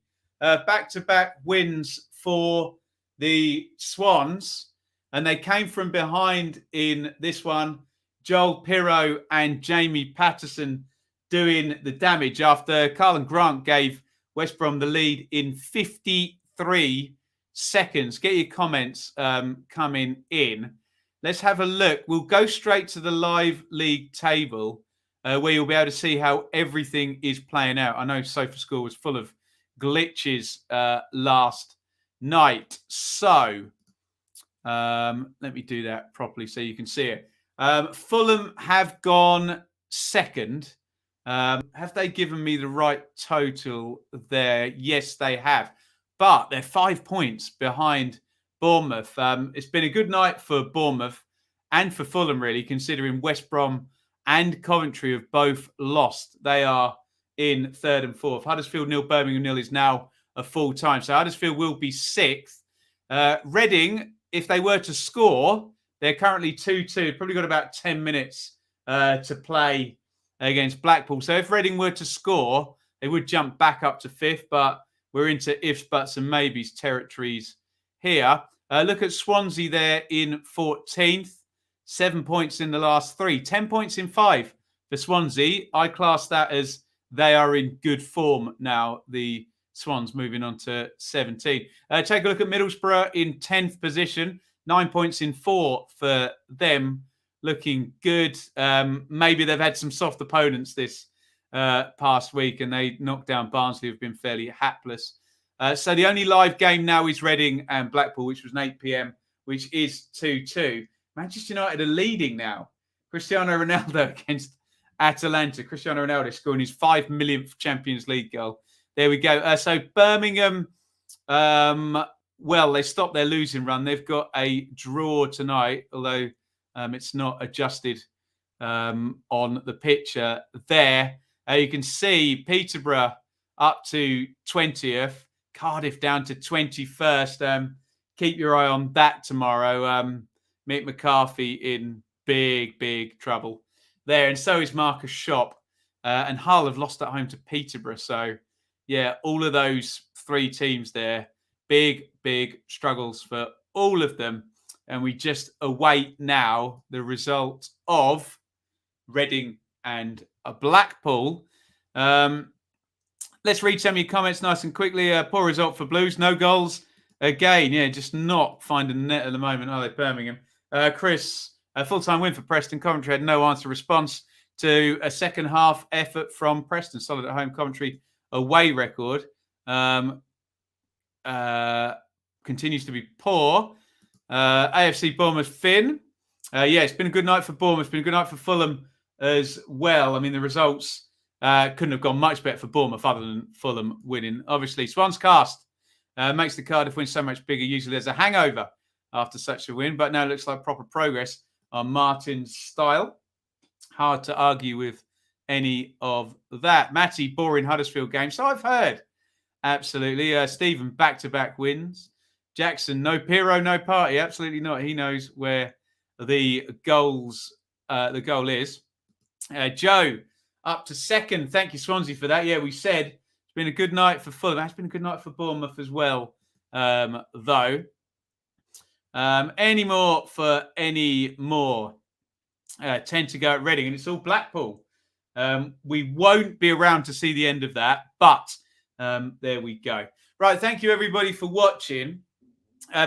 Back-to-back wins for the Swans. And they came from behind in this one. Joel Pirro and Jamie Patterson doing the damage after Carlin Grant gave West Brom the lead in 53 seconds. Get your comments coming in. Let's have a look. We'll go straight to the live league table where you'll be able to see how everything is playing out. I know SofaScore was full of glitches last night. So let me do that properly so you can see it. Fulham have gone second. Have they given me the right total there? Yes, they have. But they're 5 points behind Bournemouth. It's been a good night for Bournemouth and for Fulham, really, considering West Brom and Coventry have both lost. They are in 3rd and 4th. Huddersfield 0, Birmingham 0 is now a full time. So Huddersfield will be 6th. Reading, if they were to score, they're currently 2-2. Probably got about 10 minutes to play against Blackpool. So if Reading were to score, they would jump back up to 5th. But we're into ifs, buts and maybes territories here. Look at Swansea there in 14th. 7 points in the last 3. 10 points in 5 for Swansea. I class that as they are in good form now. The Swans moving on to 17. Take a look at Middlesbrough in 10th position. 9 points in 4 for them. Looking good. Maybe they've had some soft opponents this past week and they knocked down Barnsley, who've been fairly hapless. So the only live game now is Reading and Blackpool, which was an 8 p.m, which is 2-2. Manchester United are leading now. Cristiano Ronaldo against Atalanta. Cristiano Ronaldo scoring his 5 millionth Champions League goal. There we go. So Birmingham, well, they stopped their losing run. They've got a draw tonight, although it's not adjusted on the picture there. You can see Peterborough up to 20th, Cardiff down to 21st. Keep your eye on that tomorrow. Mick McCarthy in big trouble there. And so is Marcus Schopp. And Hull have lost at home to Peterborough. So, yeah, all of those 3 teams there, big struggles for all of them. And we just await now the result of Reading and Blackpool. Let's read some of your comments nice and quickly. Poor result for Blues. No goals again. Yeah, just not finding the net at the moment, are they, Birmingham? Chris, a full-time win for Preston. Coventry had no answer response to a second half effort from Preston. Solid at home. Coventry away record continues to be poor. AFC Bournemouth Finn. Yeah, it's been a good night for Bournemouth. It's been a good night for Fulham as well. I mean, the results couldn't have gone much better for Bournemouth other than Fulham winning. Obviously, Swanscast makes the Cardiff win so much bigger. Usually there's a hangover after such a win, but now it looks like proper progress on Martin's style. Hard to argue with any of that. Matty, boring Huddersfield game. So I've heard. Absolutely. Stephen, back-to-back wins. Jackson, no Piro, no party. Absolutely not. He knows where the goal is. Joe, up to second. Thank you, Swansea, for that. Yeah, we said it's been a good night for Fulham. It's been a good night for Bournemouth as well, though. Any more? Tend to go at Reading, and it's all Blackpool. We won't be around to see the end of that, but there we go. Right, thank you, everybody, for watching.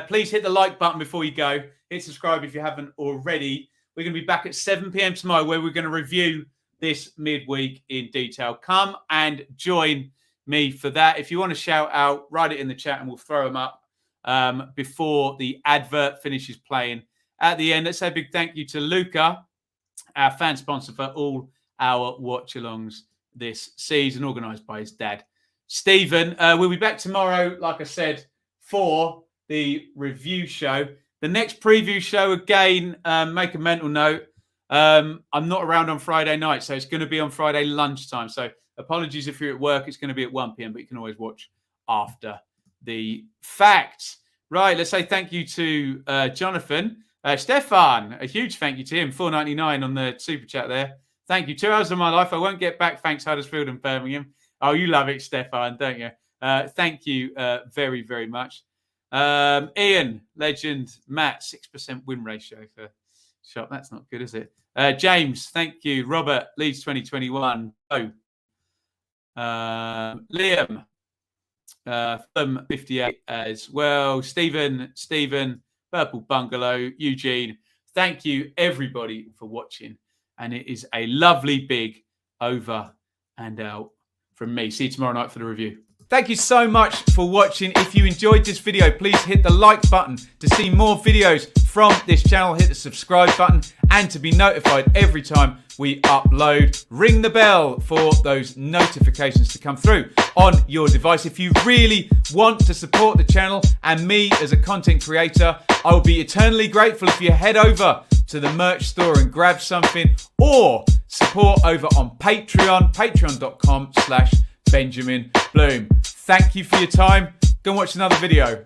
Please hit the like button before you go. Hit subscribe if you haven't already. We're going to be back at 7 p.m. tomorrow where we're going to review this midweek in detail. Come and join me for that. If you want to shout out, write it in the chat and we'll throw them up before the advert finishes playing at the end. Let's say a big thank you to Luca, our fan sponsor for all our watch-alongs this season, organised by his dad, Stephen. We'll be back tomorrow, like I said, for the review show. The next preview show, again, make a mental note. I'm not around on Friday night, so it's going to be on Friday lunchtime. So apologies if you're at work. It's going to be at 1 p.m., but you can always watch after the fact. Right, let's say thank you to Jonathan. Stefan, a huge thank you to him. $4.99 on the super chat there. Thank you. 2 hours of my life. I won't get back. Thanks, Huddersfield and Birmingham. Oh, you love it, Stefan, don't you? Thank you very, very much. Iain, legend. Matt, 6% win ratio for shot. That's not good, is it? James, thank you. Robert, Leeds 2021. Oh. Liam, from 58 as well. Stephen, Purple Bungalow, Eugene. Thank you, everybody, for watching. And it is a lovely big over and out from me. See you tomorrow night for the review. Thank you so much for watching. If you enjoyed this video, please hit the like button to see more videos from this channel. Hit the subscribe button and to be notified every time we upload. Ring the bell for those notifications to come through on your device. If you really want to support the channel and me as a content creator, I will be eternally grateful if you head over to the merch store and grab something, or support over on Patreon, patreon.com/Benjamin Bloom. Thank you for your time. Go and watch another video.